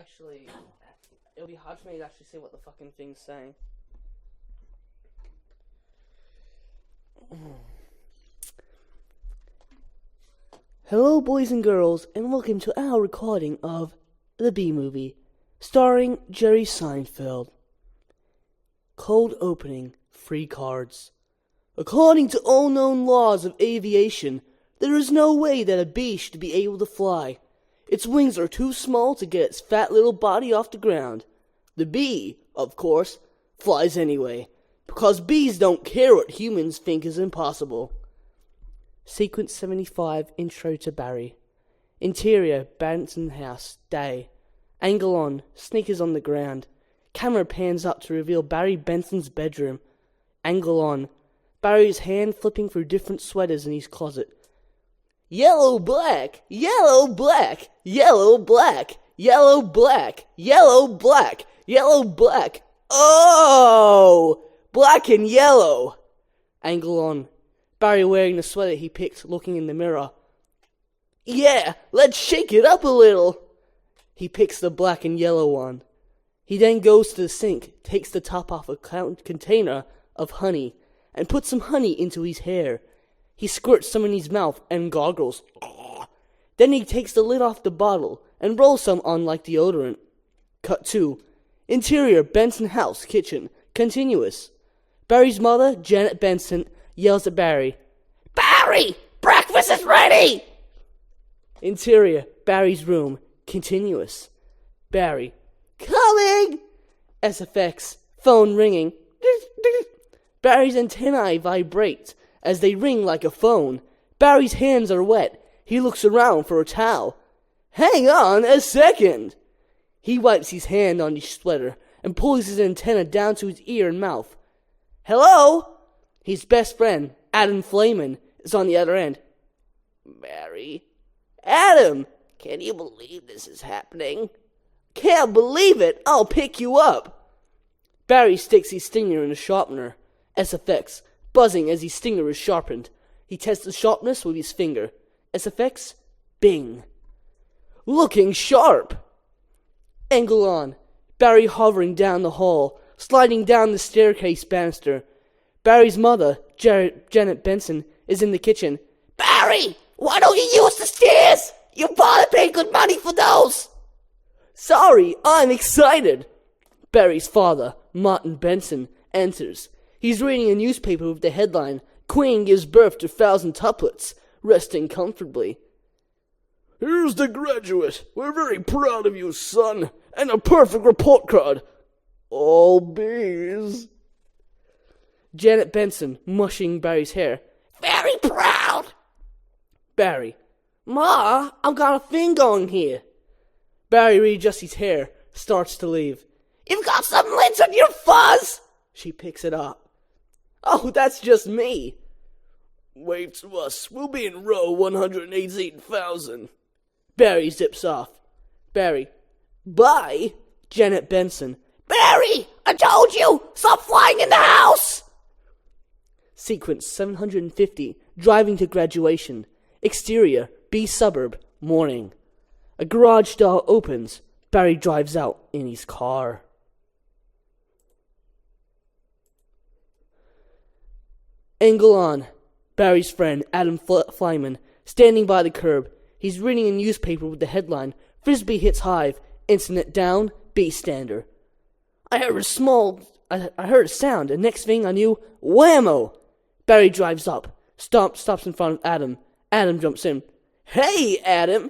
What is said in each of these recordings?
Actually, it'll be hard for me to actually see what the fucking thing's saying. Hello, boys and girls, and welcome to our recording of The Bee Movie, starring Jerry Seinfeld. Cold opening, 3 cards. According to all known laws of aviation, there is no way that a bee should be able to fly. Its wings are too small to get its fat little body off the ground. The bee, of course, flies anyway, because bees don't care what humans think is impossible. Sequence 75, intro to Barry. Interior, Benson house, day. Angle on, sneakers on the ground. Camera pans up to reveal Barry Benson's bedroom. Angle on, Barry's hand flipping through different sweaters in his closet. Yellow, black, yellow, black, yellow, black, yellow, black, yellow, black, yellow, black. Oh! Black and yellow. Angle on, Barry wearing the sweater he picked, looking in the mirror. Yeah, let's shake it up a little. He picks the black and yellow one. He then goes to the sink, takes the top off a container of honey, and puts some honey into his hair. He squirts some in his mouth and gargles. Then he takes the lid off the bottle and rolls some on like deodorant. Cut 2. Interior, Benson house, kitchen, continuous. Barry's mother, Janet Benson, yells at Barry. Barry! Breakfast is ready! Interior, Barry's room, continuous. Barry. Coming! SFX, phone ringing. Barry's antennae vibrate as they ring like a phone. Barry's hands are wet. He looks around for a towel. Hang on a second. He wipes his hand on his sweater and pulls his antenna down to his ear and mouth. Hello? His best friend, Adam Flayman, is on the other end. Barry? Adam! Can you believe this is happening? Can't believe it! I'll pick you up! Barry sticks his stinger in a sharpener. SFX, buzzing as his stinger is sharpened. He tests the sharpness with his finger. SFX, bing. Looking sharp! Angle on. Barry hovering down the hall, sliding down the staircase banister. Barry's mother, Janet Benson, is in the kitchen. Barry! Why don't you use the stairs? You probably paid good money for those! Sorry, I'm excited. Barry's father, Martin Benson, enters. He's reading a newspaper with the headline, Queen gives birth to 1,000 tuplets, resting comfortably. Here's the graduate. We're very proud of you, son. And a perfect report card. All bees. Janet Benson, mushing Barry's hair. Very proud. Barry. Ma, I've got a thing going here. Barry readjusts his hair, starts to leave. You've got some lint on your fuzz. She picks it up. Oh, that's just me. Wave to us. We'll be in row 118,000. Barry zips off. Barry. Bye. Janet Benson. Barry! I told you! Stop flying in the house! Sequence 750. Driving to graduation. Exterior. B suburb. Morning. A garage door opens. Barry drives out in his car. Angle on. Barry's friend, Adam Flyman, standing by the curb. He's reading a newspaper with the headline, Frisbee hits hive, internet down, bee stander. I heard a sound, and next thing I knew, whammo! Barry drives up, stops in front of Adam. Adam jumps in. Hey, Adam!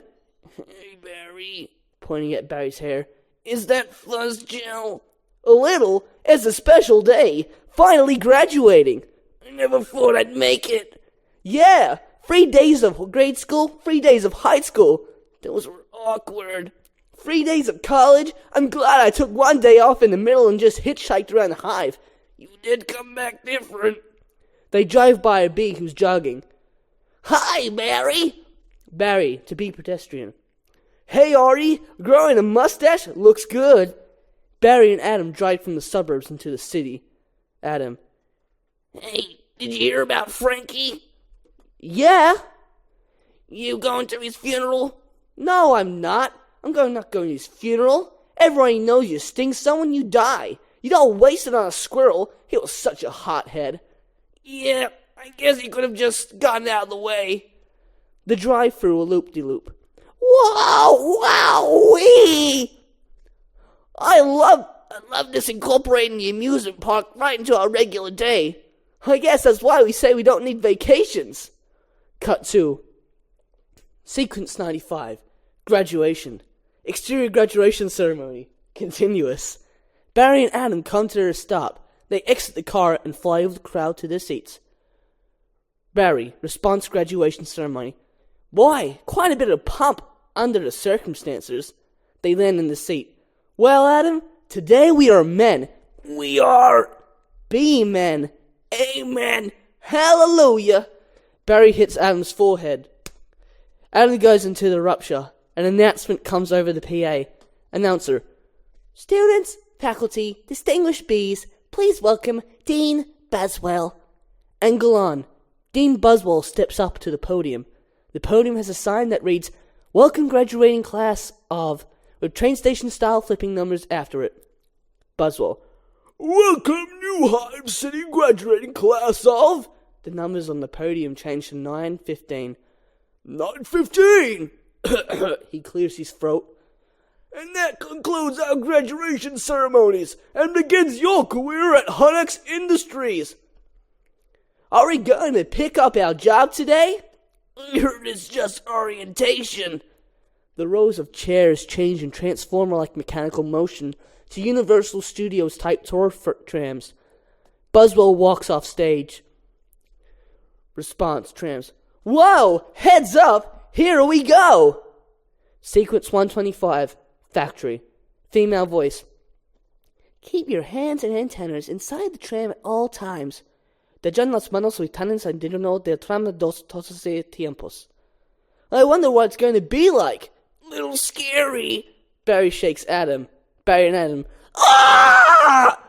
Hey, Barry, pointing at Barry's hair. Is that fuzz gel? A little. It's a special day. Finally graduating. I never thought I'd make it. Yeah, 3 days of grade school, 3 days of high school. Those were awkward. 3 days of college. I'm glad I took 1 day off in the middle and just hitchhiked around the hive. You did come back different. They drive by a bee who's jogging. Hi, Barry. Barry, to bee pedestrian. Hey, Artie, growing a mustache looks good. Barry and Adam drive from the suburbs into the city. Adam. Hey, did you hear about Frankie? Yeah. You going to his funeral? No, I'm not. Not going to his funeral. Everybody knows you sting someone, you die. You don't waste it on a squirrel. He was such a hothead. Yeah, I guess he could have just gotten out of the way. The drive-through a loop-de-loop. Wow, wee! I love this incorporating the amusement park right into our regular day. I guess that's why we say we don't need vacations. Cut 2. Sequence 95. Graduation. Exterior graduation ceremony. Continuous. Barry and Adam come to their stop. They exit the car and fly over the crowd to their seats. Barry, response graduation ceremony. Boy, quite a bit of pomp under the circumstances. They land in the seat. Well, Adam, today we are men. We are B-men. Amen. Hallelujah. Barry hits Adam's forehead. Adam goes into the rupture. An announcement comes over the PA. Announcer. Students, faculty, distinguished Bs, please welcome Dean Baswell. Angle on. Dean Buswell steps up to the podium. The podium has a sign that reads, Welcome graduating class of, with train station style flipping numbers after it. Buswell. Welcome New Hive City graduating class of. The numbers on the podium change to 9:15. 9:15! He clears his throat. And that concludes our graduation ceremonies and begins your career at Hunex Industries. Are we going to pick up our job today? It's just orientation. The rows of chairs change in transformer-like mechanical motion to Universal Studios type tour trams. Buswell walks off stage. Response trams. Whoa! Heads up! Here we go! Sequence 125. Factory. Female voice. Keep your hands and antennas inside the tram at all times. Dejan las manos solitanas en dirno del tram dos todos tiempos. I wonder what it's going to be like. Little scary. Barry shakes Adam. Barry and Adam. Ah!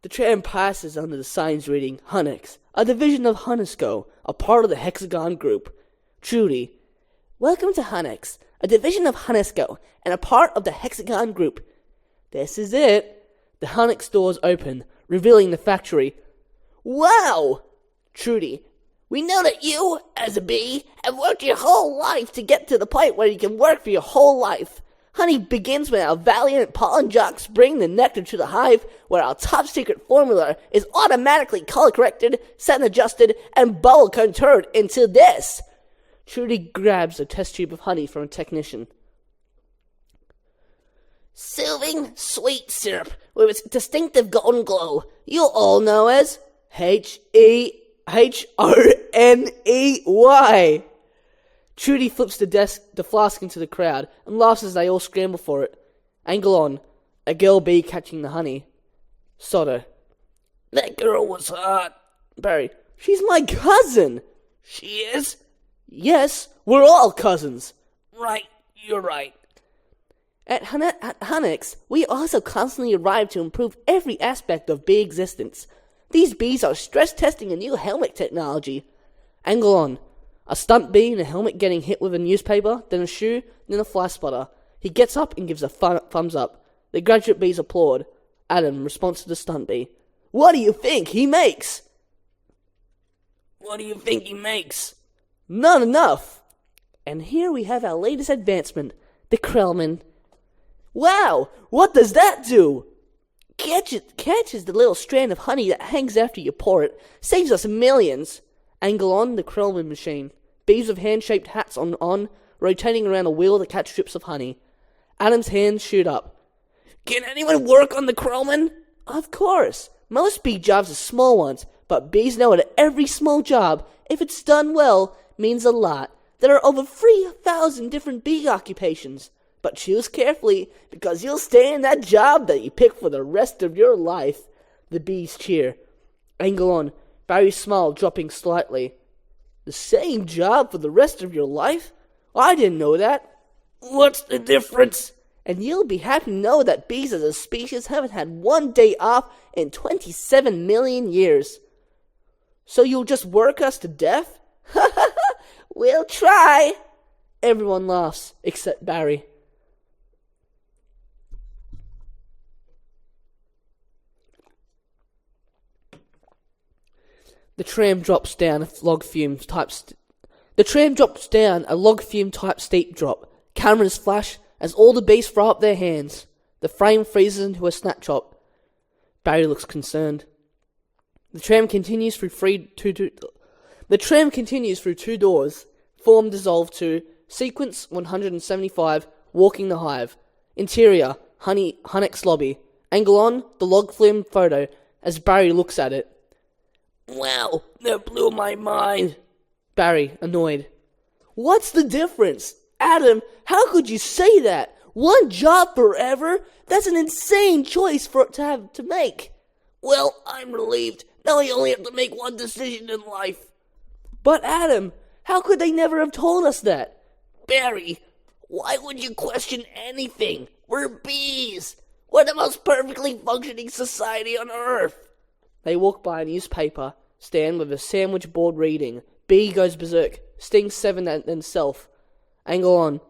The tram passes under the signs reading Hunex, a division of Hunesco, a part of the Hexagon Group. Trudy. Welcome to Hunex, a division of Hunesco, and a part of the Hexagon Group. This is it. The Hunex doors open, revealing the factory. Wow! Trudy. We know that you, as a bee, have worked your whole life to get to the point where you can work for your whole life. Honey begins when our valiant pollen jocks bring the nectar to the hive, where our top secret formula is automatically color corrected, scent adjusted, and bubble contoured into this. Trudy grabs a test tube of honey from a technician. Soothing sweet syrup with its distinctive golden glow, you'll all know as Hehney. Trudy flips the flask into the crowd and laughs as they all scramble for it. Angle on. A girl bee catching the honey. Sodder. That girl was hot. Barry. She's my cousin. She is? Yes, we're all cousins. Right, you're right. At Hunex, we also constantly arrive to improve every aspect of bee existence. These bees are stress testing a new helmet technology. Angle on. A stunt bee in a helmet getting hit with a newspaper, then a shoe, then a fly spotter. He gets up and gives a thumbs up. The graduate bees applaud. Adam responds to the stunt bee. What do you think he makes? What do you think he makes? Not enough. And here we have our latest advancement, the Krellman. Wow, what does that do? Catches the little strand of honey that hangs after you pour it. Saves us millions. Angle on the Krellman machine. Bees with hand-shaped hats on, rotating around a wheel to catch strips of honey. Adam's hands shoot up. Can anyone work on the Krellman? Of course. Most bee jobs are small ones, but bees know that every small job, if it's done well, means a lot. There are over 3,000 different bee occupations. But choose carefully, because you'll stay in that job that you pick for the rest of your life. The bees cheer. Angle on. Barry's smile dropping slightly. The same job for the rest of your life? I didn't know that. What's the difference? And you'll be happy to know that bees as a species haven't had one day off in 27 million years. So you'll just work us to death? We'll try. Everyone laughs, except Barry. The tram drops down a log fume type steep drop. Cameras flash as all the beasts throw up their hands. The frame freezes into a snapshot. Barry looks concerned. The tram continues through two doors. Form dissolved to sequence 175. Walking the hive. Interior Hunnick's lobby. Angle on the log flume photo as Barry looks at it. Wow, that blew my mind. Barry, annoyed. What's the difference? Adam, how could you say that? One job forever? That's an insane choice for it to have to make. Well, I'm relieved. Now I only have to make one decision in life. But Adam, how could they never have told us that? Barry, why would you question anything? We're bees. We're the most perfectly functioning society on Earth. They walk by a newspaper stand with a sandwich board reading. Bee goes berserk. Stings 7 at himself. Angle on.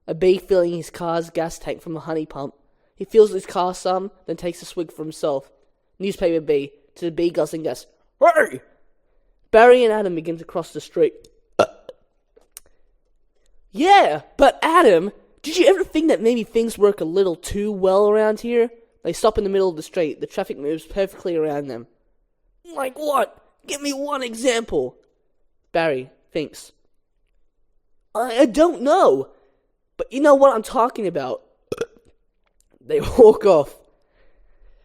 A bee filling his car's gas tank from a honey pump. He fills his car some, then takes a swig for himself. Newspaper bee to the bee guzzling gas. Hey! Barry and Adam begin to cross the street. Yeah, but Adam, did you ever think that maybe things work a little too well around here? They stop in the middle of the street. The traffic moves perfectly around them. Like what? Give me one example. Barry thinks. I don't know. But you know what I'm talking about. They walk off.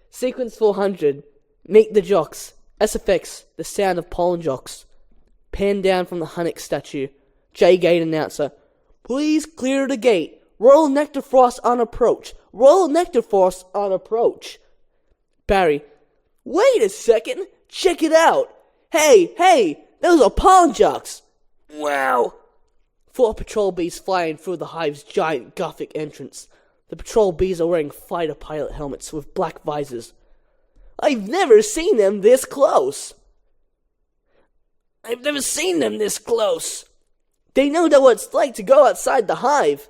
Sequence 400. Meet the jocks. SFX. The sound of pollen jocks. Pan down from the Hunnick statue. J-Gate announcer. Please clear the gate. Royal Nectar Frost on approach. Royal Nectar Frost on approach. Barry. Wait a second. Check it out. Hey, those are pollen jocks. Wow. 4 patrol bees flying through the hive's giant Gothic entrance. The patrol bees are wearing fighter pilot helmets with black visors. I've never seen them this close. They know what it's like to go outside the hive.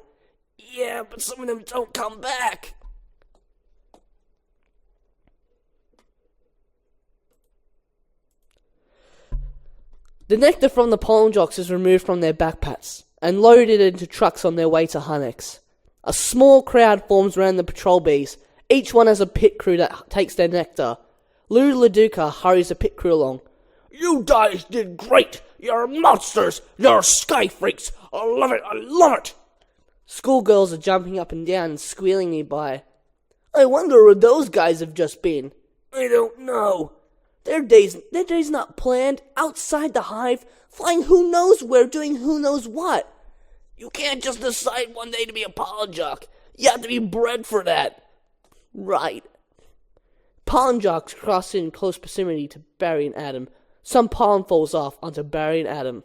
Yeah, but some of them don't come back. The nectar from the pollen jocks is removed from their backpacks and loaded into trucks on their way to Hunnick's. A small crowd forms around the patrol bees. Each one has a pit crew that takes their nectar. Lou Laduca hurries the pit crew along. You guys did great! You're monsters! You're sky freaks! I love it! Schoolgirls are jumping up and down and squealing nearby. I wonder where those guys have just been. I don't know. Their day's not planned. Outside the hive, flying who knows where, doing who knows what. You can't just decide one day to be a pollen jock. You have to be bred for that. Right. Pollen jocks cross in close proximity to Barry and Adam. Some pollen falls off onto Barry and Adam.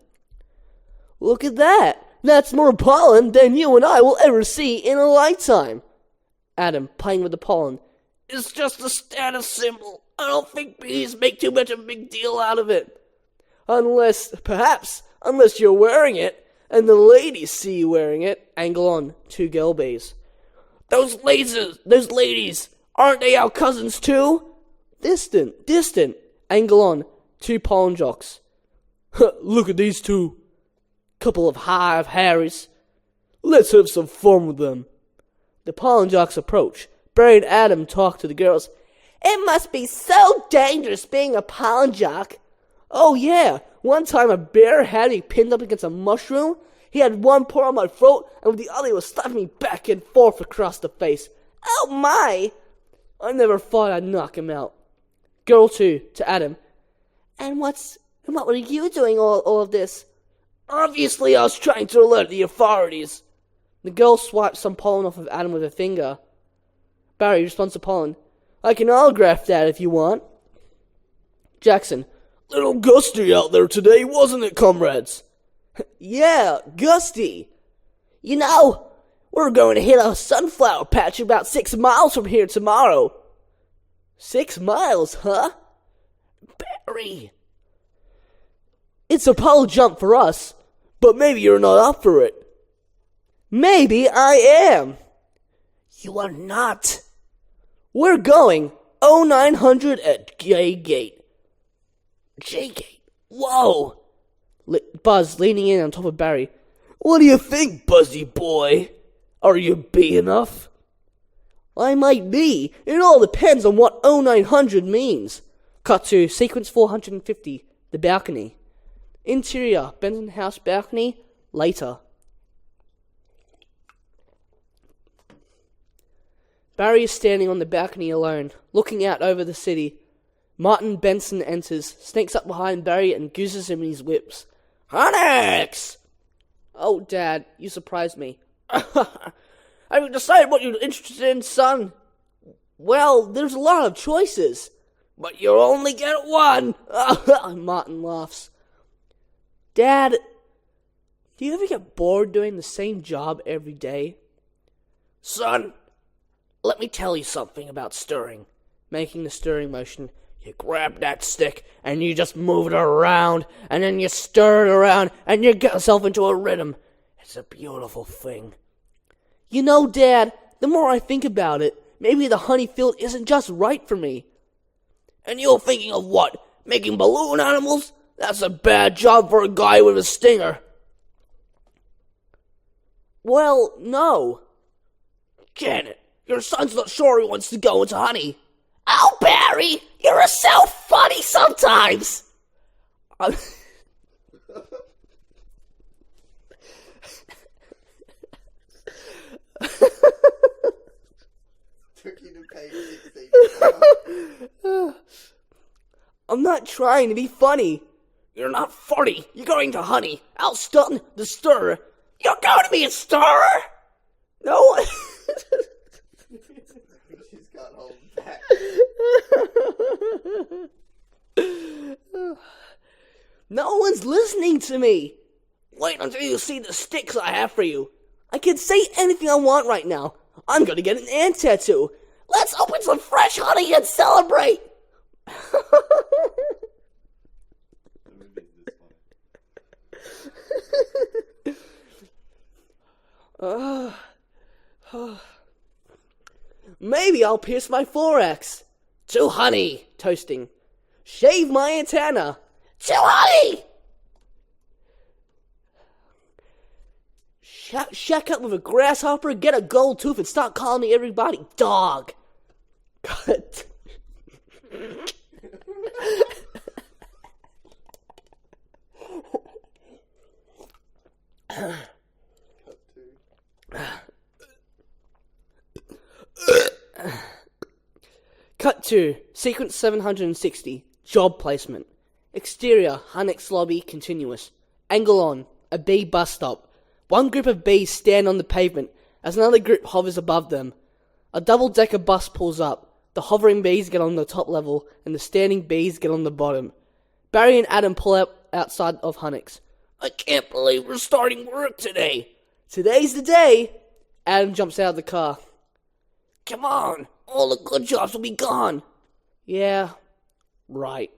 Look at that! That's more pollen than you and I will ever see in a lifetime. Adam, playing with the pollen. It's just a status symbol. I don't think bees make too much of a big deal out of it. Unless you're wearing it, and the ladies see you wearing it. Angle on, 2 girl bees. Those ladies, aren't they our cousins too? Distant. Angle on, 2 pollen jocks. Look at these 2. Couple of hive Harrys. Let's have some fun with them. The pollen jocks approach. Barry and Adam talk to the girls. It must be so dangerous being a pollen jock. Oh yeah, one time a bear had me pinned up against a mushroom. He had one paw on my throat, and with the other he was slapping me back and forth across the face. Oh my! I never thought I'd knock him out. Girl 2, to Adam. And what were you doing all of this? Obviously I was trying to alert the authorities. The girl swipes some pollen off of Adam with her finger. Barry responds to pollen. I can autograph that if you want. Jackson. Little gusty out there today, wasn't it, comrades? Yeah, gusty. You know, we're going to hit a sunflower patch about 6 miles from here tomorrow. 6 miles, huh? Barry. It's a pole jump for us, but maybe you're not up for it. Maybe I am. You are not. We're going 0900 at J-Gate. J-Gate? Whoa! Buzz leaning in on top of Barry. What do you think, Buzzy boy? Are you big enough? I might be. It all depends on what 0900 means. Cut to sequence 450, the balcony. Interior, Benton House balcony, later. Barry is standing on the balcony alone, looking out over the city. Martin Benson enters, sneaks up behind Barry and gooses him in his whips. Onyx! Oh, Dad, you surprised me. Have you decided what you're interested in, son? Well, there's a lot of choices. But you'll only get one. Martin laughs. Dad, do you ever get bored doing the same job every day? Son, let me tell you something about stirring. Making the stirring motion. You grab that stick and you just move it around and then you stir it around and you get yourself into a rhythm. It's a beautiful thing. You know, Dad, the more I think about it, maybe the honey field isn't just right for me. And you're thinking of what? Making balloon animals? That's a bad job for a guy with a stinger. Well, no. Janet, your son's not sure he wants to go into honey. Oh, Barry, you're so funny sometimes. I'm not trying to be funny. You're not funny. You're going to honey. I'll stun the stirrer. You're going to be a stirrer? No. She's got hold back. No one's listening to me. Wait until you see the sticks I have for you. I can say anything I want right now. I'm gonna get an ant tattoo. Let's open some fresh honey and celebrate. Maybe I'll pierce my thorax. To honey, toasting. Shave my antenna. To honey. Shack up with a grasshopper, get a gold tooth, and start calling me everybody dog. Cut. Cut to sequence 760. Job placement. Exterior, Hunnick's lobby, continuous. Angle on, a bee bus stop. One group of bees stand on the pavement as another group hovers above them. A double-decker bus pulls up. The hovering bees get on the top level and the standing bees get on the bottom. Barry and Adam pull up outside of Hunnick's. I can't believe we're starting work today. Today's the day. Adam jumps out of the car. Come on, all the good jobs will be gone. Yeah, right.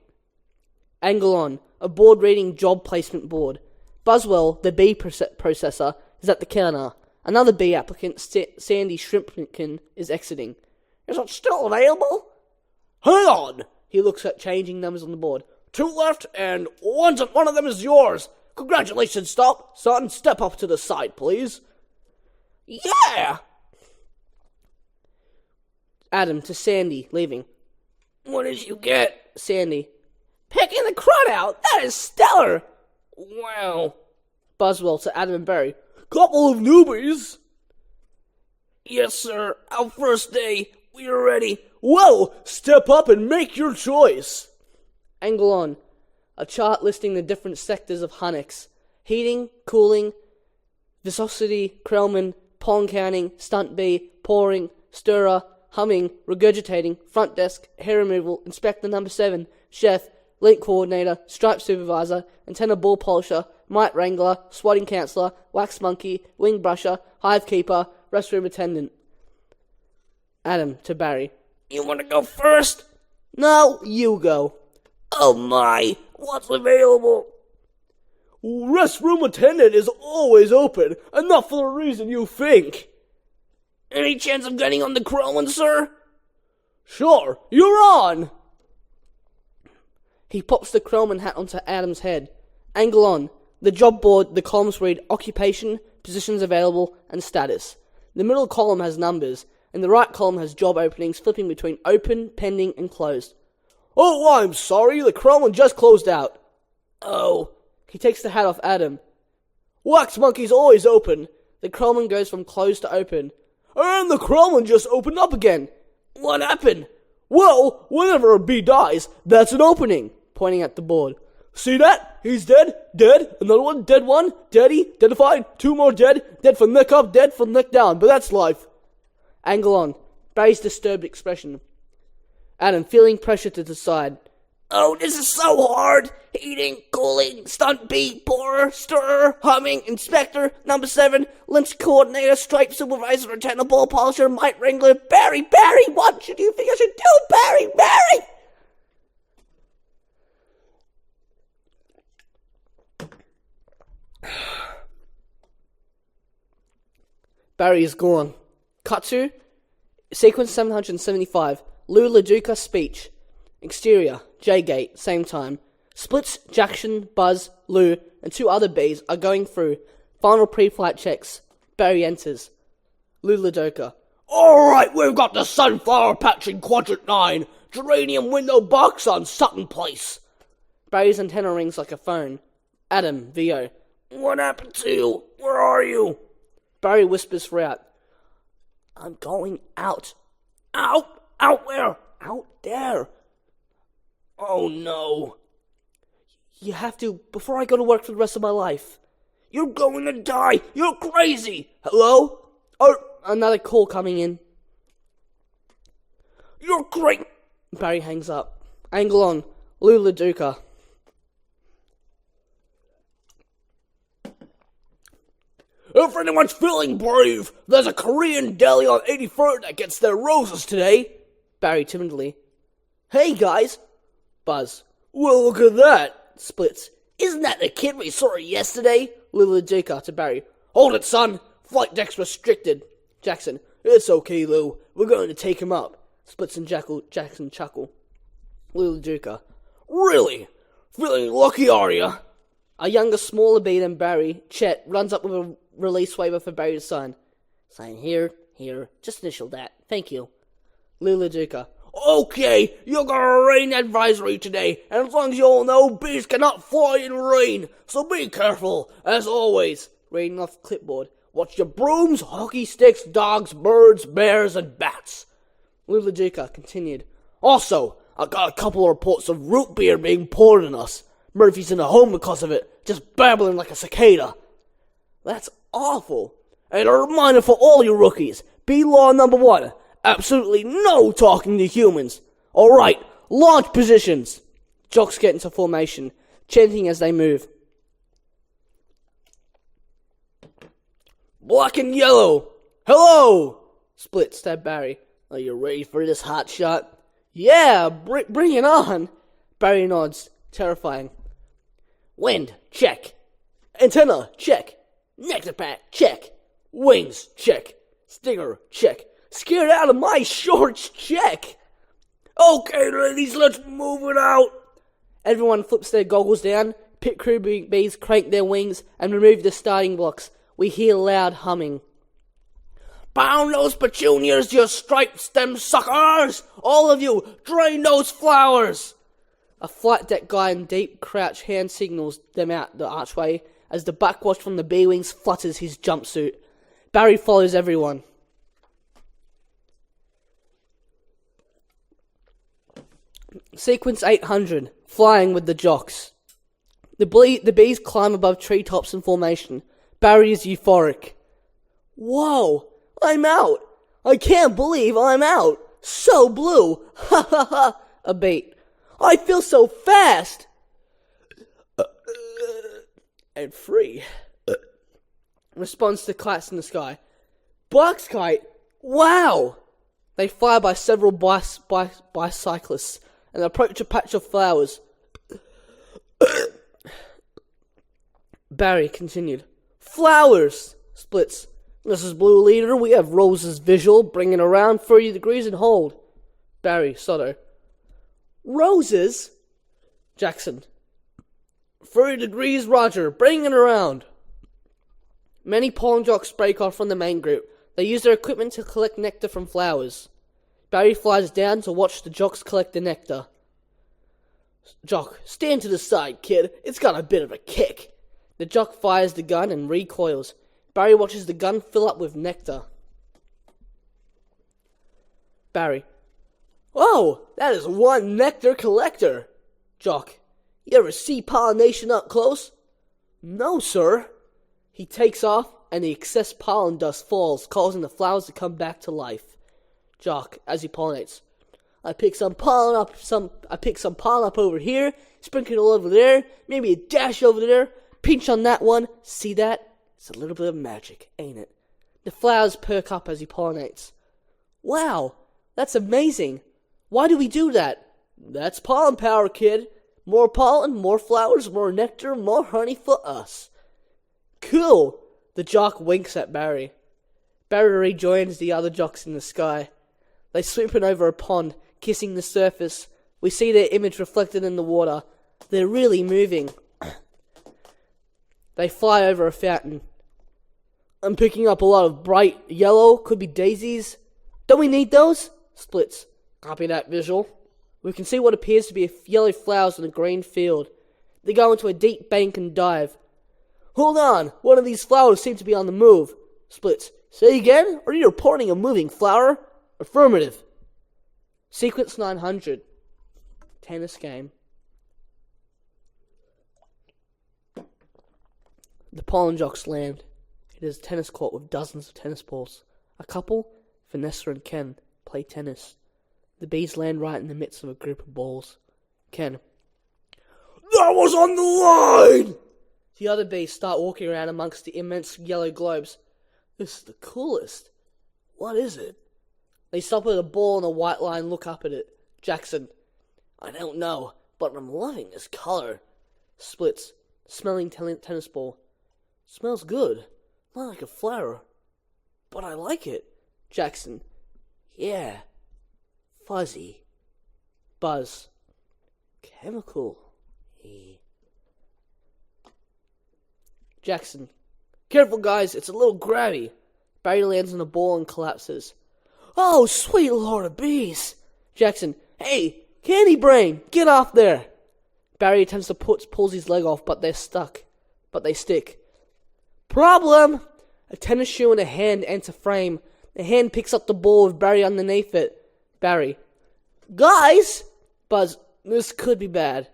Angle on, a board reading job placement board. Buzzwell, the bee processor, is at the counter. Another bee applicant, Sandy Shrimpkin, is exiting. Is it still available? Hang on! He looks at changing numbers on the board. 2 left, and one of them is yours. Congratulations, Stop. Son, step up to the side, please. Yeah! Adam to Sandy, leaving. What did you get? Sandy. Picking the crud out! That is stellar! Wow. Buzzwell to Adam and Barry. Couple of newbies. Yes, sir. Our first day. We are ready. Well, step up and make your choice. Angle on. A chart listing the different sectors of Hunnick's. Heating, cooling, viscosity, Krellman, pollen counting, stunt bee, pouring, stirrer, humming, regurgitating, front desk, hair removal, inspector number 7, chef, link coordinator, stripe supervisor, antenna ball polisher, mite wrangler, swatting counsellor, wax monkey, wing brusher, hive keeper, restroom attendant. Adam to Barry. You want to go first? No, you go. Oh my, what's available? Restroom attendant is always open, and not for the reason you think. Any chance of getting on the Krellman, sir? Sure, you're on. He pops the Krellman hat onto Adam's head. Angle on. The job board, the columns read occupation, positions available, and status. The middle column has numbers, and the right column has job openings flipping between open, pending, and closed. Oh, I'm sorry, the Krellman just closed out. Oh. He takes the hat off Adam. Wax Monkey's always open. The Krellman goes from closed to open. And the Krellman just opened up again. What happened? Well, whenever a bee dies, that's an opening. Pointing at the board. See that? He's dead, dead, another one, dead one, deady, deadified, 2 more dead, dead from neck up, dead from neck down, but that's life. Angle on. Barry's disturbed expression. Adam, feeling pressure to decide. Oh, this is so hard. Heating, cooling, stunt bee, pourer, stirrer, humming, inspector, number 7, lynch coordinator, stripe supervisor, lieutenant, ball polisher, mite wrangler, Barry, what should you think I should do, Barry? Barry is gone. Cut to sequence 775. Lou LaDuca speech. Exterior, J-Gate, same time. Splits, Jackson, Buzz, Lou, and 2 other bees are going through. Final pre-flight checks. Barry enters. Lou LaDuca. Alright, we've got the sunflower patch in Quadrant 9. Geranium window box on Sutton Place. Barry's antenna rings like a phone. Adam, VO. What happened to you? Where are you? Barry whispers throughout. I'm going out. Out? Out where? Out there. Oh no. You have to, before I go to work for the rest of my life. You're going to die. You're crazy. Hello? Oh, another call coming in. You're great. Barry hangs up. Angle on. Lou LaDuca. If anyone's feeling brave, there's a Korean deli on 83rd that gets their roses today. Barry timidly. Hey guys. Buzz. Well, look at that. Splits. Isn't that the kid we saw yesterday? Lou LaDuca to Barry. Hold it, son. Flight deck's restricted. Jackson. It's okay, Lou. We're going to take him up. Splits and Jackson chuckle. Lou LaDuca. Really? Feeling lucky, are ya? A younger, smaller bee than Barry, Chet, runs up with a release waiver for Barry to sign. Sign here. Just initial that. Thank you. Lou LaDuca. Okay, you got a rain advisory today, and as long as you all know, bees cannot fly in rain, so be careful, as always. Reading off clipboard. Watch your brooms, hockey sticks, dogs, birds, bears, and bats. Lou LaDuca continued. Also, I got a couple of reports of root beer being poured on us. Murphy's in the home because of it, just babbling like a cicada. That's awful. And a reminder for all you rookies, bee law number 1. Absolutely no talking to humans. Alright, launch positions. Jocks get into formation, chanting as they move. Black and yellow. Hello! Split, stab Barry. Are you ready for this hot shot? Yeah, bring it on. Barry nods, terrifying. Wind, check. Antenna, check. Nectar pack, check. Wings, check. Stinger, check. Scared out of my shorts, check. Okay, ladies, let's move it out. Everyone flips their goggles down. Pit crew bees crank their wings and remove the starting blocks. We hear loud humming. Pound those petunias, you striped stem suckers! All of you, drain those flowers! A flight deck guy in deep crouch hand signals them out the archway as the backwash from the bee wings flutters his jumpsuit. Barry follows everyone. Sequence 800, flying with the jocks. The bees climb above treetops in formation. Barry is euphoric. Whoa, I'm out. I can't believe I'm out. So blue. Ha ha ha. A beat. I feel so fast. And free. Responds to kites in the sky. Box kite. Wow. They fly by several bicyclists and approach a patch of flowers. Barry continued. Flowers! Splits. This is Blue Leader. We have Rose's visual. Bring it around 30 degrees and hold. Barry, Soto. Roses? Jackson. 30 degrees, Roger. Bring it around. Many pollen jocks break off from the main group. They use their equipment to collect nectar from flowers. Barry flies down to watch the jocks collect the nectar. Jock, stand to the side, kid. It's got a bit of a kick. The jock fires the gun and recoils. Barry watches the gun fill up with nectar. Barry. Oh, that is one nectar collector. Jock. You ever see pollination up close? No, sir. He takes off, and the excess pollen dust falls, causing the flowers to come back to life. Jock, as he pollinates. I pick some pollen up over here, sprinkle it all over there, maybe a dash over there, pinch on that one. See that? It's a little bit of magic, ain't it? The flowers perk up as he pollinates. Wow, that's amazing. Why do we do that? That's pollen power, kid. More pollen, more flowers, more nectar, more honey for us. Cool. The jock winks at Barry. Barry rejoins the other jocks in the sky. They swoop in over a pond, kissing the surface. We see their image reflected in the water. They're really moving. They fly over a fountain. I'm picking up a lot of bright yellow, could be daisies. Don't we need those? Splits. Copy that visual. We can see what appears to be yellow flowers in a green field. They go into a deep bank and dive. Hold on, one of these flowers seems to be on the move. Splits. Say again? Are you reporting a moving flower? Affirmative. Sequence 900. Tennis game. The pollen jocks land. It is a tennis court with dozens of tennis balls. A couple, Vanessa and Ken, play tennis. The bees land right in the midst of a group of balls. Ken. That was on the line! The other bees start walking around amongst the immense yellow globes. This is the coolest. What is it? They stop at a ball and a white line and look up at it. Jackson. I don't know, but I'm loving this color. Splits. Smelling tennis ball. Smells good. Not like a flower. But I like it. Jackson. Yeah. Fuzzy. Buzz. Chemical. Jackson. Careful, guys. It's a little grabby. Barry lands on a ball and collapses. Oh, sweet lord of bees. Jackson. Hey, candy brain. Get off there. Barry attempts to pulls his leg off, but they're stuck. But they stick. Problem. A tennis shoe and a hand enter frame. The hand picks up the ball with Barry underneath it. Barry. Guys! Buzz. This could be bad.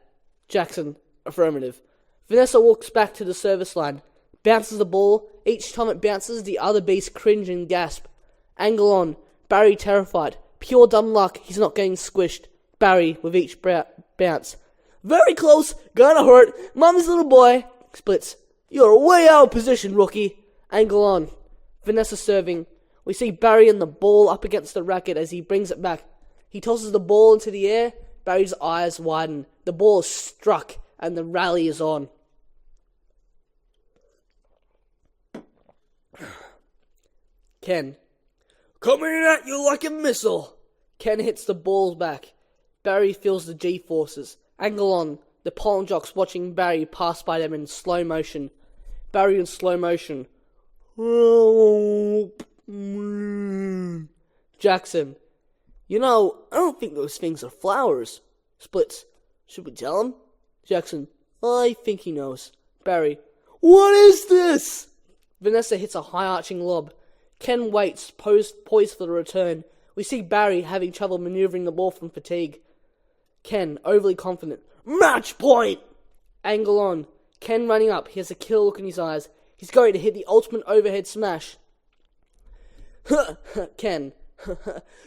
Jackson. Affirmative. Vanessa walks back to the service line. Bounces the ball. Each time it bounces, the other bees cringe and gasp. Angle on. Barry terrified. Pure dumb luck. He's not getting squished. Barry with each bounce. Very close. Gonna hurt. Mommy's little boy. Splits. You're way out of position, rookie. Angle on. Vanessa serving. We see Barry and the ball up against the racket as he brings it back. He tosses the ball into the air. Barry's eyes widen. The ball is struck and the rally is on. Ken. Coming at you like a missile. Ken hits the ball back. Barry feels the G-forces. Angle on. The pollen jocks watching Barry pass by them in slow motion. Barry in slow motion. Jackson. You know, I don't think those things are flowers. Splits. Should we tell him? Jackson. I think he knows. Barry. What is this? Vanessa hits a high-arching lob. Ken waits, poised for the return. We see Barry having trouble maneuvering the ball from fatigue. Ken, overly confident. Match point! Angle on. Ken running up. He has a killer look in his eyes. He's going to hit the ultimate overhead smash. Ken.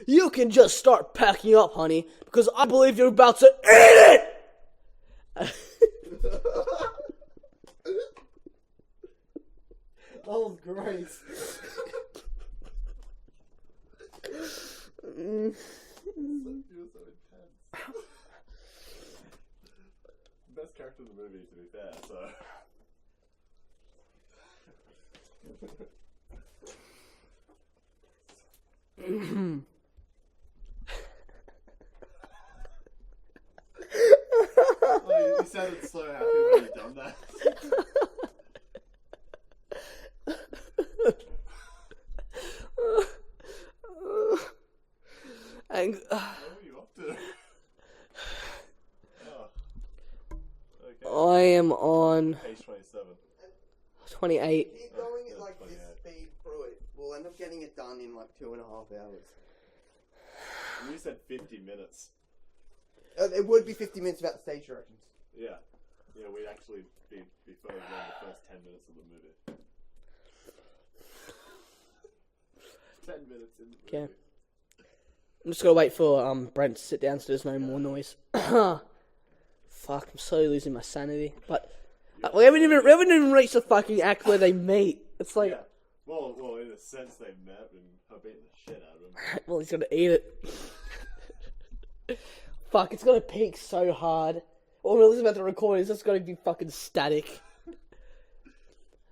You can just start packing up, honey, because I believe you're about to eat it! That was great. You were so intense. Best character in the movie, to be fair, so. Oh, sounded so happy when you done that. And, What are you up to? Okay. I am on Page 27. 28. Keep going at like this speed through it. We'll end up getting it done in like 2.5 hours. You said 50 minutes. It would be 50 minutes without the stage directions. Yeah. Yeah, we'd actually be further than the first 10 minutes of the movie. 10 minutes in the movie. Okay. I'm just gonna wait for Brent to sit down so there's no more noise. Fuck, I'm slowly losing my sanity. But we haven't even reached the fucking act where they meet. It's like, Yeah. Well, in a sense, they met and her beating the shit out of him. well, he's gonna eat it. Fuck, it's gonna peak so hard. When we're about to record, it's just gonna be fucking static.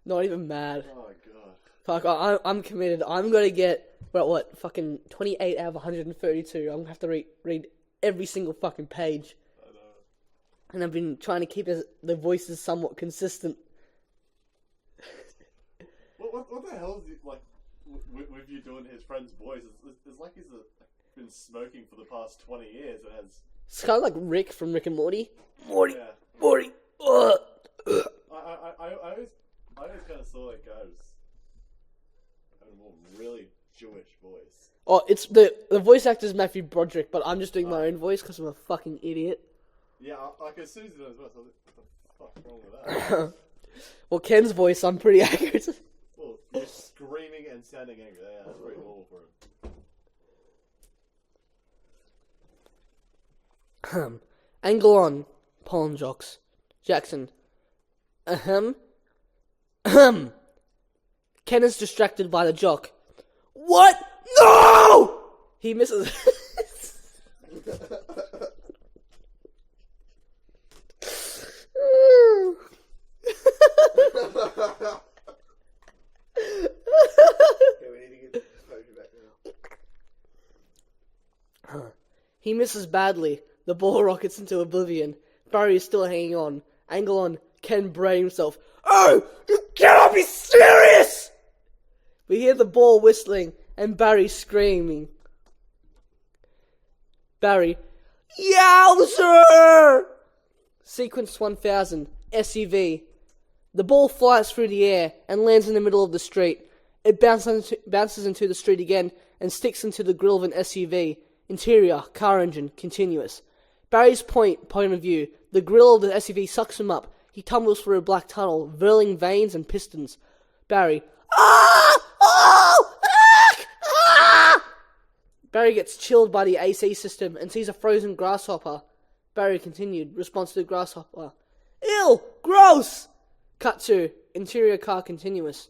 Not even mad. Oh my god. Fuck, I'm committed. I'm gonna get, what, fucking 28 out of 132. I'm gonna have to read every single fucking page. I know. And I've been trying to keep the voices somewhat consistent. What the hell is it like with you doing his friend's voice? It's like he's been smoking for the past 20 years and has. It's kind of like Rick from Rick and Morty. Morty! Yeah. Morty! Ugh. I always kind of saw that guy as having a more really Jewish voice. Oh, it's the voice actor's Matthew Broderick, but I'm just doing my own voice because I'm a fucking idiot. Yeah, like as soon as he does voice, I was like, what the fuck's wrong with that? Well, Ken's voice, I'm pretty accurate. Well, you're screaming and sounding angry. Yeah, that's pretty normal for him. Angle on, Pauline Jocks. Jackson. Ahem. Ahem. Ken is distracted by the jock. What? No! He misses. Okay, we need to get exposure back now. He misses badly. The ball rockets into oblivion. Barry is still hanging on. Angle on. Ken brain himself. Oh! You cannot be serious! We hear the ball whistling and Barry screaming. Barry. Yowzer! Sequence 1000. SUV. The ball flies through the air and lands in the middle of the street. It bounces into the street again and sticks into the grille of an SUV. Interior, car engine, continuous. Barry's point of view, the grille of the SUV sucks him up. He tumbles through a black tunnel, whirling vanes and pistons. Barry. Ah! Oh! Ah! Ah! Barry gets chilled by the AC system and sees a frozen grasshopper. Barry continued, response to the grasshopper. Ew! Gross! Cut to, interior car continuous.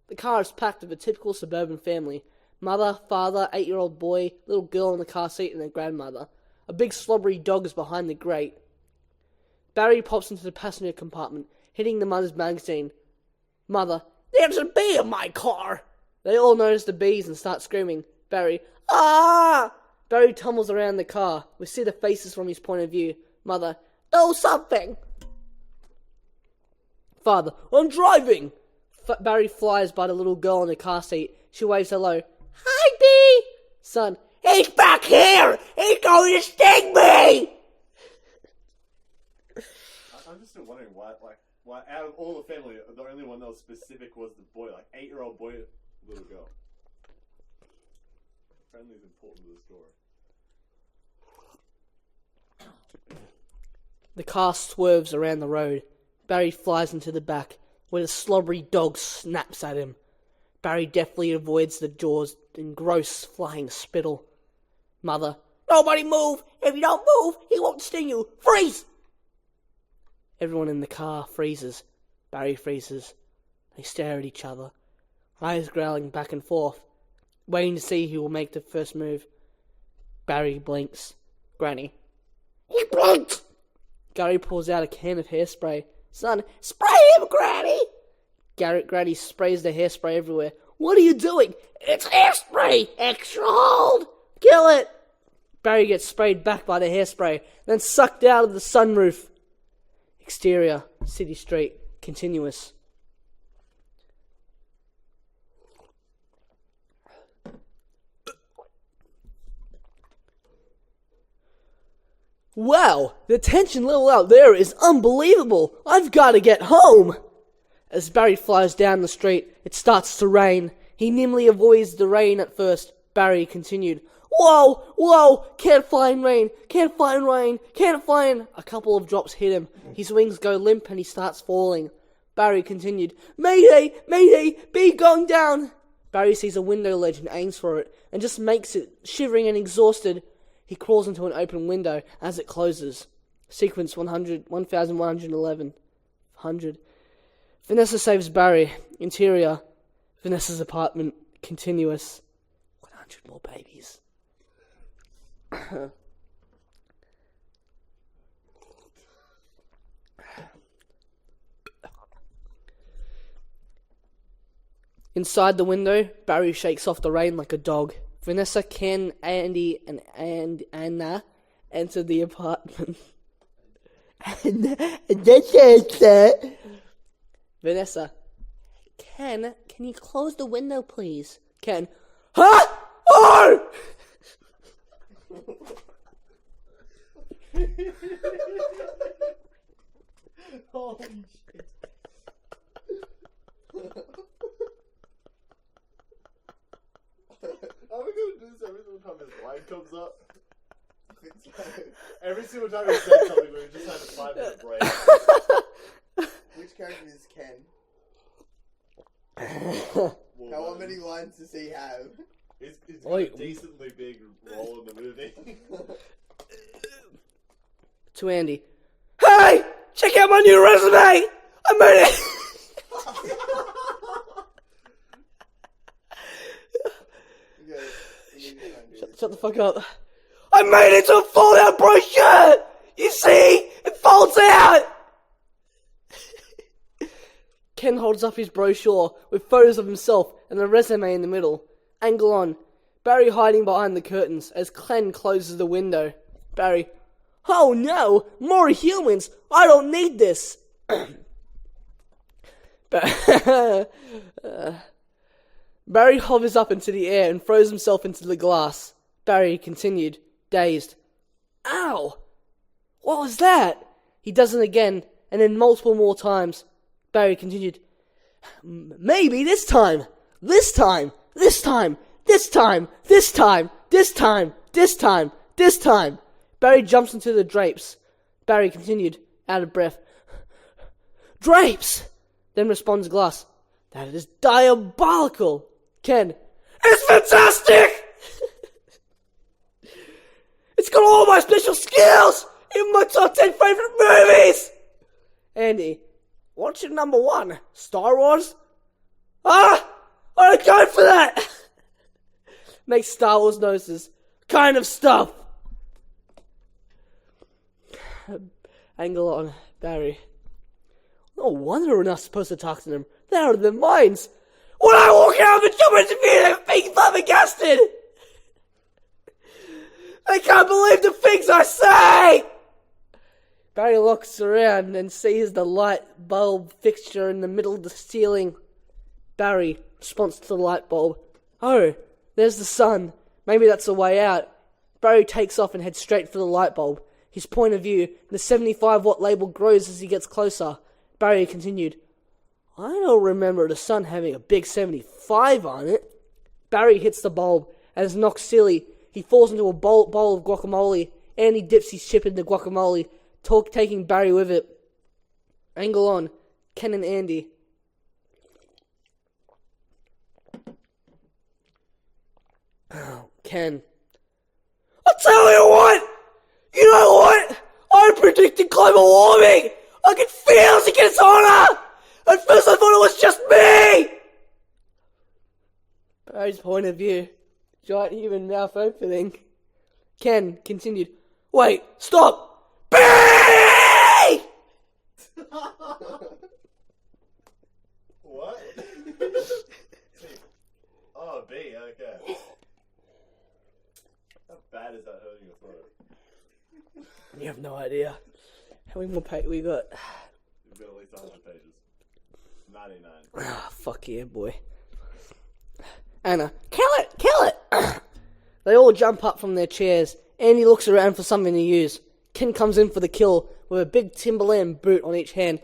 The car is packed with a typical suburban family. Mother, father, 8-year-old boy, little girl in the car seat and their grandmother. A big slobbery dog is behind the grate. Barry pops into the passenger compartment, hitting the mother's magazine. Mother, there's a bee in my car! They all notice the bees and start screaming. Barry, ah! Barry tumbles around the car. We see the faces from his point of view. Mother, do something! Father, I'm driving! Barry flies by the little girl in the car seat. She waves hello. Hi, Bee! Son, he's back here! He's going to sting me! I'm just still wondering why out of all the family, the only one that was specific was the boy, like 8-year-old boy, little girl. Friendly is important to the story. The car swerves around the road. Barry flies into the back, where the slobbery dog snaps at him. Barry deftly avoids the jaws and gross flying spittle. Mother, nobody move! If you don't move, he won't sting you! Freeze! Everyone in the car freezes. Barry freezes. They stare at each other, eyes growling back and forth, waiting to see who will make the first move. Barry blinks. Granny. He blinked! Gary pulls out a can of hairspray. Son, spray him, Granny! Granny sprays the hairspray everywhere. What are you doing? It's hairspray! Extra hold! Kill it! Barry gets sprayed back by the hairspray, then sucked out of the sunroof. He Exterior, city street, continuous. Wow, the tension level out there is unbelievable. I've got to get home. As Barry flies down the street, it starts to rain. He nimbly avoids the rain at first. Barry continued, Whoa, whoa, can't find rain, can't find rain, can't find... A couple of drops hit him. His wings go limp and he starts falling. Barry continued, Mayday, mayday, be going down. Barry sees a window ledge and aims for it, and just makes it, shivering and exhausted. He crawls into an open window as it closes. Sequence 1111. 100. Vanessa saves Barry. Interior. Vanessa's apartment. Continuous. 100 more babies. Inside the window, Barry shakes off the rain like a dog. Vanessa, Ken, Andy, and Anna enter the apartment. Vanessa, Ken, can you close the window, please? Ken, huh? Oh! Holy shit. Are we going to do this every single time his line comes up? Every single time he said something, we just had a 5-minute break. Which character is Ken? Well, How many lines does he have? He's got a decently big role in the movie. To Andy, hey! Check out my new resume! I made it! Shut the fuck up. I made it to a fold-out brochure! You see? It folds out! Ken holds up his brochure with photos of himself and a resume in the middle. Angle on. Barry hiding behind the curtains as Ken closes the window. Barry, oh no! More humans! I don't need this! Barry hovers up into the air and throws himself into the glass. Barry continued, dazed. Ow! What was that? He does it again, and then multiple more times. Barry continued, maybe this time! This time! This time! This time! This time! This time! This time! This time! Barry jumps into the drapes. Barry continued, out of breath. Drapes! Then responds Glass. That is diabolical! Ken. It's fantastic! It's got all my special skills! In my top 10 favorite movies! Andy. What's your number one? Star Wars? I don't go for that! Makes Star Wars noses. Kind of stuff. Angle on Barry. No wonder we're not supposed to talk to them. They're out of their minds. When I walk out of the job interview, they're being flabbergasted. I can't believe the things I say. Barry looks around and sees the light bulb fixture in the middle of the ceiling. Barry responds to the light bulb. Oh, there's the sun. Maybe that's the way out. Barry takes off and heads straight for the light bulb. His point of view, the 75-watt label grows as he gets closer. Barry continued, I don't remember the sun having a big 75 on it. Barry hits the bulb and is knocked silly. He falls into a bowl of guacamole. Andy dips his chip in the guacamole, taking Barry with it. Angle on. Ken and Andy. Ken. I'll tell you what! You know what? I predicted global warming! I can feel as it gets hotter! At first I thought it was just me! Barry's point of view. Giant human mouth opening. Ken continued. Wait, stop! B! What? Oh, B, okay. How bad is that hurting your throat? You have no idea. How many more pages we got? You've got at least 100 pages. 99. Ah, fuck yeah, boy. Anna, kill it! They all jump up from their chairs. Andy looks around for something to use. Ken comes in for the kill with a big Timberland boot on each hand.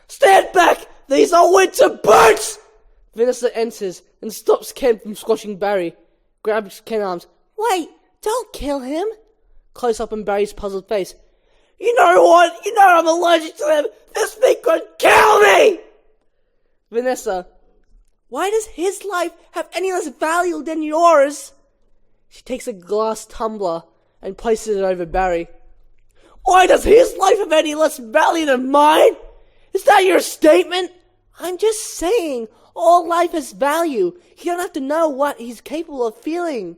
Stand back! These are winter boots! Vanessa enters and stops Ken from squashing Barry. Grabs Ken's arms. Wait, don't kill him. Close up on Barry's puzzled face. You know what? You know I'm allergic to them. This thing could kill me! Vanessa. Why does his life have any less value than yours? She takes a glass tumbler and places it over Barry. Why does his life have any less value than mine? Is that your statement? I'm just saying, all life has value. You don't have to know what he's capable of feeling.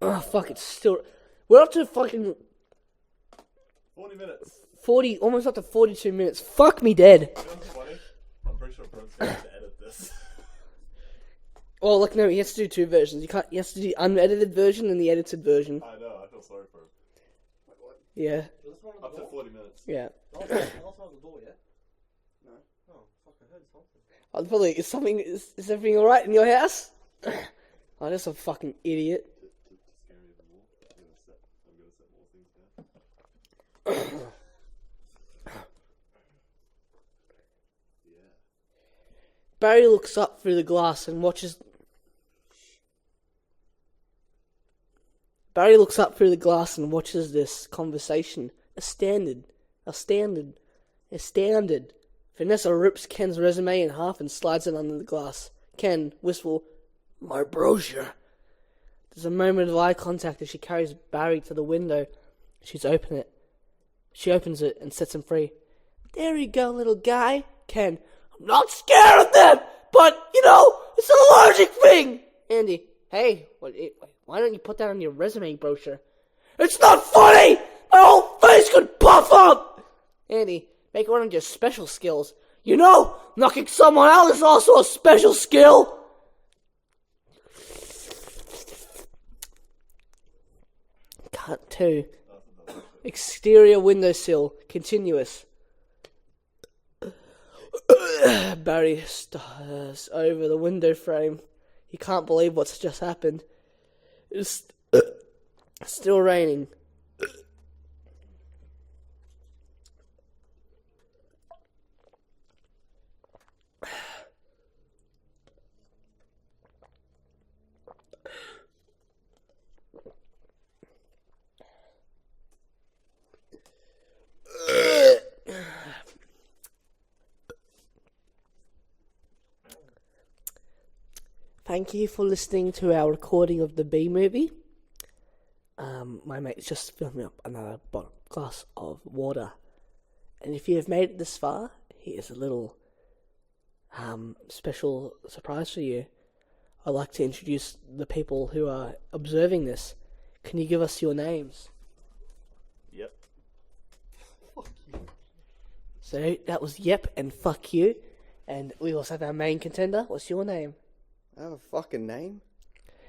Oh, fuck, it's still... We're up to fucking... 40 minutes. 40, almost up to 42 minutes. Fuck me dead. You know what's funny? I'm pretty sure Brent's going to have to edit this. Well, look, no, he has to do two versions. He has to do the unedited version and the edited version. I know, I feel sorry for him. Yeah. Up to 40 minutes. Yeah. Last one on the door, yeah? No. Oh, fuck, I heard something. I'll probably... Is everything alright in your house? Oh, that's a fucking idiot. To scare me even more, I'm gonna set more things down. Yeah. Barry looks up through the glass and watches... this conversation. Astounded. Vanessa rips Ken's resume in half and slides it under the glass. Ken, wistful, my brochure. There's a moment of eye contact as she carries Barry to the window. She opens it and sets him free. There you go, little guy. Ken, I'm not scared of them, but, it's an allergic thing. Andy, hey, why don't you put that on your resume brochure? It's not funny! My whole face could puff up! Andy, make one of your special skills. Knocking someone out is also a special skill! Cut 2. Exterior windowsill, continuous. Barry stares over the window frame. He can't believe what's just happened. It's still raining. Thank you for listening to our recording of the B movie. My mate's just filled me up another glass of water. And if you have made it this far, here's a little special surprise for you. I'd like to introduce the people who are observing this. Can you give us your names? Yep. Fuck you. So that was Yep and Fuck You. And we also have our main contender. What's your name? I have a fucking name.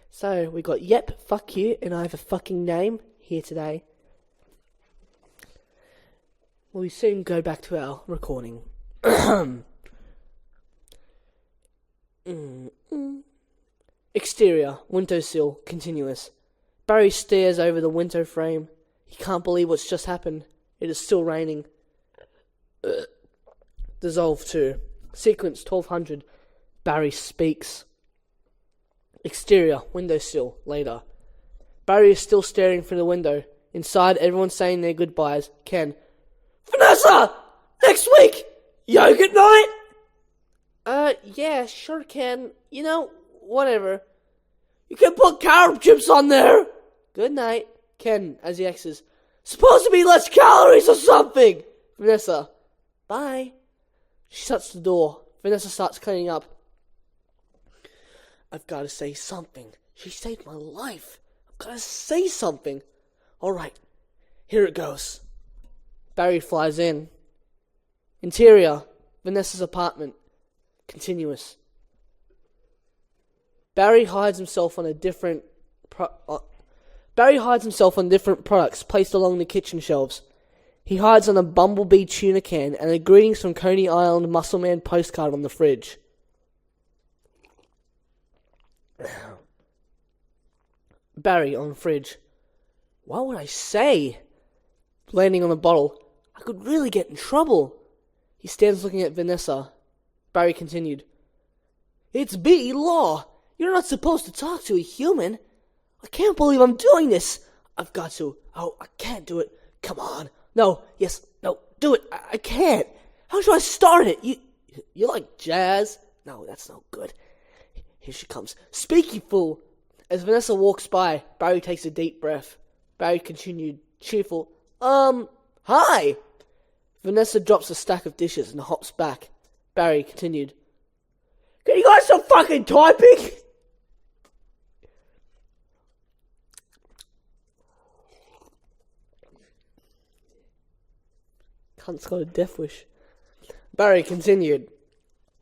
So we got Yep, Fuck You, and I have a fucking name here today. We soon go back to our recording. Exterior, windowsill, continuous. Barry stares over the window frame. He can't believe what's just happened. It is still raining. Dissolve 2. Sequence 1200. Barry speaks. Exterior, windowsill, later. Barry is still staring through the window. Inside, everyone's saying their goodbyes. Ken. Vanessa! Next week! Yogurt night? Yeah, sure, Ken. Whatever. You can put carrot chips on there! Good night. Ken, as he exits. Supposed to be less calories or something! Vanessa. Bye. She shuts the door. Vanessa starts cleaning up. I've got to say something. She saved my life. I've got to say something. All right, here it goes. Barry flies in. Interior, Vanessa's apartment. Continuous. Barry hides himself on different products placed along the kitchen shelves. He hides on a Bumblebee tuna can and a Greetings from Coney Island Muscleman postcard on the fridge. Barry on the fridge. What would I say? Landing on the bottle. I could really get in trouble. He stands looking at Vanessa. Barry continued. It's B law. You're not supposed to talk to a human. I can't believe I'm doing this. I've got to. Oh, I can't do it. Come on. No. Yes. No. Do it. I can't. How should I start it? You like jazz? No, that's no good. Here she comes. Speak, you fool. As Vanessa walks by, Barry takes a deep breath. Barry continued, cheerful. Hi. Vanessa drops a stack of dishes and hops back. Barry continued. Can you guys stop fucking typing? Cunt's got a death wish. Barry continued.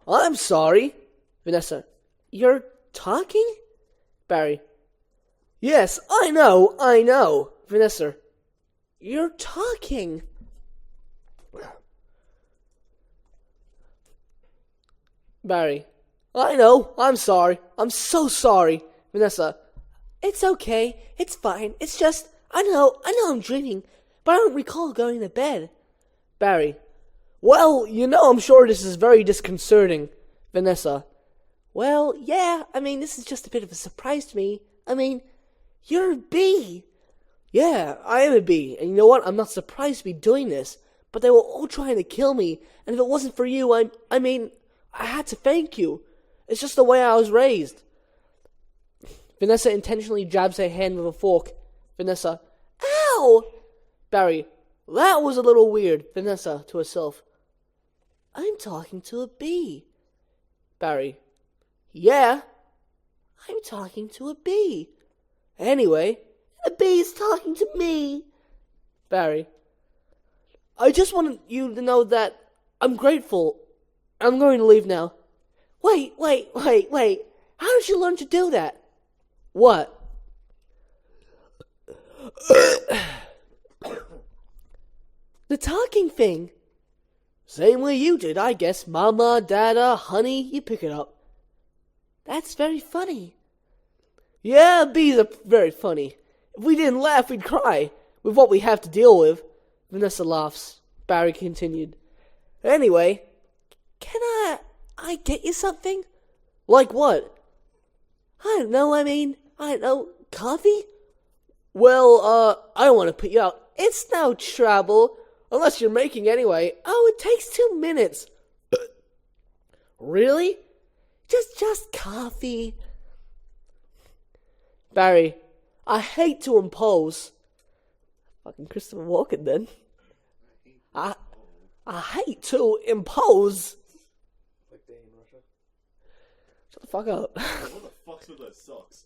I'm sorry. Vanessa. You're talking? Barry. Yes, I know. Vanessa. You're talking. Barry. I know, I'm sorry. I'm so sorry. Vanessa. It's okay. It's fine. It's just, I know I'm dreaming, but I don't recall going to bed. Barry. Well, I'm sure this is very disconcerting. Vanessa. Well, yeah, this is just a bit of a surprise to me. You're a bee. Yeah, I am a bee, and you know what? I'm not surprised to be doing this, but they were all trying to kill me, and if it wasn't for you, I had to thank you. It's just the way I was raised. Vanessa intentionally jabs her hand with a fork. Vanessa. Ow! Barry. That was a little weird. Vanessa to herself. I'm talking to a bee. Barry. Yeah. I'm talking to a bee. Anyway, a bee is talking to me. Barry. I just wanted you to know that I'm grateful. I'm going to leave now. Wait. How did you learn to do that? What? The talking thing. Same way you did, I guess. Mama, Dada, honey, you pick it up. That's very funny. Yeah, bees are very funny. If we didn't laugh, we'd cry. With what we have to deal with. Vanessa laughs. Barry continued. Anyway, can I get you something? Like what? I don't know, coffee? Well, I don't want to put you out. It's no trouble. Unless you're making anyway. Oh, it takes 2 minutes. Really? Just coffee. Barry, I hate to impose. Fucking Christopher Walken then. I hate to impose. Like day in Russia. Shut the fuck up. What the fuck's with those socks?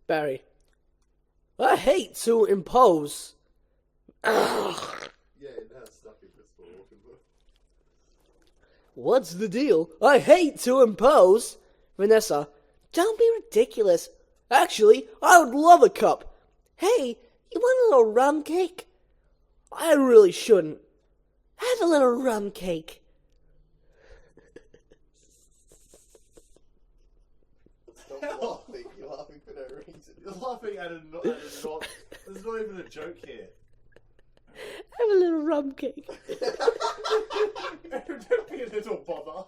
Barry, I hate to impose. Yeah, it has stuck in Christopher Walken, bro. What's the deal? I hate to impose. Vanessa, don't be ridiculous. Actually, I would love a cup. Hey, you want a little rum cake? I really shouldn't. Have a little rum cake. Stop laughing. You're laughing for no reason. You're laughing at a not. There's not even a joke here. Have a little rum cake. Don't be a little bother.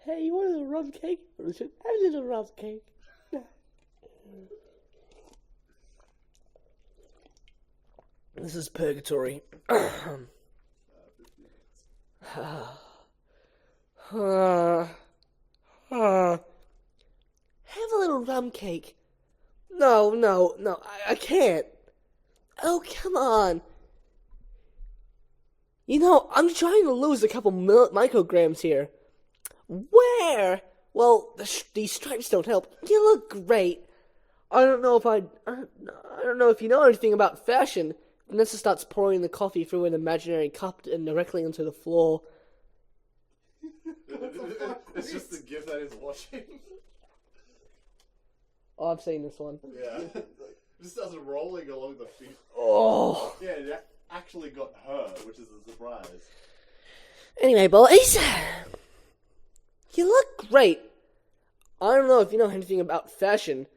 Hey, you want a little rum cake? Have a little rum cake. This is purgatory. have a little rum cake. No, I can't. Oh, come on. You know, I'm trying to lose a couple micrograms here. Where? Well, these stripes don't help. You look great. I don't know if you know anything about fashion. Vanessa starts pouring the coffee through an imaginary cup and directly onto the floor. It's just the gift that he's watching. Oh, I've seen this one. Yeah. Just as rolling along the feet. Oh. Yeah, it actually got her, which is a surprise. Anyway, boys. You look great. I don't know if you know anything about fashion.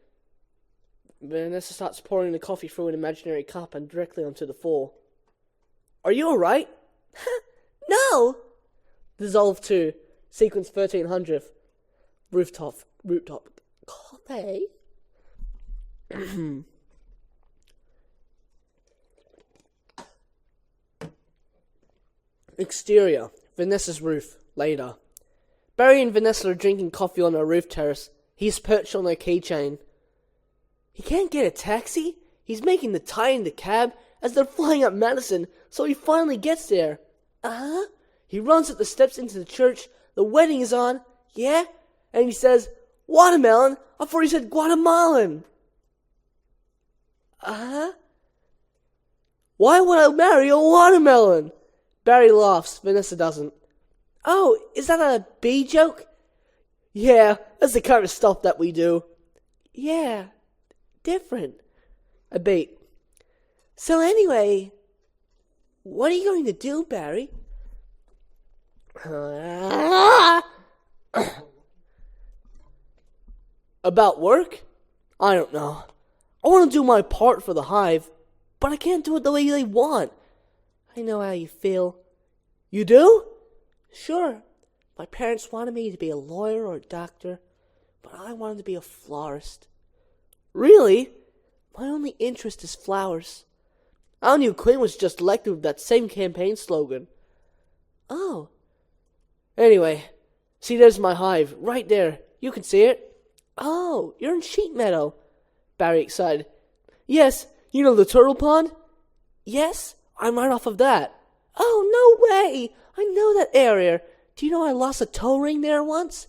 Vanessa starts pouring the coffee through an imaginary cup and directly onto the floor. Are you alright? No! Dissolve 2. Sequence 1300. Rooftop. Coffee? Exterior. Vanessa's roof. Later. Barry and Vanessa are drinking coffee on a roof terrace. He's perched on her keychain. He can't get a taxi? He's making the tie in the cab as they're flying up Madison, so he finally gets there. He runs up the steps into the church. The wedding is on. Yeah? And he says, watermelon? I thought he said Guatemalan. Why would I marry a watermelon? Barry laughs. Vanessa doesn't. Oh, is that a bee joke? Yeah, that's the kind of stuff that we do. Yeah, different. A beat. So anyway, what are you going to do, Barry? About work? I don't know. I want to do my part for the hive, but I can't do it the way they want. I know how you feel. You do? Sure. My parents wanted me to be a lawyer or a doctor, but I wanted to be a florist. Really? My only interest is flowers. I knew Quinn was just elected with that same campaign slogan. Oh. Anyway, see, there's my hive, right there. You can see it. Oh, you're in Sheep Meadow. Barry excited. Yes, you know the turtle pond? Yes, I'm right off of that. Oh, no way! I know that area. Do you know I lost a toe ring there once?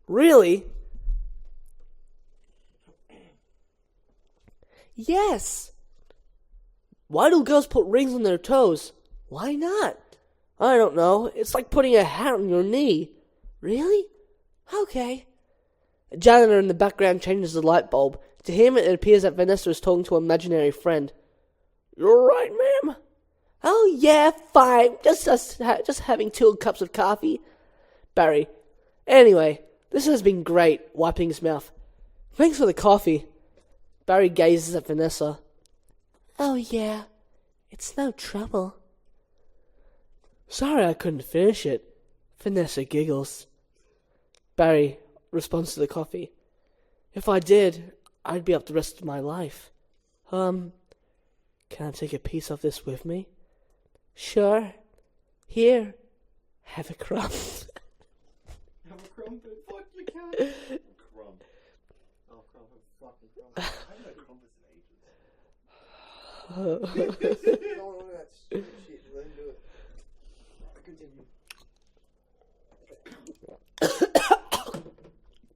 Really? Yes. Why do girls put rings on their toes? Why not? I don't know. It's like putting a hat on your knee. Really? Okay. A janitor in the background changes the light bulb. To him, it appears that Vanessa is talking to an imaginary friend. You're right, ma'am. Oh, yeah, fine. Just having 2 cups of coffee. Barry. Anyway, this has been great, wiping his mouth. Thanks for the coffee. Barry gazes at Vanessa. Oh, yeah. It's no trouble. Sorry I couldn't finish it. Vanessa giggles. Barry responds to the coffee. If I did, I'd be up the rest of my life. Can I take a piece of this with me? Sure. Here. Have a crumb. Have a crumb? Fuck, you can't. Crumb. Oh, crumb. Fucking crumb. I haven't had crumpets in ages. Don't want that stupid shit. Let him do it. Continue.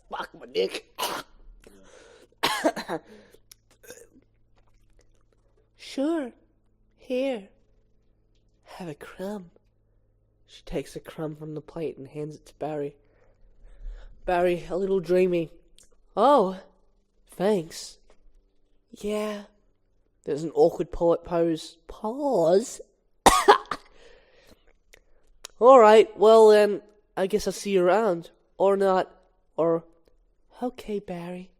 Fuck my dick. Sure. Here. Have a crumb. She takes a crumb from the plate and hands it to Barry. Barry, a little dreamy. Oh, thanks. Yeah. There's an awkward pause. Pause? Alright, well then, I guess I'll see you around. Or not. Or, okay, Barry.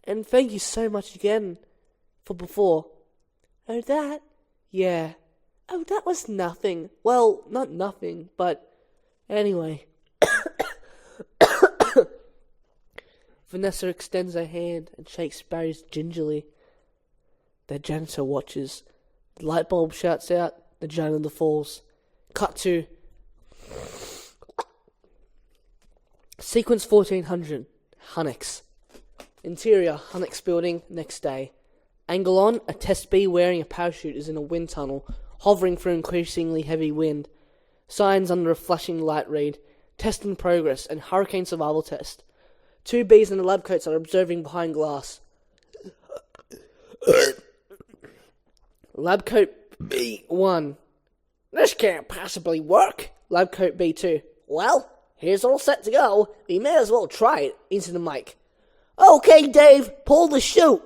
And thank you so much again for before. Oh, that? Yeah. Oh, that was nothing. Well, not nothing, but anyway. Vanessa extends her hand and shakes Barry's gingerly. The janitor watches. The light bulb shouts out. The janitor falls. Cut to Sequence 1400. Hunix. Interior, Hunnick's building, next day. Angle on, a test bee wearing a parachute is in a wind tunnel, hovering through increasingly heavy wind. Signs under a flashing light read, test in progress and hurricane survival test. 2 bees in the lab coats are observing behind glass. Lab coat B1. This can't possibly work. Lab coat B2. Well, here's all set to go. We may as well try it. Into the mic. Okay, Dave, pull the chute.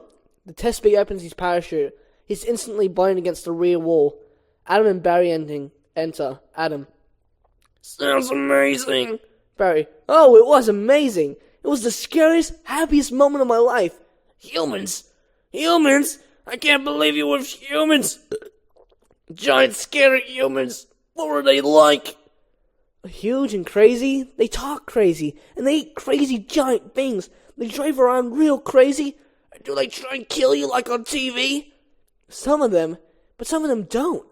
The test bee opens his parachute. He's instantly blown against the rear wall. Adam and Barry enter. Adam. Sounds amazing. Barry. Oh, it was amazing. It was the scariest, happiest moment of my life. Humans? I can't believe you were humans. Giant, scary humans. What were they like? Huge and crazy. They talk crazy. And they eat crazy giant things. They drive around real crazy. Do they try and kill you like on TV? Some of them. But some of them don't.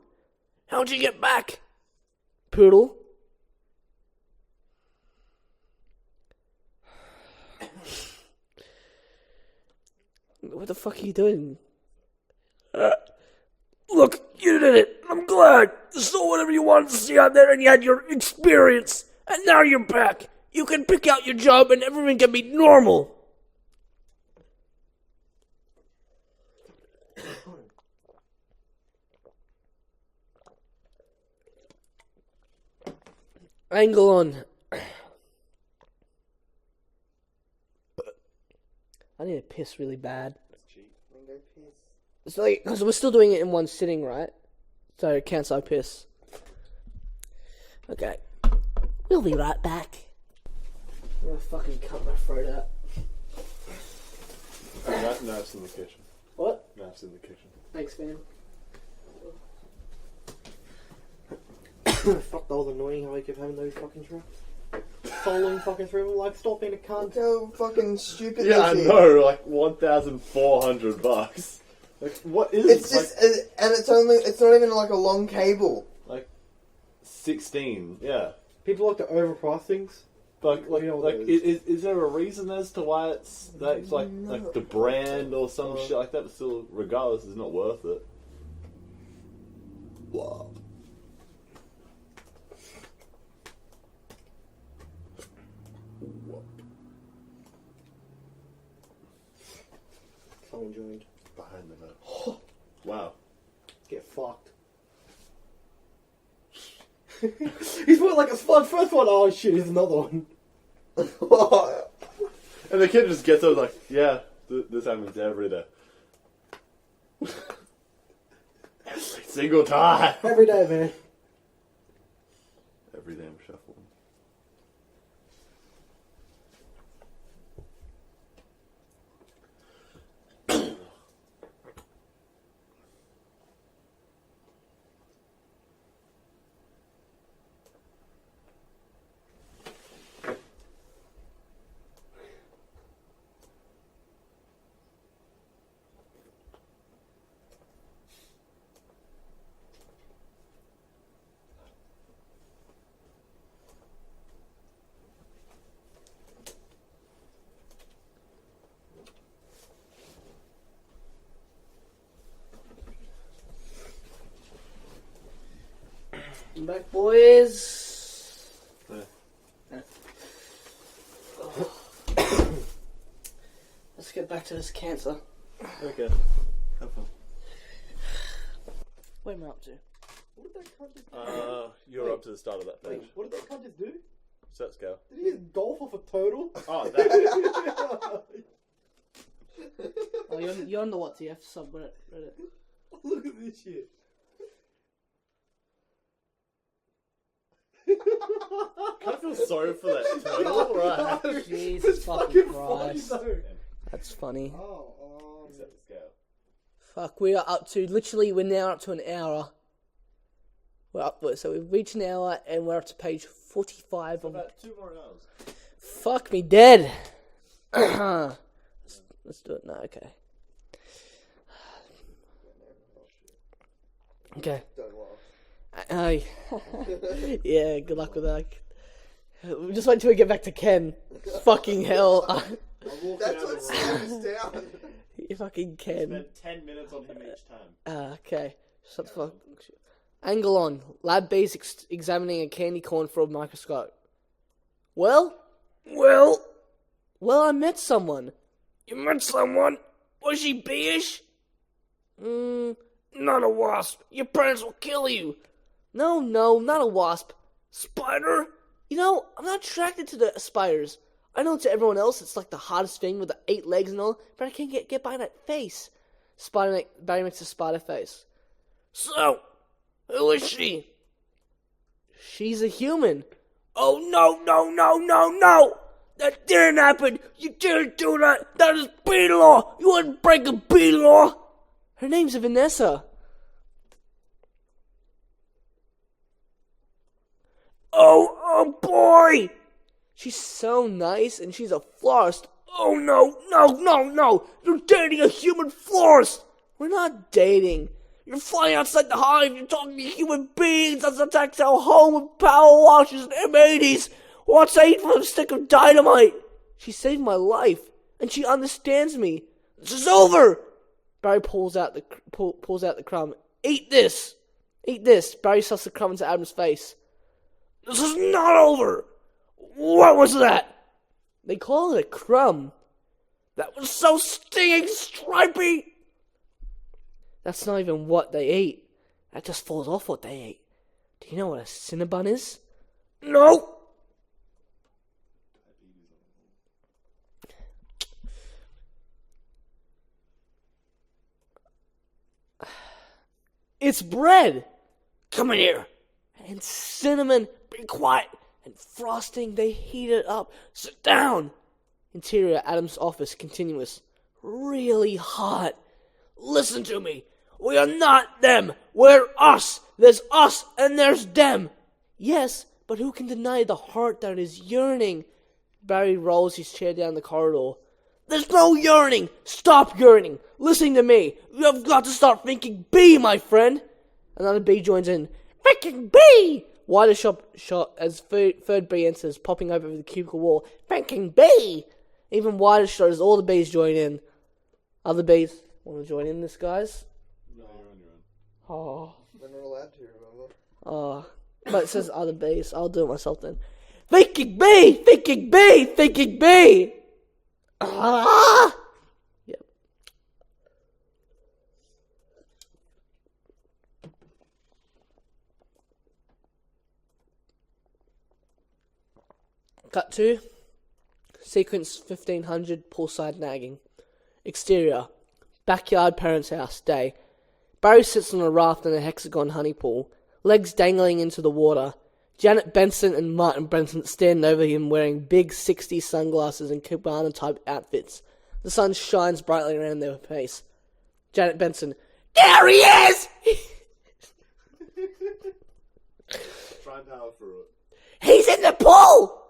How'd you get back? Poodle. What the fuck are you doing? Look, you did it. I'm glad. You saw whatever you wanted to see out there and you had your experience. And now you're back. You can pick out your job and everything can be normal. Angle on. I need to piss really bad. It's like, because we're still doing it in one sitting, right? So cancel piss. Okay. We'll be right back. I'm gonna fucking cut my throat out. Knife's in the kitchen. What? Knife's in the kitchen. Thanks, man. Fuck, that was annoying how I kept having those fucking traps. Following fucking through them, like, stop being a cunt. Look how fucking stupid Yeah, I this is. know, like $1,400. Like, what is It's it? just, and it's not even like a long cable. Like 16, yeah. People like to overprice things. Like, You know what it is there a reason as to why it's like the brand or some shit like that? But still, regardless, it's not worth it. Wow. Someone joined. Behind the note. Wow. Get fucked. He's put like a first one. Oh shit, here's another one. And the kid just gets up like, yeah, this happens every day. Every single time. Every day, man. Every damn shuffle. I'm back, boys. Yeah. Let's get back to this cancer. Okay. Have fun. What am I up to? What did that cunt just do? You're up to the start of that page. Wait, what did that cunt just do? Set scale. Did he just golf off a turtle? Oh, that. Oh, you're on the what TF subreddit. Look at this shit. I feel sorry for that turtle, right? Jesus It's fucking funny Christ. though. That's funny. Set the scale. Fuck, we are up to, literally, we're now up to an hour. So we've reached an hour and we're up to page 45 of About 2 more hours. Fuck me dead. Let's do it now, okay. Okay. Yeah, good luck with that. Just wait till we get back to Ken. Fucking hell. I'm walking That's out what of the room. slows down. You fucking can. Spend 10 minutes on him each time. Okay. Shut the fuck. Angle on. Lab B's examining a candy corn through a microscope. Well, I met someone. You met someone? Was she beeish? Not a wasp. Your parents will kill you. No, not a wasp. Spider? You know, I'm not attracted to the spiders. I know to everyone else it's like the hottest thing with the 8 legs and all, but I can't get by that face. Barry makes a spider face. So, who is she? She's a human. Oh, no. That didn't happen. You didn't do that. That is B-law. You wouldn't break a B-law. Her name's Vanessa. Oh boy. She's so nice and she's a florist. Oh no. You're dating a human florist. We're not dating. You're flying outside the hive. You're talking to human beings. That's attacked our home with power washes and M80s. What's I eat from a stick of dynamite? She saved my life, and she understands me. This is over. Barry pulls out the crumb. Eat this. Barry stuffs the crumb into Adam's face. This is not over. What was that? They call it a crumb. That was so stinging stripy. That's not even what they ate. That just falls off what they ate. Do you know what a Cinnabon is? No. It's bread. Come in here. And cinnamon. Be quiet. And frosting. They heat it up. Sit down. Interior Adam's office. Continuous. Really hot. Listen to me. We are not them. We're us. There's us and there's them. Yes, but who can deny the heart that is yearning? Barry rolls his chair down the corridor. There's no yearning. Stop yearning. Listen to me. You have got to start thinking B, my friend. Another B joins in. Thinking B. Wider shot as third B enters, popping over the cubicle wall. Thinking B. Even wider shot as all the Bs join in. Other Bs want to join in this, guys? No, you're on your own. Oh. We're not allowed to, remember? Oh. But it says other Bs. I'll do it myself then. Thinking B. Thinking B. Thinking B. Ah! Yep. Cut 2. Sequence 1500. Poolside nagging. Exterior. Backyard parents' house. Day. Barry sits on a raft in a hexagon honey pool. Legs dangling into the water. Janet Benson and Martin Benson stand over him wearing big 60s sunglasses and cabana-type outfits. The sun shines brightly around their face. Janet Benson. There he is! Try and power through it. He's in the pool!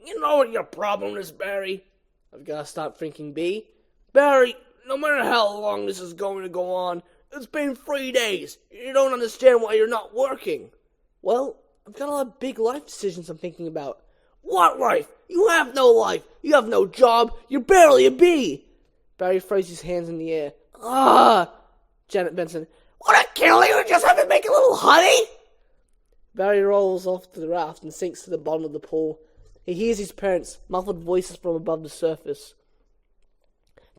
You know what your problem is, Barry? I've got to stop thinking B. Barry, no matter how long this is going to go on, it's been 3 days. You don't understand why you're not working. Well, I've got a lot of big life decisions I'm thinking about. What life? You have no life. You have no job. You're barely a bee. Barry throws his hands in the air. Ah! Janet Benson. Would I kill you and just have to make a little honey? Barry rolls off to the raft and sinks to the bottom of the pool. He hears his parents' muffled voices from above the surface.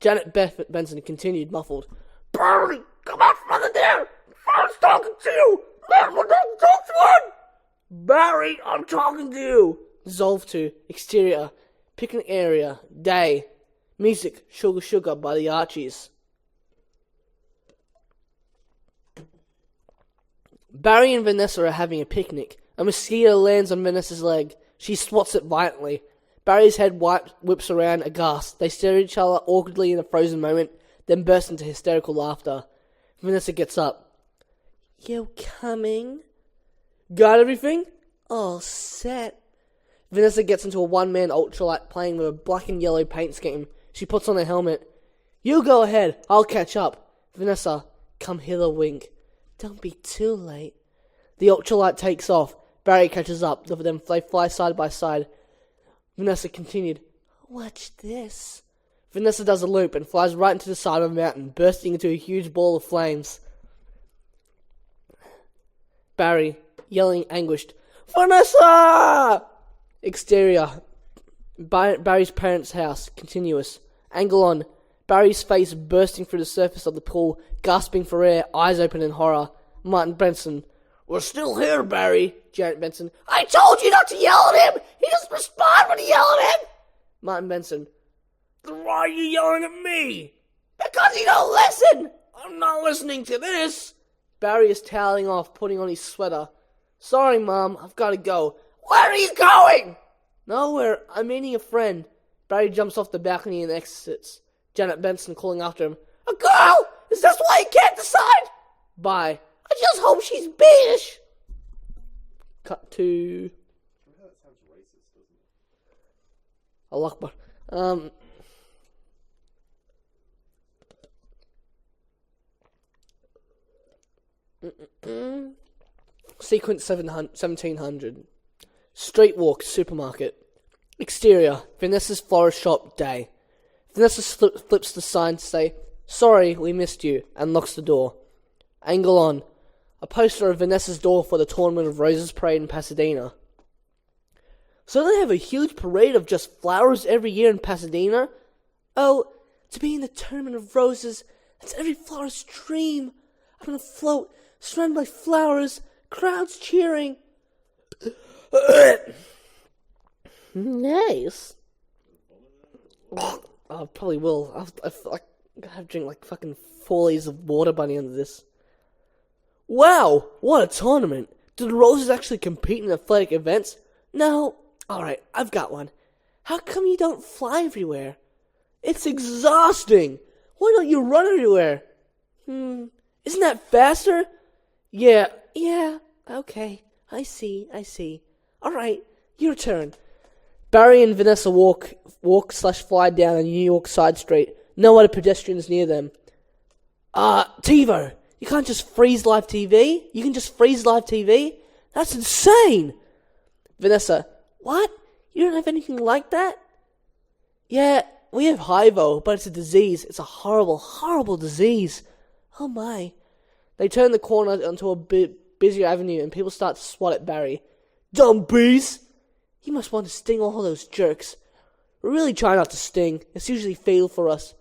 Janet Benson continued, muffled. Barry, come out from under there! I was talking to you! Don't talk to him! Barry, I'm talking to you! Dissolve to. Exterior. Picnic area. Day. Music. Sugar Sugar by the Archies. Barry and Vanessa are having a picnic. A mosquito lands on Vanessa's leg. She swats it violently. Barry's head whips around aghast. They stare at each other awkwardly in a frozen moment, then burst into hysterical laughter. Vanessa gets up. You coming? Got everything? All set. Vanessa gets into a one-man ultralight playing with a black and yellow paint scheme. She puts on a helmet. You go ahead. I'll catch up. Vanessa, come hither, wink. Don't be too late. The ultralight takes off. Barry catches up. They fly side by side. Vanessa continued. Watch this. Vanessa does a loop and flies right into the side of a mountain, bursting into a huge ball of flames. Barry, yelling anguished, Vanessa! Exterior. Barry's parents' house, continuous. Angle on. Barry's face bursting through the surface of the pool, gasping for air, eyes open in horror. Martin Benson. We're still here, Barry. Janet Benson. I told you not to yell at him! He doesn't respond when you yell at him! Martin Benson. Then why are you yelling at me? Because you don't listen! I'm not listening to this! Barry is toweling off, putting on his sweater. Sorry, Mom, I've got to go. Where are you going? Nowhere. I'm meeting a friend. Barry jumps off the balcony and exits. Janet Benson calling after him. A girl? Is this why you can't decide? Bye. I just hope she's beige. Cut to... That sounds racist, doesn't it? Allah Akbar. Sequence 1700. Street walk, supermarket. Exterior, Vanessa's florist shop, day. Vanessa flips the sign to say, Sorry, we missed you, and locks the door. Angle on. A poster of Vanessa's door for the Tournament of Roses parade in Pasadena. So they have a huge parade of just flowers every year in Pasadena? Oh, to be in the Tournament of Roses, that's every flower's dream. I'm on a float, surrounded by flowers, crowds cheering. Nice. I probably will. I have to drink like fucking 4 liters of water by the end of this. Wow, what a tournament. Do the Roses actually compete in athletic events? No. Alright, I've got one. How come you don't fly everywhere? It's exhausting. Why don't you run everywhere? Isn't that faster? Yeah, okay. I see. Alright, your turn. Barry and Vanessa walk/fly down a New York side street. No other pedestrians near them. TiVo, you can't just freeze live TV? You can just freeze live TV? That's insane! Vanessa, what? You don't have anything like that? Yeah, we have Hivo, but it's a disease. It's a horrible, horrible disease. Oh my. They turn the corner onto a busier avenue and people start to swat at Barry. Dumb bees! You must want to sting all those jerks. We really try not to sting. It's usually fatal for us.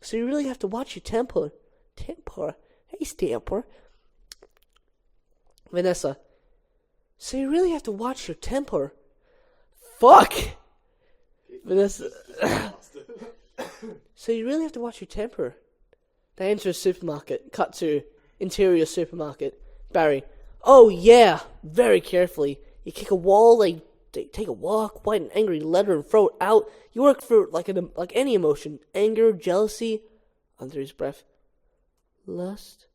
So you really have to watch your temper. Temper? Hey, Stamper. Vanessa. So you really have to watch your temper. Fuck! Vanessa. So you really have to watch your temper. They enter a supermarket. Cut to interior supermarket. Barry. Oh yeah, very carefully. You kick a wall, they take a walk, write an angry letter and throw it out. You work through it like any emotion. Anger, jealousy. Under his breath. Lust.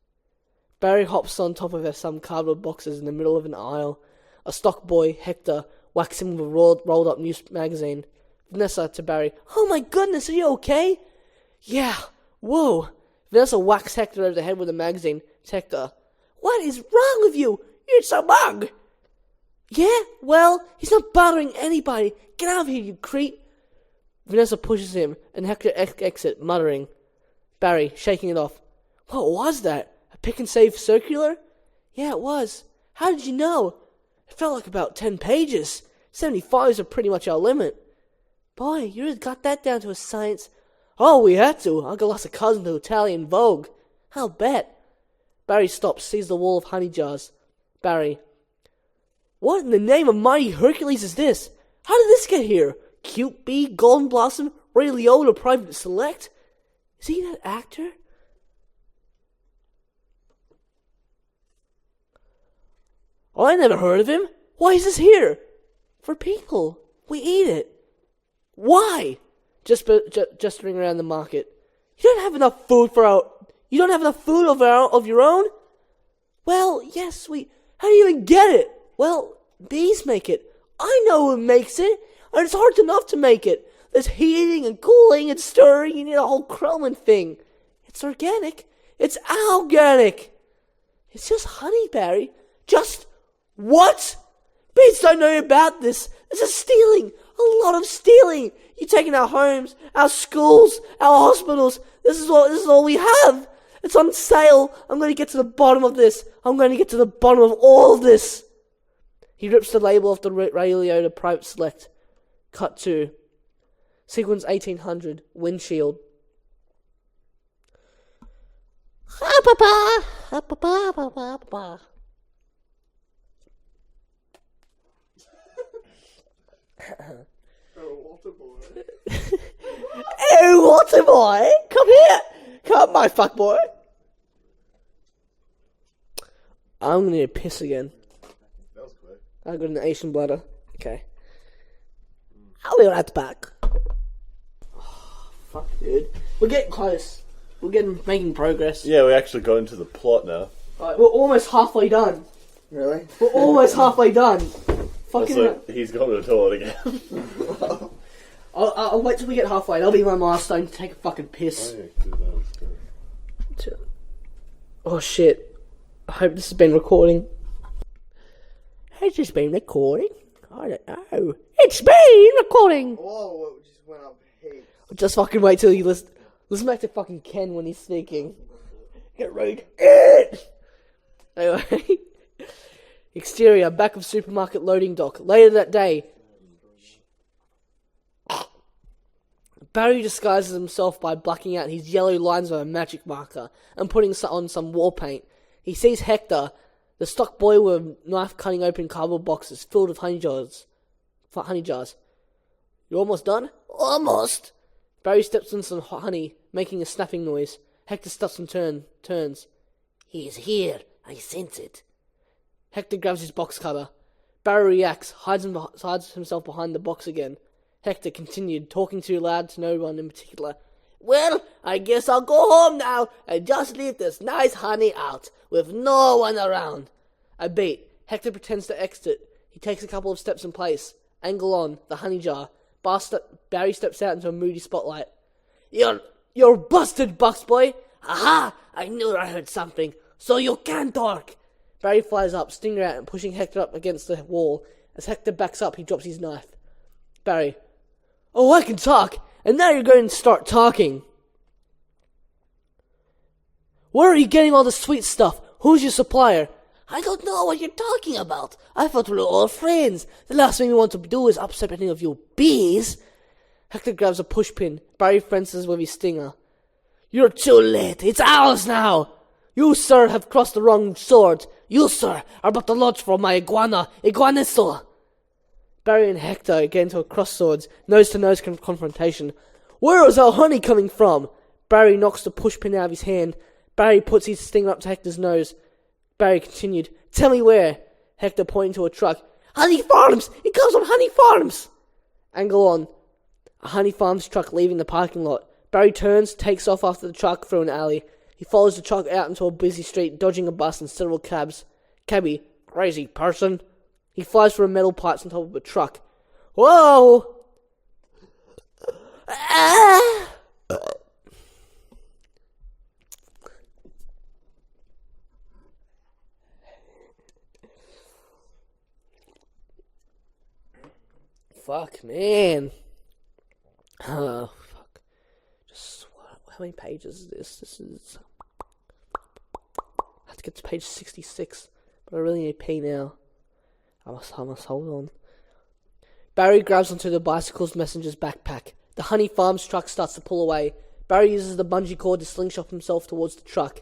Barry hops on top of some cardboard boxes in the middle of an aisle. A stock boy, Hector, whacks him with a rolled up news magazine. Vanessa to Barry. Oh my goodness, are you okay? Yeah. Whoa. Vanessa whacks Hector over the head with a magazine. Hector. What is wrong with you? You're so bug. Yeah, well, he's not bothering anybody. Get out of here, you creep. Vanessa pushes him, and Hector exits, muttering. Barry, shaking it off. What was that? A pick and save circular? Yeah, it was. How did you know? It felt like about 10 pages. 75s are pretty much our limit. Boy, you really got that down to a science. Oh, we had to. Uncle lost a cousin to Italian Vogue. I'll bet. Barry stops, sees the wall of honey jars. Barry. What in the name of mighty Hercules is this? How did this get here? Cute Bee, Golden Blossom, Ray Liotta, Private Select? Is he that actor? Oh, I never heard of him. Why is this here? For people. We eat it. Why? Gesturing around the market. You don't have enough food You don't have enough food of your own? Well, yes, How do you even get it? Well, bees make it. I know who makes it, and it's hard enough to make it. There's heating and cooling and stirring. You need a whole chroming thing. It's organic. It's organic. It's just honey, Barry. Just what? Bees don't know about this. This is stealing. A lot of stealing. You're taking our homes, our schools, our hospitals. This is all we have. It's on sale. I'm going to get to the bottom of this. I'm going to get to the bottom of all of this. He rips the label off the radio to Private Select. Cut to sequence 1800, windshield. Oh, water boy. Oh, water boy! Come here! Come, my fuck boy! I'm gonna need a piss again. That was quick. I got an Asian bladder. Okay. I'll be right back. Oh, fuck, dude. We're getting close. We're making progress. Yeah, we actually got into the plot now. Right, we're almost halfway done. Really? We're almost halfway done. Fucking Also, he's gone to the toilet again. I'll wait till we get halfway. That'll be my milestone to take a fucking piss. Oh shit. I hope this has been recording. Has this been recording? I don't know. It's been recording! Whoa, it just went up heaps. Just fucking wait till you listen back to fucking Ken when he's speaking. Get rude. Anyway. Exterior, back of supermarket loading dock. Later that day, Barry disguises himself by blacking out his yellow lines with a magic marker and putting on some war paint. He sees Hector, the stock boy with a knife cutting open cardboard boxes filled with honey jars. You almost done? Almost! Barry steps on some honey, making a snapping noise. Hector stops and turns. He's here. I sense it. Hector grabs his box cutter. Barry reacts, hides himself behind the box again. Hector continued, talking too loud to no one in particular. Well, I guess I'll go home now and just leave this nice honey out, with no one around. A beat. Hector pretends to exit. He takes a couple of steps in place. Angle on, the honey jar. Barry steps out into a moody spotlight. You're busted, box boy! Aha! I knew I heard something. So you can talk! Barry flies up, stinger out, and pushing Hector up against the wall. As Hector backs up, he drops his knife. Barry. Oh, I can talk! And now you're going to start talking! Where are you getting all the sweet stuff? Who's your supplier? I don't know what you're talking about. I thought we were all friends. The last thing we want to do is upset any of you bees. Hector grabs a pushpin. Barry fences with his stinger. You're too late. It's ours now. You, sir, have crossed the wrong sword. You, sir, are about to lodge for my iguaniso. Barry and Hector get into a cross-swords, nose-to-nose confrontation. Where is our honey coming from? Barry knocks the pushpin out of his hand. Barry puts his stinger up to Hector's nose. Barry continued, Tell me where. Hector pointing to a truck. Honey Farms! It comes from Honey Farms! Angle on. A Honey Farms truck leaving the parking lot. Barry turns, takes off after the truck through an alley. He follows the truck out into a busy street, dodging a bus and several cabs. Cabby, crazy person. He flies through metal pipes on top of a truck. Whoa! Ah! Fuck, man. Oh, fuck. How many pages is this? This is... I have to get to page 66, but I really need to pee now. I must hold on. Barry grabs onto the bicycle's messenger's backpack. The Honey Farms truck starts to pull away. Barry uses the bungee cord to slingshot himself towards the truck.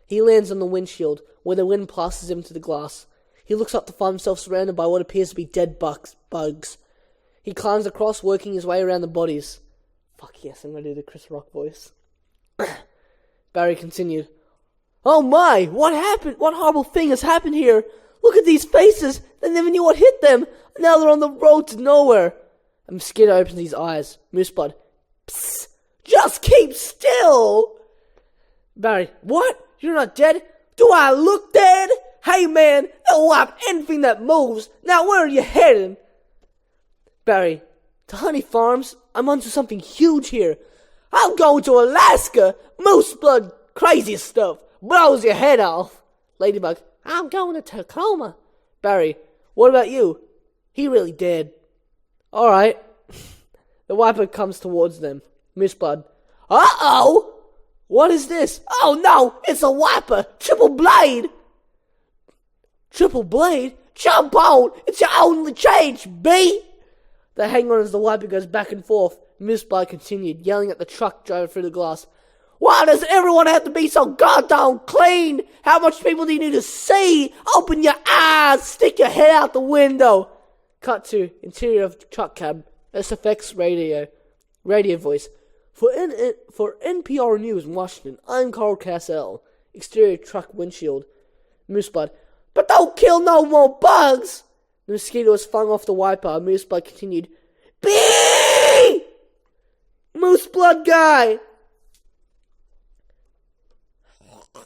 He lands on the windshield, where the wind passes him to the glass. He looks up to find himself surrounded by what appears to be dead bugs. He climbs across, working his way around the bodies. Fuck yes, I'm gonna do the Chris Rock voice. Barry continued. Oh my! What happened? What horrible thing has happened here? Look at these faces! They never knew what hit them! Now they're on the road to nowhere! A mosquito opens his eyes. Moosebud. Psst! Just keep still! Barry. What? You're not dead? Do I look dead? Hey man, they'll wipe anything that moves! Now where are you heading? Barry. To Honey Farms? I'm onto something huge here. I'm going to Alaska! Moose blood, crazy stuff! Blows your head off! Ladybug. I'm going to Tacoma. Barry. What about you? He really dead. Alright. The wiper comes towards them. Miss Blood. Uh-oh! What is this? Oh no! It's a wiper! Triple blade! Triple blade? Jump on! It's your only change, B! They hang on as the wiper goes back and forth. Miss Blood continued, yelling at the truck driver through the glass. Why does everyone have to be so goddamn clean? How much people do you need to see? Open your eyes! Stick your head out the window! Cut to interior of truck cab. SFX radio voice. For NPR News in Washington, I'm Carl Cassell. Exterior truck windshield. Moosebud. But don't kill no more bugs! The mosquito was flung off the wiper. Moosebud continued. B! Moose blood guy! I'm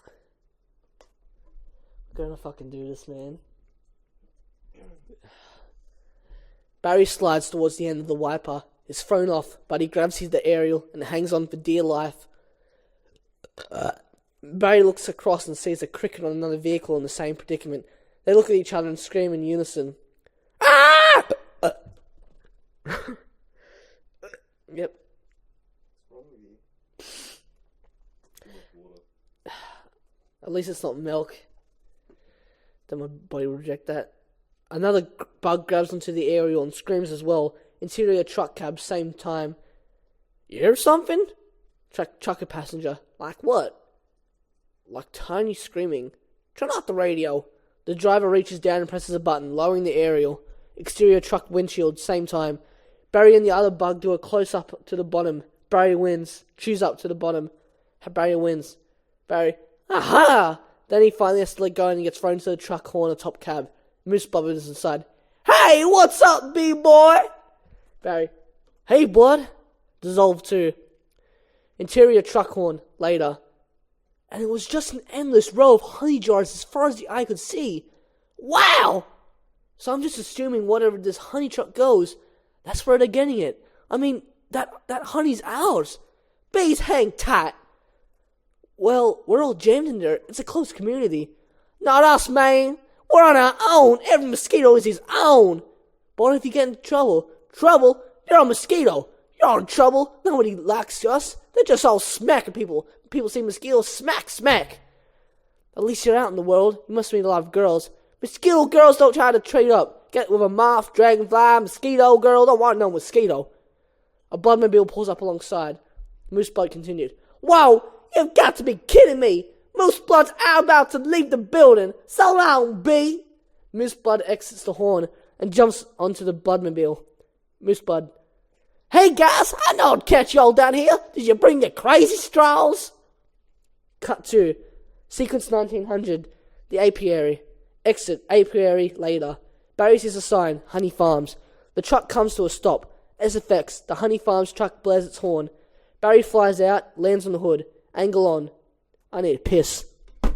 gonna fucking do this, man. Barry slides towards the end of the wiper. Is thrown off, but he grabs the aerial and hangs on for dear life. Barry looks across and sees a cricket on another vehicle in the same predicament. They look at each other and scream in unison. Ah! Yep. At least it's not milk. Then my body will reject that. Another bug grabs onto the aerial and screams as well. Interior truck cab, same time. You hear something? Trucker passenger. Like what? Like tiny screaming. Turn off the radio. The driver reaches down and presses a button, lowering the aerial. Exterior truck windshield, same time. Barry and the other bug do a close-up to the bottom. Barry wins. Choose up to the bottom. Barry wins. Barry. Aha! Then he finally has to let go and he gets thrown to the truck horn atop cab. Moose bubbles inside. Hey, what's up, B-boy? Barry. Hey, blood. Dissolve too. Interior truck horn. Later. And it was just an endless row of honey jars as far as the eye could see. Wow! So I'm just assuming whatever this honey truck goes, that's where they're getting it. I mean, that honey's ours. Bees hang tight. Well, we're all jammed in there. It's a close community. Not us, man. We're on our own. Every mosquito is his own. But what if you get in trouble? Trouble? You're a mosquito. You're in trouble. Nobody likes us. They're just all smacking people. People see mosquitoes, smack, smack. At least you're out in the world. You must meet a lot of girls. Mosquito girls don't try to trade up. Get with a moth, dragonfly, mosquito girl. Don't want no mosquito. A bloodmobile pulls up alongside. Mooseblood continued. Whoa, you've got to be kidding me. Mooseblood's about to leave the building. So long, B. Mooseblood exits the horn and jumps onto the bloodmobile. Mooseblood. Hey guys, I know I'd catch y'all down here. Did you bring your crazy straws? Cut to sequence 1900. The apiary. Exit apiary later. Barry sees a sign. Honey Farms. The truck comes to a stop. SFX. The Honey Farms truck blares its horn. Barry flies out. Lands on the hood. Angle on. I need a piss. I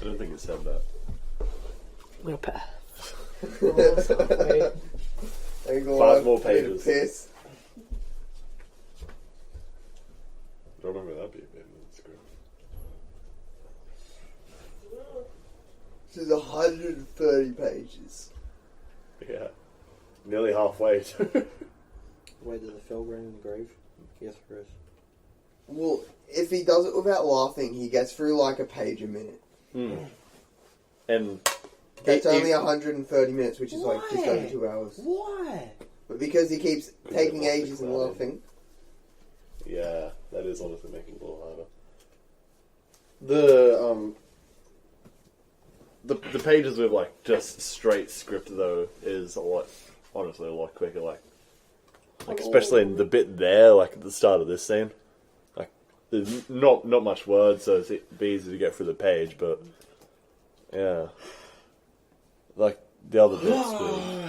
don't think it said that. I'm gonna pass. Five more pages. Piss. I don't remember that being in the script. This is 130 pages. Yeah. Nearly halfway. Wait, does it feel in the grave? Yes, there is. Well, if he does it without laughing, he gets through like a page a minute. And That's only 130 minutes, which is like just Why? over 2 hours. Why? But because he keeps taking it's ages and laughing. yeah, that is honestly making it a little harder. The pages with like just straight script though is honestly a lot quicker. Like especially in the bit there, like at the start of this scene, like there's not much words, so it'd be easy to get through the page. But yeah, like the other bits.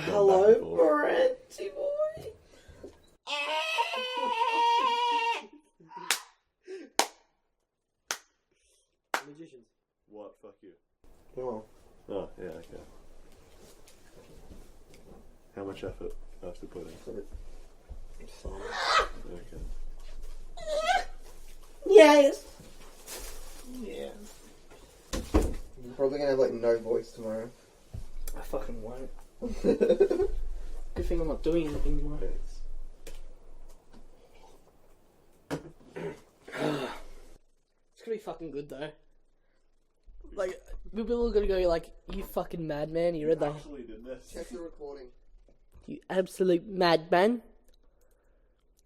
Hello, Morenty boy. Magicians. What? Fuck you. Oh. Oh yeah, okay. How much effort I have to put in? Okay. Yes. Yeah. I'm probably gonna have like no voice tomorrow. I fucking won't. Good thing I'm not doing anything anymore. It's gonna be fucking good though. Like, people are gonna go like, you fucking madman, you read the... Actually did this. Check the recording. You absolute madman.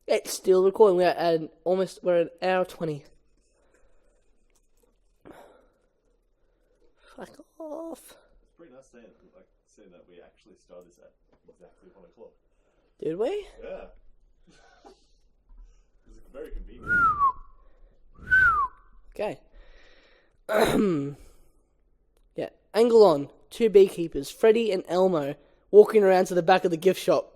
It's still recording. We're at we're at an hour 20. Fuck off. It's pretty nice seeing that we actually started this at exactly 1 o'clock. Did we? Yeah. It's very convenient. Okay. Yeah. Angle on. Two beekeepers, Freddy and Elmo, walking around to the back of the gift shop.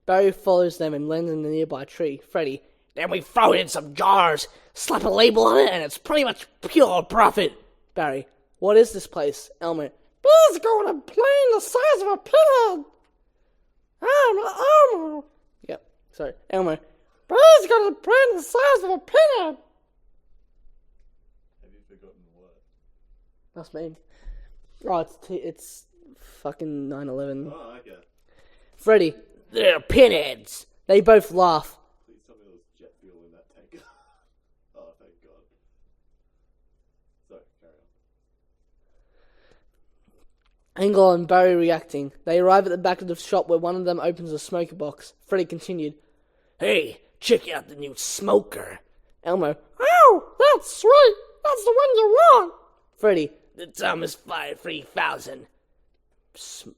Barry follows them and lands in the nearby tree. Freddy, then we throw it in some jars, slap a label on it, and it's pretty much pure profit. Barry, what is this place? Elmo, please go on a plane the size of a pinhead. Elmo. Yep, sorry. Elmo, please go to the plane the size of a pinhead. Have you forgotten what? That's me. Oh, it's fucking 9/11. Oh, okay. Freddy, they're pinheads. They both laugh. Please tell me there was jet fuel in that tank. Oh, thank God. So, carry on. Angle and Barry reacting. They arrive at the back of the shop where one of them opens a smoker box. Freddy continued, Hey, check out the new smoker. Elmo, oh, that's sweet. That's the one you want. Freddy, the time is 3,000.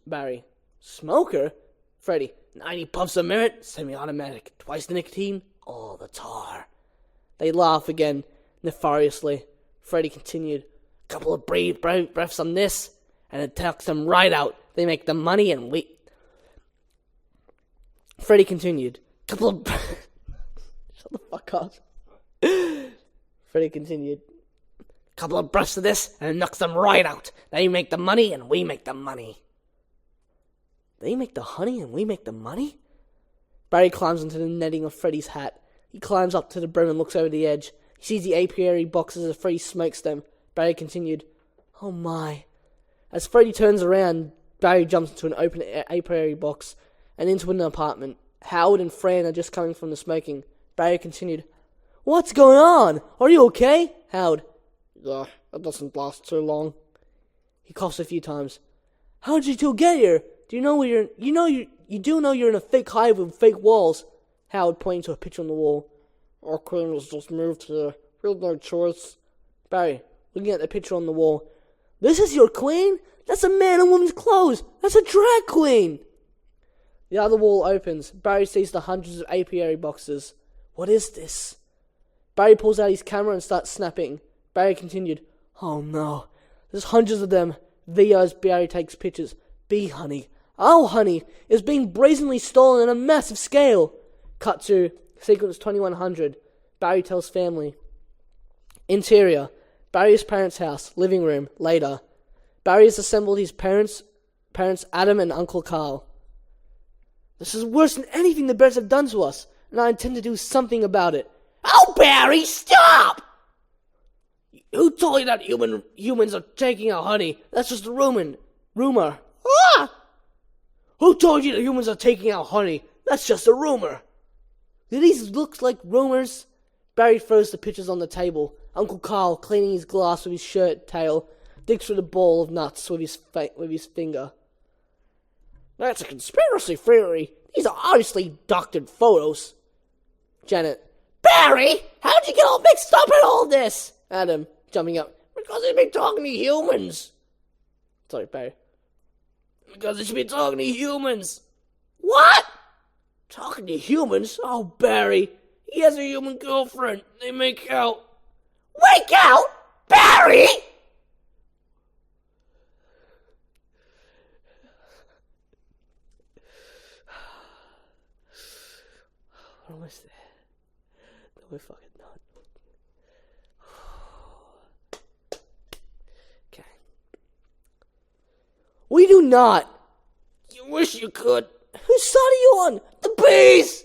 Barry, smoker? Freddy, 90 puffs of merit, semi-automatic, twice the nicotine, all the tar. They laugh again, nefariously. Freddy continued, couple of brave breaths on this, and it tucks them right out. They make the money and we... Freddy continued, couple of... Shut the fuck up. Freddy continued, couple of breaths of this, and it knocks them right out. They make the money and we make the money. They make the honey and we make the money? Barry climbs into the netting of Freddy's hat. He climbs up to the brim and looks over the edge. He sees the apiary boxes as Freddy smokes them. Barry continued, Oh my. As Freddy turns around, Barry jumps into an open apiary box and into an apartment. Howard and Fran are just coming from the smoking. Barry continued, What's going on? Are you okay? Howard, Yeah, it doesn't last too long. He coughs a few times. How did you two get here? Do you know where you do know you're in a fake hive with fake walls? Howard pointing to a picture on the wall. Our queen was just moved here. We had no choice. Barry, looking at the picture on the wall. This is your queen? That's a man in woman's clothes. That's a drag queen. The other wall opens. Barry sees the hundreds of apiary boxes. What is this? Barry pulls out his camera and starts snapping. Barry continued, Oh no. There's hundreds of them. As Barry takes pictures. Bee honey. Our honey is being brazenly stolen on a massive scale. Cut to sequence 2100. Barry tells family. Interior. Barry's parents' house. Living room. Later. Barry has assembled his parents Adam and Uncle Carl. This is worse than anything the bears have done to us, and I intend to do something about it. Oh, Barry, stop! Who told you that humans are taking our honey? That's just a rumor. Ah! Who told you that humans are taking our honey? That's just a rumor. Do these look like rumors? Barry throws the pictures on the table. Uncle Carl, cleaning his glass with his shirt tail, digs through the ball of nuts with his finger. That's a conspiracy theory. These are obviously doctored photos. Janet. Barry! How'd you get all mixed up in all this? Adam, jumping up. Because he's been talking to humans. Sorry, Barry. Because he's been talking to humans. What? Talking to humans? Oh, Barry. He has a human girlfriend. They make out. Wake out? Barry! We're almost there. No, we're fucking not. Okay. We do not. You wish you could. Whose side are you on? The bees!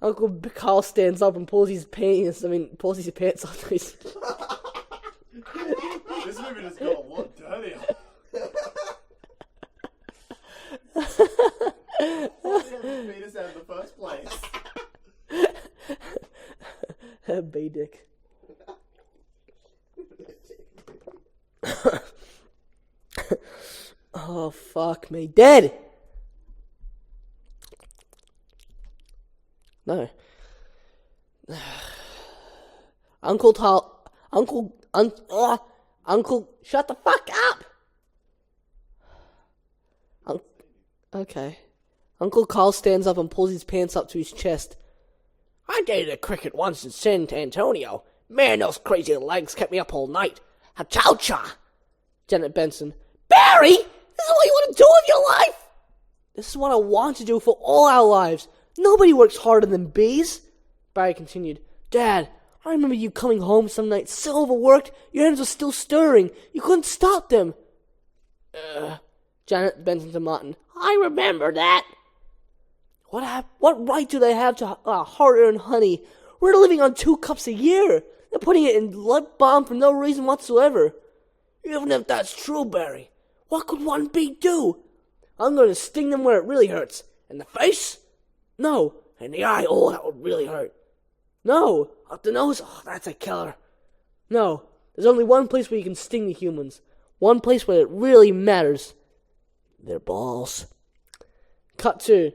Uncle Carl stands up and pulls his pants off. This movie just got a lot dirtier. Yeah, beat us out in the first place. B dick. Oh, fuck me. Dead! No. Uncle, shut the fuck up! Okay. Uncle Carl stands up and pulls his pants up to his chest. I dated a cricket once in San Antonio. Man, those crazy legs kept me up all night. Ha-chow-cha! Janet Benson. Barry! This is what you want to do with your life! This is what I want to do for all our lives. Nobody works harder than bees. Barry continued. Dad, I remember you coming home some night so overworked, your hands were still stirring. You couldn't stop them. Janet Benson to Martin. I remember that. What right do they have to hard-earned honey? We're living on 2 cups a year. They're putting it in lip balm for no reason whatsoever. Even if that's true, Barry, what could one bee do? I'm going to sting them where it really hurts. In the face? No. In the eye? Oh, that would really hurt. No. Up the nose? Oh, that's a killer. No. There's only one place where you can sting the humans. One place where it really matters. Their balls. Cut to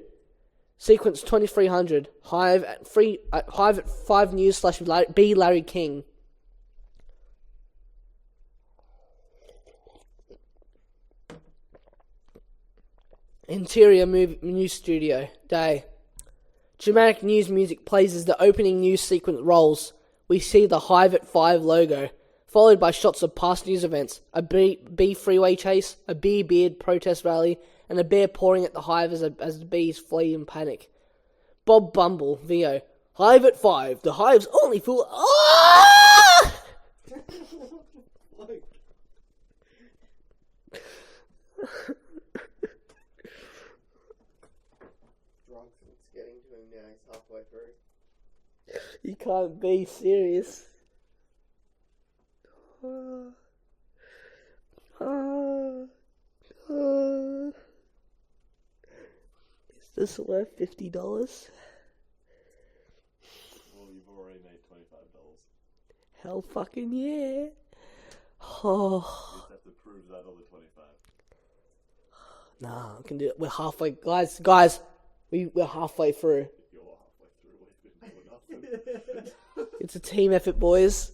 sequence 2300. Hive at 5 News / B Larry King. Interior news studio. Day. Dramatic news music plays as the opening news sequence rolls. We see the Hive at 5 logo, followed by shots of past news events, a bee freeway chase, a bee beard protest rally, and a bear pouring at the Hive as the bees flee in panic. Bob Bumble, VO. Hive at 5, the Hive's only fool. Ah! It's getting to him now, he's halfway through. You can't be serious. Is this worth $50? Well, you've already made $25. Hell fucking yeah. You just have to prove that on the 25. Nah, I can do it. We're halfway. Guys, we're halfway through. If you're halfway through, we've been doing nothing. It's a team effort, boys.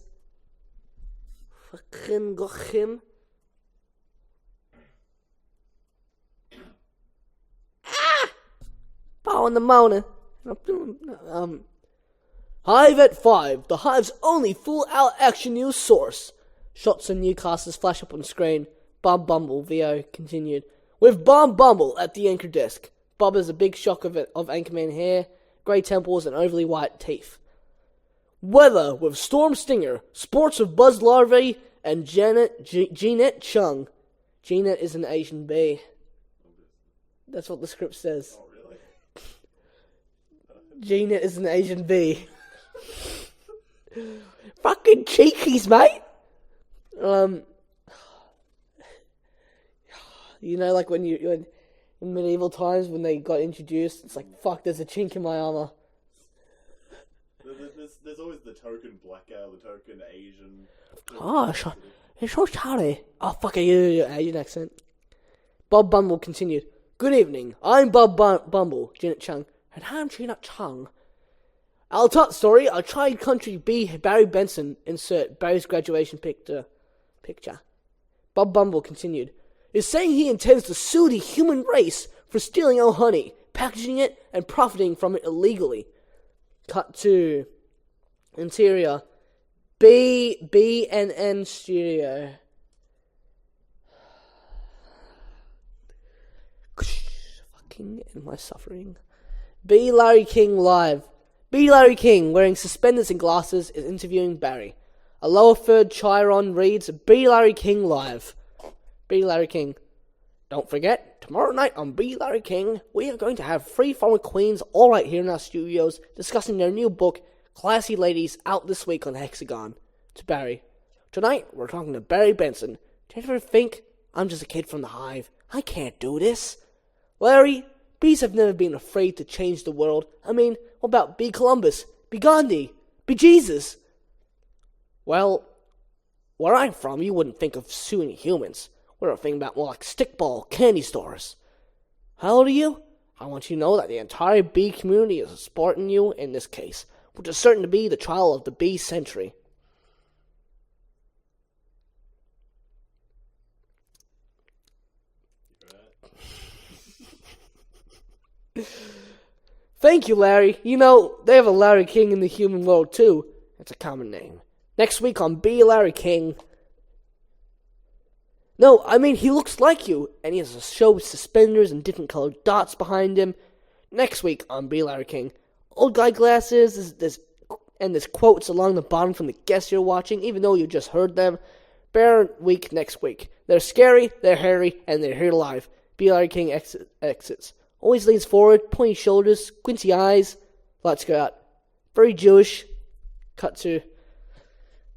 Fucking got him. Power in the morning. Hive at 5, the Hive's only full-out action news source. Shots of newscasters flash up on screen. Bob Bumble, VO, continued. With Bob Bumble at the anchor desk. Bob has a big shock of Anchorman hair, grey temples, and overly white teeth. Weather with Storm Stinger, sports with Buzz Larvae, and Jeanette Chung. Jeanette is an Asian bee. That's what the script says. Oh, really? Jeanette is an Asian bee. Fucking cheekies, mate. You know, like when in medieval times when they got introduced, it's like, fuck, there's a chink in my armor. There's always the token black guy, the token Asian. Oh, it's so sorry. Oh, fuck, you Asian accent. Bob Bumble continued. Good evening. I'm Bob Bumble, Janet Chung, and I'm Janet Chung. Our top story, our tried country B. Barry Benson, insert Barry's graduation picture. Bob Bumble continued. Is saying he intends to sue the human race for stealing our honey, packaging it, and profiting from it illegally. Cut to interior. BNN studio. Fucking end my suffering. B. Larry King live. B. Larry King, wearing suspenders and glasses, is interviewing Barry. A lower third chyron reads, B. Larry King live. B. Larry King. Don't forget, tomorrow night on B. Larry King, we are going to have 3 former queens all right here in our studios discussing their new book, Classy Ladies, out this week on Hexagon. To Barry. Tonight, we're talking to Barry Benson. Do you ever think I'm just a kid from the Hive? I can't do this. Larry, Bees have never been afraid to change the world. I mean, what about B. Columbus, B. Gandhi, B. Jesus? Well, where I'm from, you wouldn't think of suing humans. We're thinking about more like stickball candy stores. How old are you? I want you to know that the entire bee community is supporting you in this case, which is certain to be the trial of the bee century. Thank you, Larry. You know, they have a Larry King in the human world, too. It's a common name. Next week on Be Larry King. No, I mean, he looks like you, and he has a show with suspenders and different colored dots behind him. Next week on Be Larry King. Old guy glasses, there's quotes along the bottom from the guests you're watching, even though you just heard them. Bear week next week. They're scary, they're hairy, and they're here live. Be Larry King exits. Always leans forward, pointy shoulders, squinty eyes. Let's go out. Very Jewish. Cut to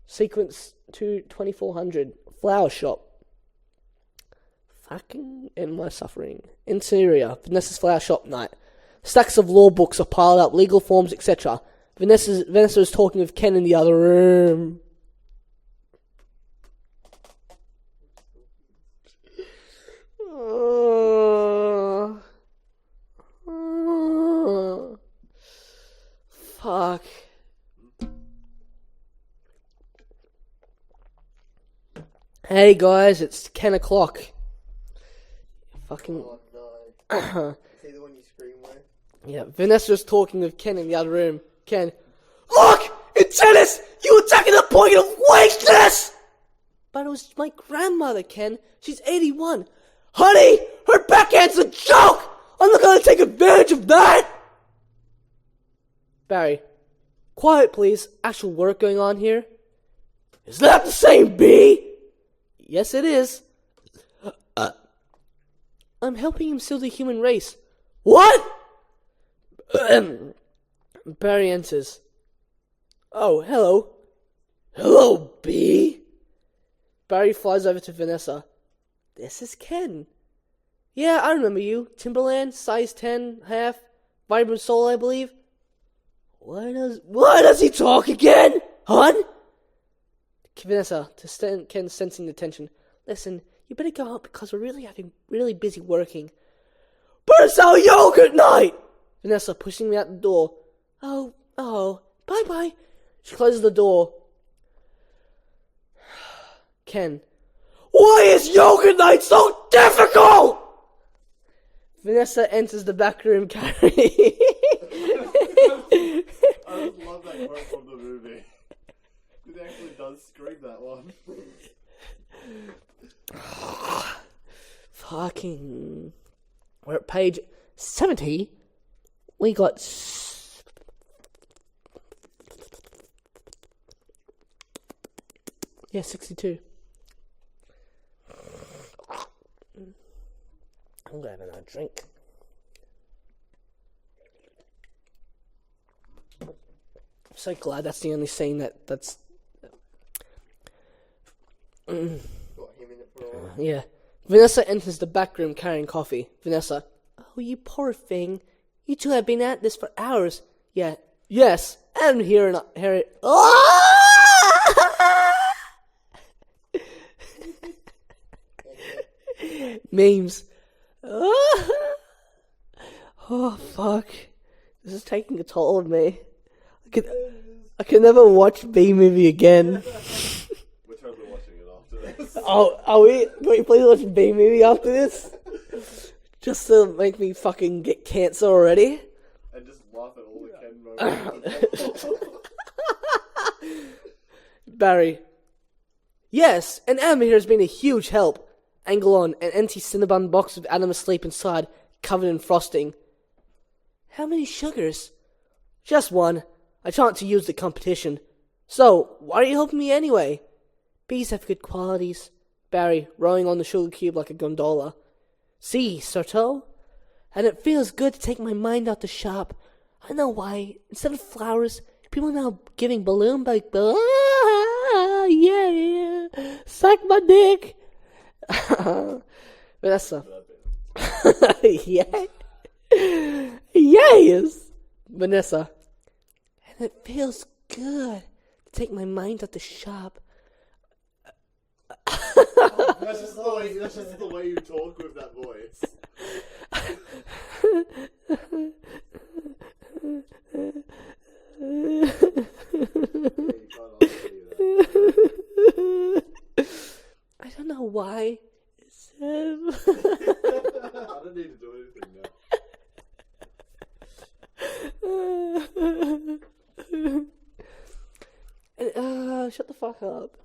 sequence 2400. Flower shop. Fucking am my suffering. Interior. Vanessa's flower shop night. Stacks of law books are piled up, legal forms, etc. Vanessa is talking with Ken in the other room. Fuck. Hey guys, it's 10 o'clock. Fucking. Oh no. See the one you scream with? Yeah, Vanessa's talking with Ken in the other room. Ken. Look! In tennis! You attacking the point of weakness! But it was my grandmother, Ken. She's 81. Honey! Her backhand's a joke! I'm not gonna take advantage of that! Barry. Quiet, please. Actual work going on here. Is that the same bee? Yes, it is. I'm helping him save the human race. What? Barry enters. Oh, hello. Hello, bee. Barry flies over to Vanessa. This is Ken. Yeah, I remember you. Timberland, size 10, half, vibrant soul, I believe. Why does he talk again? Hun? Vanessa, to Ken sensing the tension. Listen, you better go out because we're really busy working. But it's our yogurt night! Vanessa pushing me out the door. Oh, bye-bye. She closes the door. Ken. Why is yogurt night so difficult? Vanessa enters the back room carrying... I just love that quote from the movie. It actually does scream that one. Fucking... We're at page 70. We got... Yeah, 62. I'm gonna have another drink. I'm so glad that's the only scene that's... Got him in it for a while. Yeah. Vanessa enters the back room carrying coffee. Vanessa. Oh, you poor thing. You two have been at this for hours. Yeah. Yes. And hear it. Memes. Oh, fuck. This is taking a toll on me. I could never watch B-movie again. We're totally watching it after this. Can we please watch B-movie after this? Just to make me fucking get cancer already? And just laugh at all the Ken moments. Barry. Yes, and Adam here has been a huge help. Angle on an empty Cinnabon box with Adam asleep inside, covered in frosting. How many sugars? Just one. I try not to use the competition. So, why are you helping me anyway? Bees have good qualities. Barry, rowing on the sugar cube like a gondola. See, Sarto? And it feels good to take my mind out the shop. I know why. Instead of flowers, people are now giving balloon by... yeah. Suck my dick. Vanessa. Yeah. nice! Vanessa. And it feels good to take my mind off the shop. That's just the way you talk with that voice. I don't know why. I don't need to do anything now. Shut the fuck up.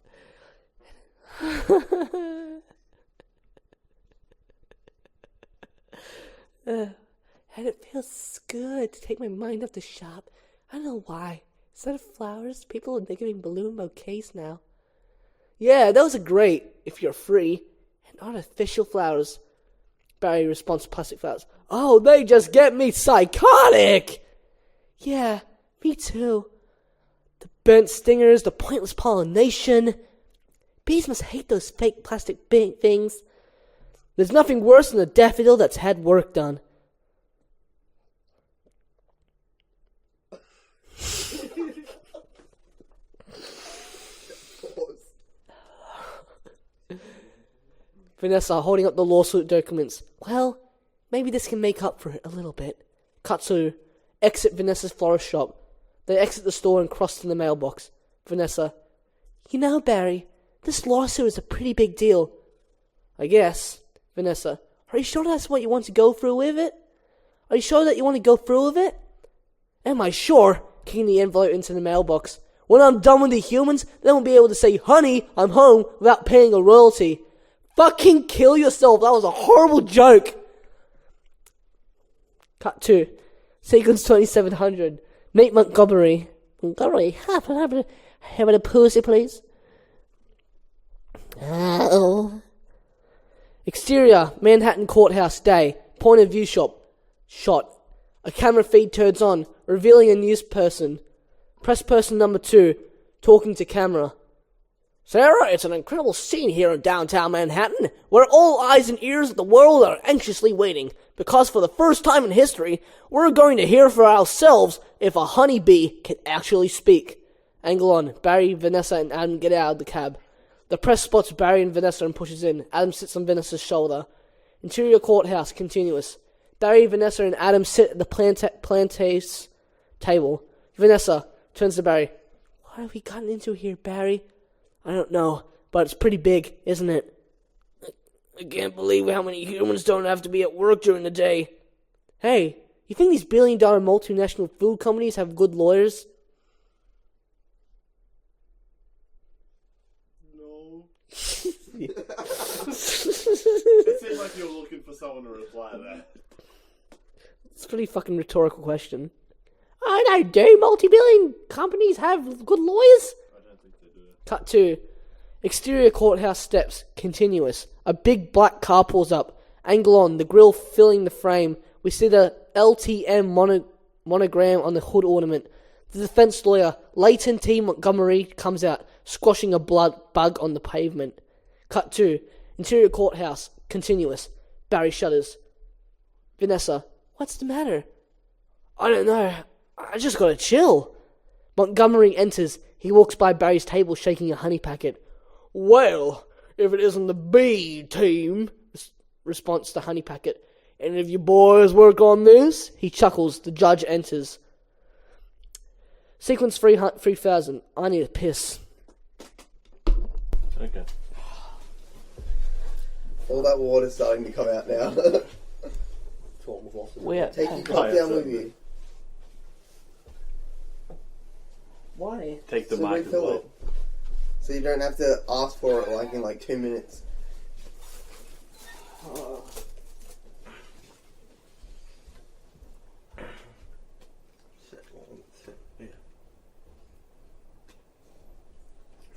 And it feels good to take my mind off the shop. I don't know why. Instead of flowers, people are giving balloon bouquets now. Yeah, those are great if you're free. And artificial flowers. Barry responds to plastic flowers. Oh, they just get me psychotic! Yeah, me too. The burnt stingers, the pointless pollination. Bees must hate those fake plastic things. There's nothing worse than a daffodil that's had work done. Vanessa holding up the lawsuit documents. Well, maybe this can make up for it a little bit. Katsu. Exit Vanessa's florist shop. They exit the store and cross to the mailbox. Vanessa. You know, Barry, this lawsuit is a pretty big deal. I guess. Vanessa. Are you sure that's what you want to go through with it? Are you sure that you want to go through with it? Am I sure? Kicking the envelope into the mailbox. When I'm done with the humans, they won't be able to say, honey, I'm home, without paying a royalty. Fucking kill yourself. That was a horrible joke. Cut 2. Sequence 2700. Nate Montgomery. Montgomery, have a pussy, please. Oh. Exterior, Manhattan Courthouse, day. Point of view shot. A camera feed turns on, revealing a news person. Press person number 2, talking to camera. Sarah, it's an incredible scene here in downtown Manhattan, where all eyes and ears of the world are anxiously waiting, because for the first time in history, we're going to hear for ourselves if a honeybee can actually speak. Angle on. Barry, Vanessa, and Adam get out of the cab. The press spots Barry and Vanessa and pushes in. Adam sits on Vanessa's shoulder. Interior courthouse, continuous. Barry, Vanessa, and Adam sit at the plantace table. Vanessa turns to Barry. What have we gotten into here, Barry? I don't know, but it's pretty big, isn't it? I can't believe how many humans don't have to be at work during the day. Hey, you think these billion-dollar multinational food companies have good lawyers? No. It seems like you're looking for someone to reply there. It's a pretty fucking rhetorical question. I know, do multi-billion companies have good lawyers? I don't think they do. Cut 2. Exterior courthouse steps, continuous. A big black car pulls up. Angle on, the grille filling the frame. We see the LTM monogram on the hood ornament. The defense lawyer, Leighton T. Montgomery, comes out, squashing a blood bug on the pavement. Cut 2. Interior courthouse, continuous. Barry shudders. Vanessa, what's the matter? I don't know. I just gotta chill. Montgomery enters. He walks by Barry's table shaking a honey packet. Well, if it isn't the B team, response to honey packet. Any of you boys work on this? He chuckles. The judge enters. Sequence 3000. I need a piss. Okay. All that water's starting to come out now. Where? Take your cup down with you. Why? Take the So mic as refill well. it. So you don't have to ask for it like in like 2 minutes.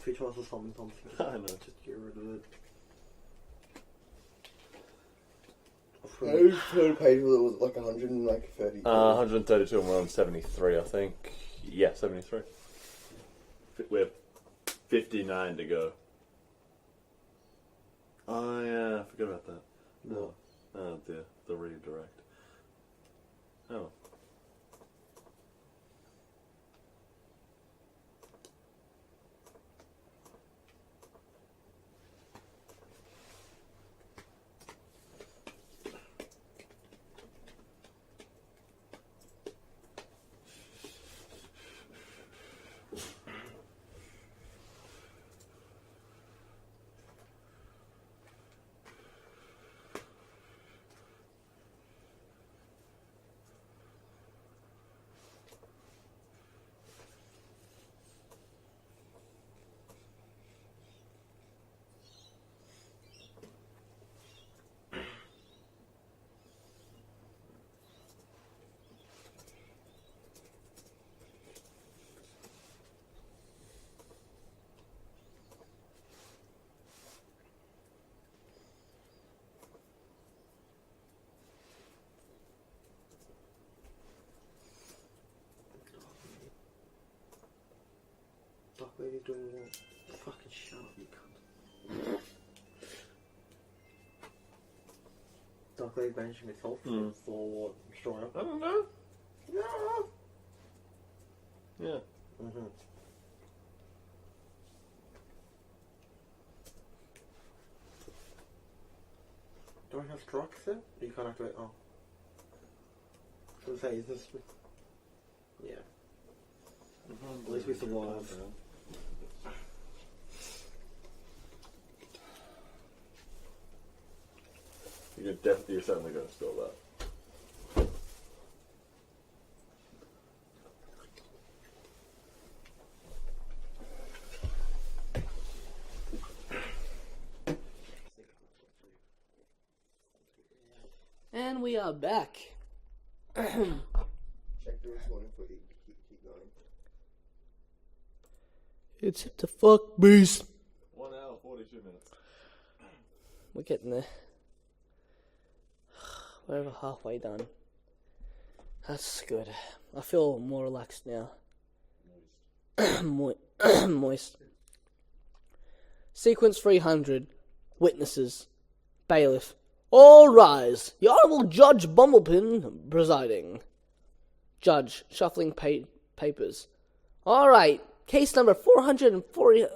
Which was the something. I know, just get rid of it. Third page was like 130. 132 and we're on 73, I think. Yeah, 73. We're 59 to go. Oh yeah, I forgot about that. No. Oh dear, the redirect. Oh. Lady doing what? Fucking shut up, you cunt. Dark Lady banishing myself for what? Destroyer? I don't know. Yeah. Mm-hmm. Do I have trucks there? You can't activate. Oh. Should I say, is this. Yeah. At least we survived. You're certainly going to steal that. And we are back. Check the recording for you. Keep going. It's the fuck beast. 1 hour, 42 minutes. We're getting there. We're over halfway done. That's good. I feel more relaxed now. Moist. Sequence 300. Witnesses. Bailiff. All rise. The Honourable Judge Bumblepin presiding. Judge, shuffling papers. All right. Case number 440. That's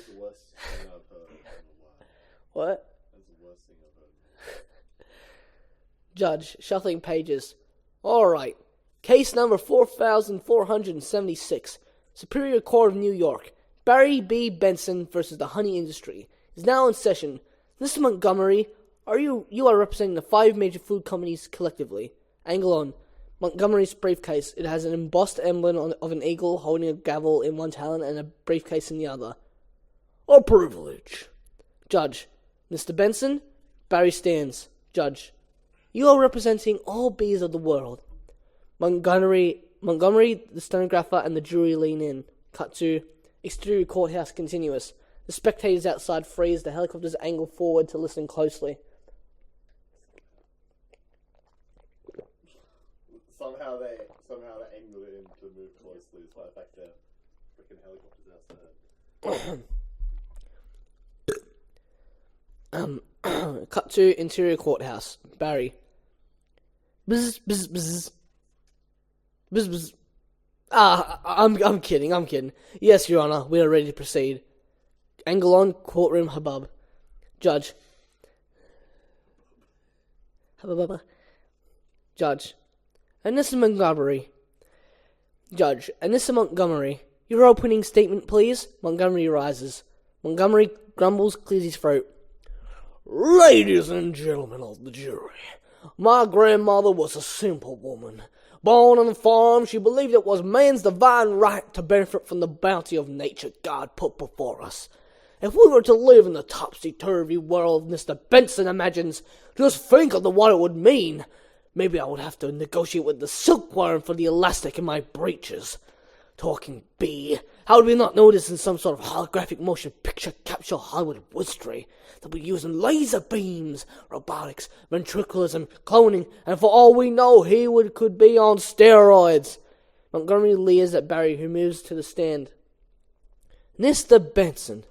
the worst thing I've heard in a while. What? That's the worst thing I've heard. Judge, shuffling pages. All right. Case number 4476. Superior Court of New York. Barry B. Benson versus the honey industry is now in session. Mr. Montgomery, you are representing the 5 major food companies collectively. Angle on. Montgomery's briefcase. It has an embossed emblem of an eagle holding a gavel in one talon and a briefcase in the other. A privilege. Judge. Mr. Benson, Barry stands. Judge. You are representing all bees of the world. Montgomery, the stenographer, and the jury lean in. Cut to exterior courthouse continuous. The spectators outside freeze. The helicopters angle forward to listen closely. Somehow they angled it in to move closely, despite the fact that freaking helicopters outside. Cut to interior courthouse. Barry. Bzz, bzz, bzz. Bzz, bzz. I'm kidding. Yes, Your Honor, we are ready to proceed. Angle on, courtroom hubbub. Judge. Hubbub. Judge. Anissa Montgomery. Judge. Anissa Montgomery. Your opening statement, please. Montgomery rises. Montgomery grumbles, clears his throat. Ladies and gentlemen of the jury, my grandmother was a simple woman. Born on a farm, she believed it was man's divine right to benefit from the bounty of nature God put before us. If we were to live in the topsy-turvy world Mr. Benson imagines, just think of what it would mean. Maybe I would have to negotiate with the silkworm for the elastic in my breeches. Talking bee, how would we not know this in some sort of holographic motion picture capsule Hollywood wizardry that we use in laser beams, robotics, ventriloquism, cloning, and for all we know, could be on steroids. Montgomery leers at Barry, who moves to the stand. Mr. Benson.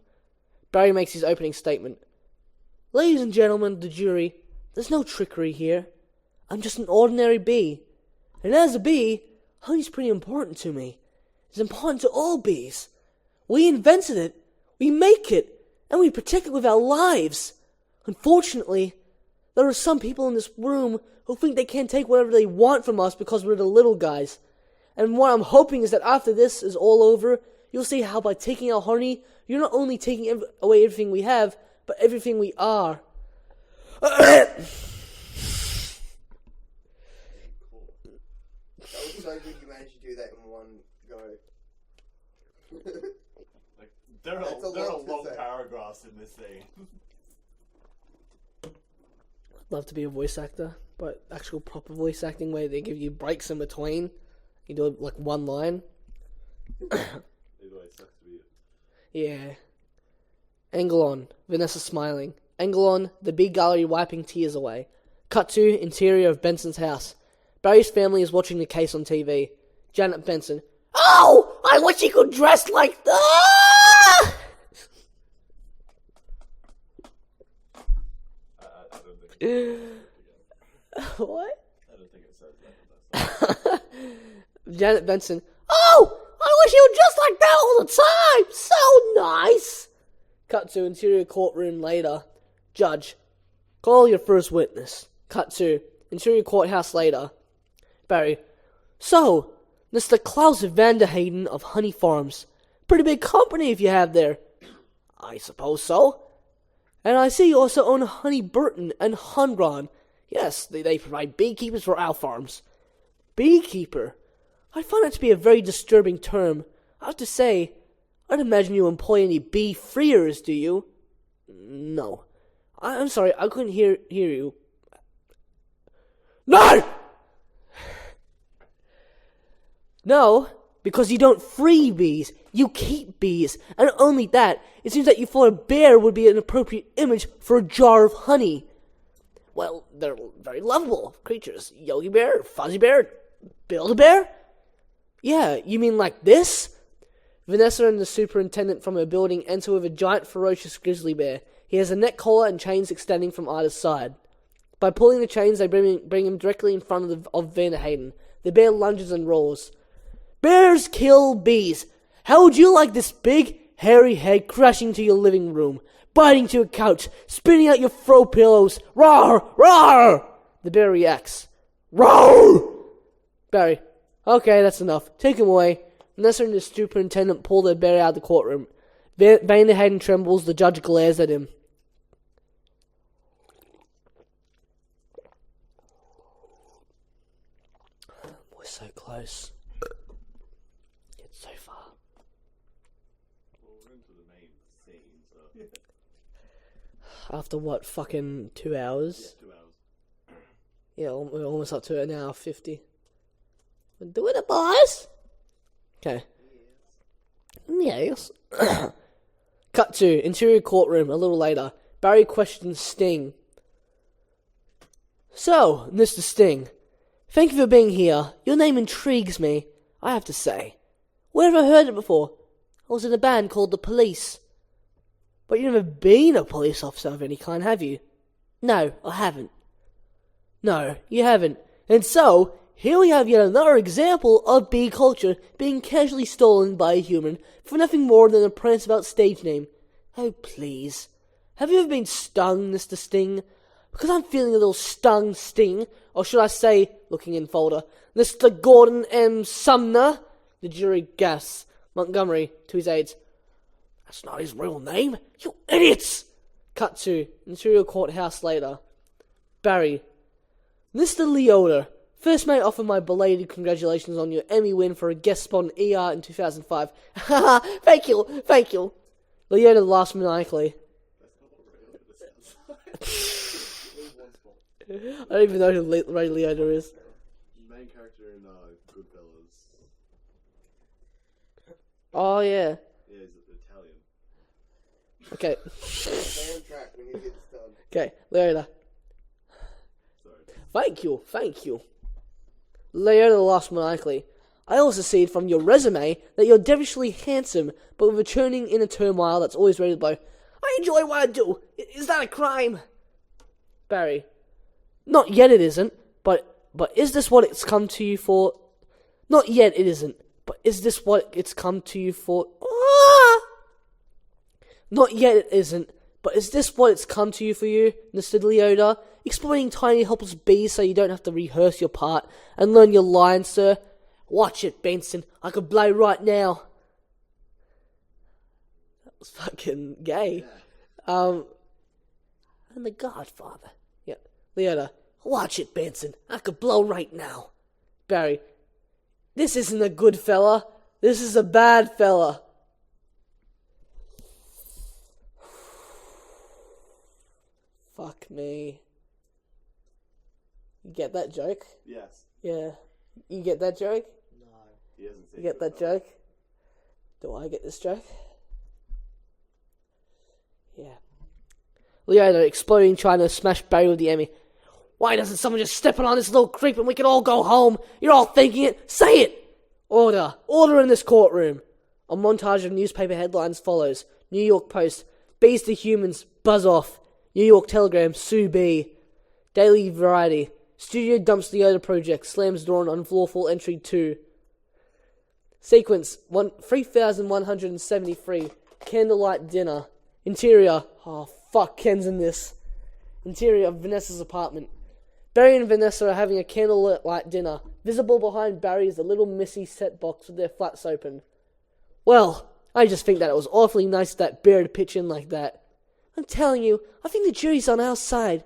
Barry makes his opening statement. Ladies and gentlemen of the jury, there's no trickery here. I'm just an ordinary bee. And as a bee, honey's pretty important to me. It's important to all bees. We invented it, we make it, and we protect it with our lives. Unfortunately, there are some people in this room who think they can take whatever they want from us because we're the little guys. And what I'm hoping is that after this is all over, you'll see how by taking our honey, you're not only taking away everything we have, but everything we are. That was so good you managed to do that in one go. Like, there are long paragraphs in this scene. I'd love to be a voice actor, but actual proper voice acting where they give you breaks in between. You do like one line. It always sucks to be it. Yeah. Angle on. Vanessa smiling. Angle on. The big gallery wiping tears away. Cut to interior of Benson's house. Barry's family is watching the case on TV. Janet Benson. Oh! I wish he could dress like that! I don't think. What? I don't think it says that. Janet Benson. Oh! I wish he was just like that all the time! So nice! Cut to interior courtroom later. Judge. Call your first witness. Cut to interior courthouse later. Barry. So, Mr. Klaus Vanderhayden of Honey Farms. Pretty big company if you have there. I suppose so. And I see you also own Honey Burton and Hunron. Yes, they provide beekeepers for our farms. Beekeeper? I find that to be a very disturbing term. I have to say, I'd imagine you employ any bee freers, do you? No. I'm sorry, I couldn't hear you. No! No, because you don't free bees, you keep bees, and only that, it seems that you thought a bear would be an appropriate image for a jar of honey. Well, they're very lovable creatures. Yogi Bear, Fuzzy Bear, Build-A-Bear? Yeah, you mean like this? Vanessa and the superintendent from her building enter with a giant ferocious grizzly bear. He has a neck collar and chains extending from either side. By pulling the chains, they bring him directly in front of Vanderhayden. The bear lunges and roars. Bears kill bees. How would you like this big, hairy head crashing to your living room, biting to your couch, spinning out your throw pillows? Roar! Roar! The bear reacts. Roar! Barry. Okay, that's enough. Take him away. Vanessa and the superintendent pull the bear out of the courtroom. Vanderhayden trembles. The judge glares at him. We're so close. Yet so far. Well, we're into the main scene, so. After what, fucking 2 hours? Yeah, 2 hours. Yeah, we're almost up to an hour 50. We're doing it, boys! Okay. Yes. Cut to interior courtroom a little later. Barry questions Sting. So, Mr. Sting, thank you for being here. Your name intrigues me, I have to say. Where have I heard it before? I was in a band called The Police. But you've never been a police officer of any kind, have you? No, I haven't. No, you haven't. And so, here we have yet another example of bee culture being casually stolen by a human for nothing more than a prance-about stage name. Oh, please. Have you ever been stung, Mr. Sting? Because I'm feeling a little stung, Sting. Or should I say, looking in folder, Mr. Gordon M. Sumner? The jury gasps. Montgomery, to his aides. That's not his real name. You idiots! Cut to interior courthouse later. Barry. Mr. Leota. First, may I offer my belated congratulations on your Emmy win for a guest spot in ER in 2005. Haha, thank you. Leota laughs maniacally. I don't even know who Ray Leota is. Main character in Goodfellas. Oh, yeah. Yeah, he's Italian. Okay. Stay on track when you get this done. Okay, Leota. Sorry. Thank you. Leota laughs maniacally. I also see from your resume that you're devilishly handsome, but with a churning inner turmoil that's always ready to blow. I enjoy what I do. Is that a crime? Barry. Not yet it isn't, but is this what it's come to you for? Not yet it isn't, but is this what it's come to you for? Ah! Not yet it isn't, but is this what it's come to you for you, Mr. Leota? Exploiting tiny helpless bees so you don't have to rehearse your part and learn your lines, sir. Watch it, Benson. I could blow right now. That was fucking gay. And the Godfather. Yep. Leota. Watch it, Benson. I could blow right now. Barry. This isn't a good fella. This is a bad fella. Fuck me. You get that joke? Yes. Yeah. You get that joke? No. He hasn't seen You get that joke? Do I get this joke? Yeah. Leota exploding, trying to smash Barry with the Emmy. Why doesn't someone just step on this little creep and we can all go home? You're all thinking it. Say it! Order. Order in this courtroom. A montage of newspaper headlines follows. New York Post. Bees to humans. Buzz off. New York Telegram. Sue B. Daily Variety. Studio dumps the Yoda project. Slams door on unlawful entry 2. Sequence 3173. Candlelight dinner. Interior. Oh, fuck, Ken's in this. Interior of Vanessa's apartment. Barry and Vanessa are having a candlelight dinner. Visible behind Barry is a little Missy set box with their flats open. Well, I just think that it was awfully nice of that bear to pitch in like that. I'm telling you, I think the jury's on our side.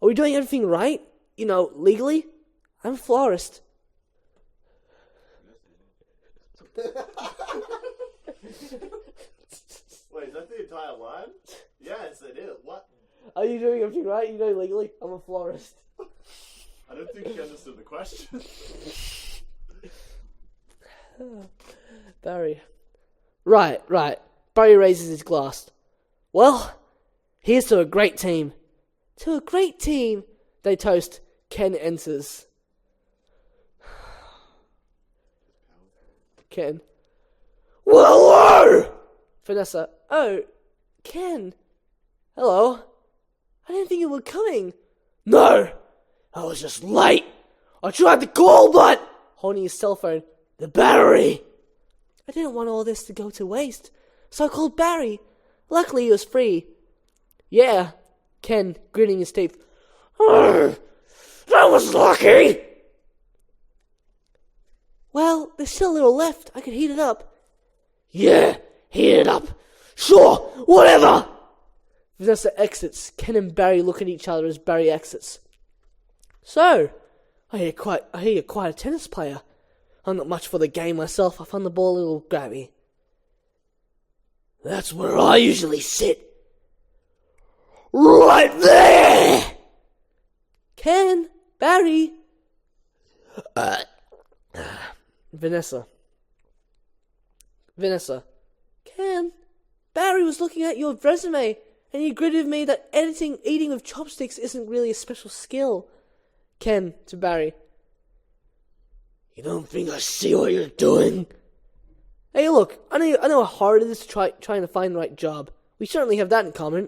Are we doing everything right? You know, legally? I'm a florist. Wait, is that the entire line? Yes, it is. What? Are you doing everything right? You know, legally? I'm a florist. I don't think you understood the question. Barry. Right. Barry raises his glass. Well, here's to a great team. To a great team. They toast. Ken enters. Ken. Well, hello! Vanessa. Oh, Ken. Hello. I didn't think you were coming. No! I was just late. I tried to call, but... Holding his cell phone. The battery! I didn't want all this to go to waste, so I called Barry. Luckily, he was free. Yeah. Ken, gritting his teeth. That was lucky! Well, there's still a little left. I could heat it up. Yeah, heat it up. Sure, whatever! Vanessa exits. Ken and Barry look at each other as Barry exits. So, I hear you're quite a tennis player. I'm not much for the game myself. I find the ball a little grabby. That's where I usually sit. Right there! Ken, Barry. Vanessa. Ken, Barry was looking at your resume, and he agreed with me that eating with chopsticks isn't really a special skill. Ken, to Barry. You don't think I see what you're doing? Hey, look, I know how hard it is to trying to find the right job. We certainly have that in common.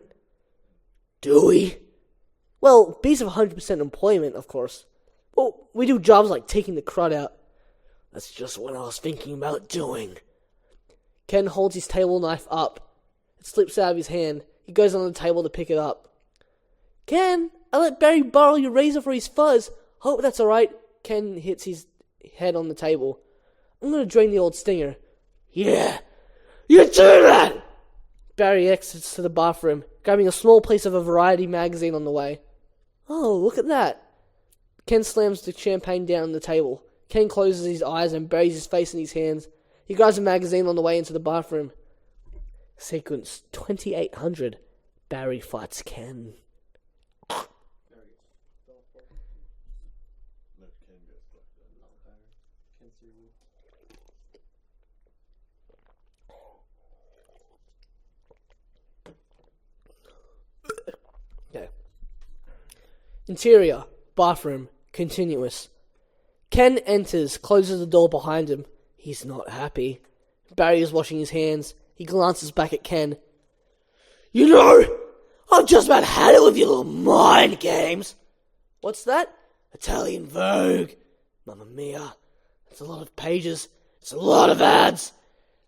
Do we? Well, bees have 100% employment, of course. Well, we do jobs like taking the crud out. That's just what I was thinking about doing. Ken holds his table knife up. It slips out of his hand. He goes on the table to pick it up. Ken, I let Barry borrow your razor for his fuzz. Hope that's alright. Ken hits his head on the table. I'm gonna drain the old stinger. Yeah, you do that! Barry exits to the bathroom, grabbing a small piece of a variety magazine on the way. Oh, look at that. Ken slams the champagne down on the table. Ken closes his eyes and buries his face in his hands. He grabs a magazine on the way into the bathroom. Sequence 2800. Barry fights Ken. Okay. Interior, bathroom, continuous. Ken enters, closes the door behind him. He's not happy. Barry is washing his hands. He glances back at Ken. You know, I've just about had it with your little mind games. What's that? Italian Vogue. Mamma mia. It's a lot of pages. It's a lot of ads.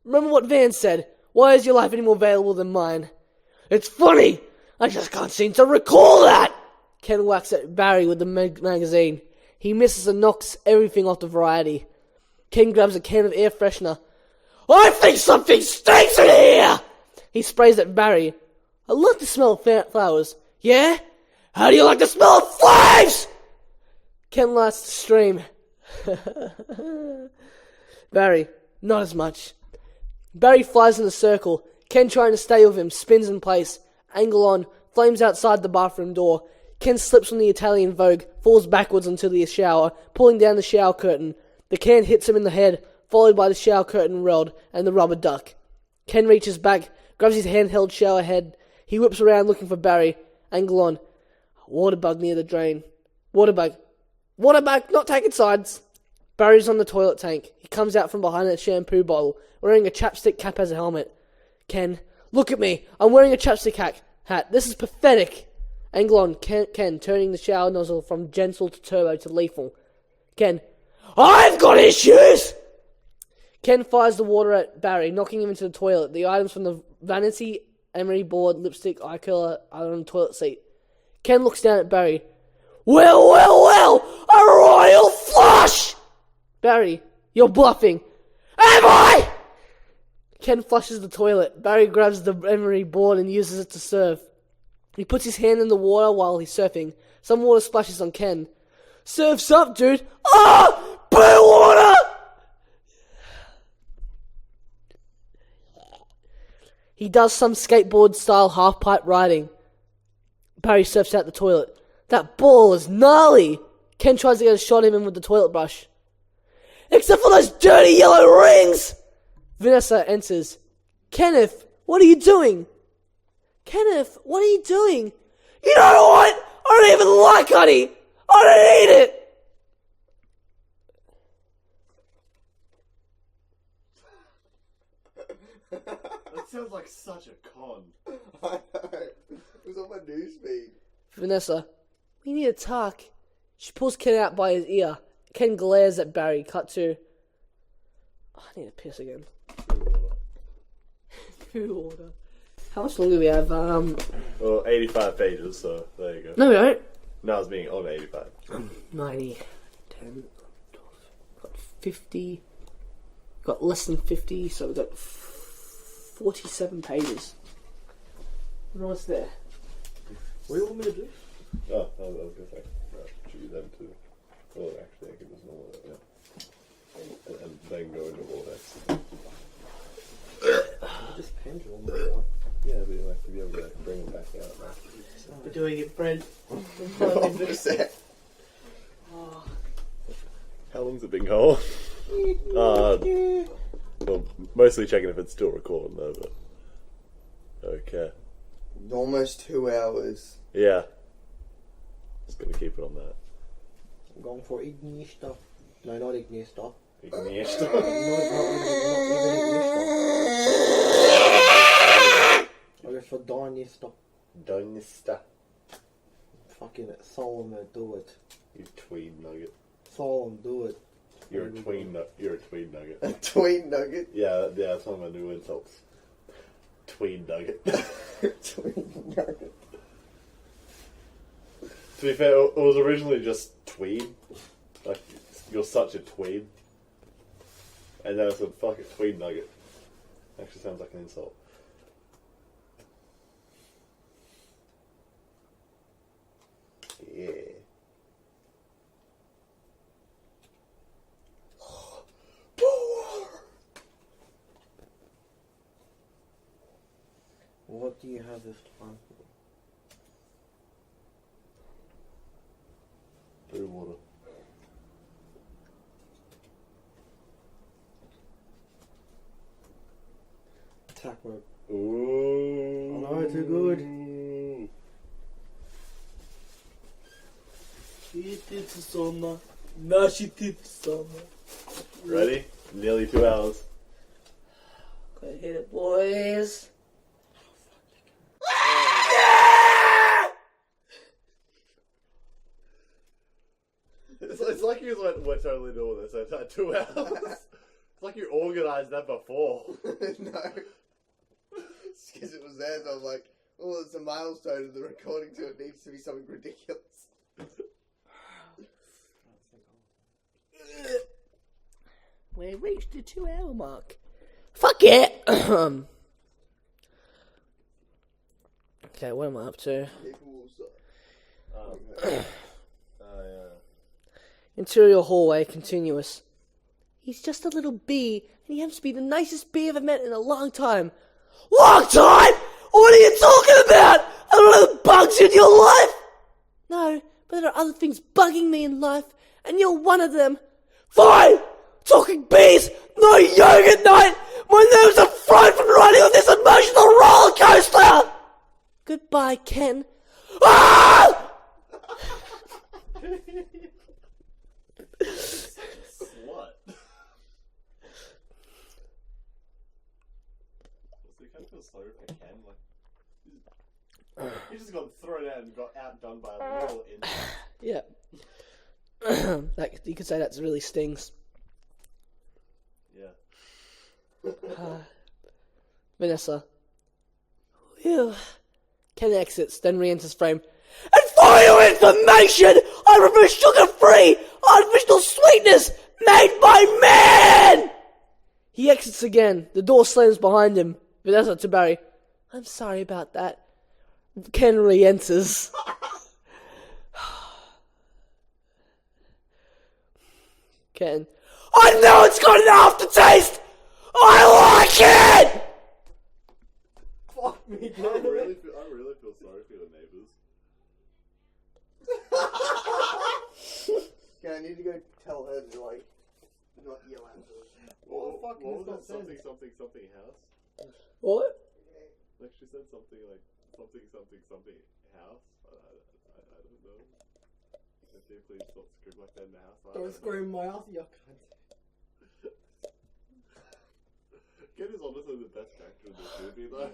Remember what Van said. Why is your life any more valuable than mine? It's funny. I just can't seem to recall that. Ken whacks at Barry with the magazine. He misses and knocks everything off the variety. Ken grabs a can of air freshener. I think something stinks in here! He sprays at Barry. I love the smell of flowers. Yeah? How do you like the smell of flames? Ken lights the stream. Barry, not as much. Barry flies in a circle. Ken trying to stay with him, spins in place. Angle on, flames outside the bathroom door. Ken slips from the Italian Vogue, falls backwards into the shower, pulling down the shower curtain. The can hits him in the head, followed by the shower curtain rod and the rubber duck. Ken reaches back, grabs his handheld shower head. He whips around looking for Barry. Angle on. A water bug near the drain. Water bag. Water bag, not taking sides. Barry's on the toilet tank. He comes out from behind a shampoo bottle, wearing a chapstick cap as a helmet. Ken, look at me. I'm wearing a chapstick hat. This is pathetic. Angle on Ken, turning the shower nozzle from gentle to turbo to lethal. Ken, I've got issues! Ken fires the water at Barry, knocking him into the toilet. The items from the vanity, emery board, lipstick, eye curler are on the toilet seat. Ken looks down at Barry. Well, a royal flush! Barry, you're bluffing. Am I? Ken flushes the toilet. Barry grabs the emery board and uses it to surf. He puts his hand in the water while he's surfing. Some water splashes on Ken. Surf's up, dude. Ah! Blue water! He does some skateboard-style half-pipe riding. Barry surfs out the toilet. That ball is gnarly! Ken tries to get a shot of him with the toilet brush. Except for those dirty yellow rings! Vanessa enters. Kenneth, what are you doing? Kenneth, what are you doing? You know what? I don't even like honey! I don't eat it! That sounds like such a con. I know. It was on my newsfeed. Vanessa, we need to talk. She pulls Ken out by his ear. Ken glares at Barry. Cut to... Oh, I need to piss again. Poo water. How much longer do we have? Well, 85 pages, so there you go. No, we don't. Now it's being on 85. 90, 10, 12, got 50, got less than 50, so we've got 47 pages. What's there? What do you want me to do? Oh, I was going to say, should we them too? Well, actually, I can just normal that, yeah. And then go into Vortex. Just pendulum. Or Yeah, it'd be like to be able to like, bring them back out. Right? We're doing it, Brent. 100%. How long's it been going? Well, mostly checking if it's still recording though, but... Okay. Almost 2 hours. Yeah. Just gonna keep it on that. I'm going for Ignista. No, not Ignista. Ignition. No, not even Ignista. I go for Dynista. Danyka. Fucking Solomon, do it. You tween nugget. Solomon, do it. You're a tween nugget. A tween nugget. Yeah, that's one of my new insults. Tween nugget. Tween nugget. To be fair, it was originally just tweed. Like, you're such a tweed. And then I said, fuck it, tweed nugget. Actually sounds like an insult. Yeah. What do you have this time for? Blue water. Attack mode. Ooh. Oh no, too good. She did summer. No, she did summer. Ready? Nearly 2 hours. Go hit it, boys. It's like you went, we're totally doing this. It's like 2 hours. It's like you organised that before. No. It's because it was there, so I was like, oh, it's a milestone of the recording, so it needs to be something ridiculous. We reached the 2 hour mark. Fuck it! Okay, what am I up to? People will say. Interior hallway, continuous. He's just a little bee, and he happens to be the nicest bee I've ever met in a long time. Long time? What are you talking about? I don't know the bugs in your life! No, but there are other things bugging me in life, and you're one of them. Fine! Talking bees! No yoga night! My nerves are fried from riding on this emotional roller coaster! Goodbye, Ken. Ah! Slut. So you kind of feel sorry for Ken, like he just got thrown out and got outdone by a little insect. Yeah. Like, you could say that really stings. Yeah. Vanessa. Phew. Ken exits, then re-enters frame. And for your information, I prefer sugar-free, artificial sweetness made by man! He exits again. The door slams behind him. Vanessa to Barry. I'm sorry about that. Ken re-enters. Ken. I know it's got an aftertaste! I like it! Fuck me, I really feel sorry for your neighbours. Okay, I need to go tell her to, like, not yell at her. What was that something house? What? Like she said something like something house. I don't know. Can you please stop screaming like that in the house? Don't scream my ass, you cunt. Ken is honestly the best actor in this movie though.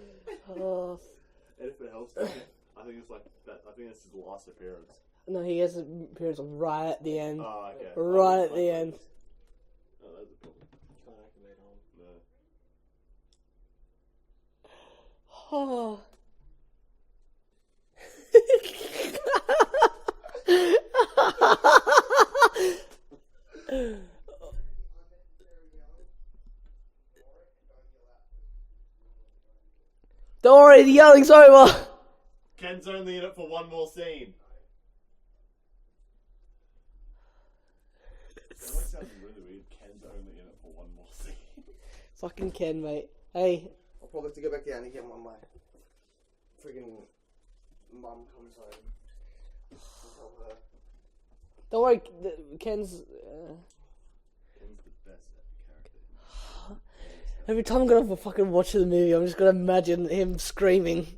Oh, And if it helps, I think it's like that. I think it's his last appearance. no, he has an appearance right at the end. Oh, okay. Right at the end. Oh, that's a problem. Trying to activate on. No. Oh. Don't worry, the yelling's over. Ken's only in it for one more scene. That sounds really weird. Ken's only in it for one more scene. Fucking Ken, mate. Hey, I'll probably have to go back down again when my friggin' mum comes home. And tell her. don't worry, Ken's. Ken's the best character. Every time I'm gonna fucking watch the movie, I'm just gonna imagine him screaming.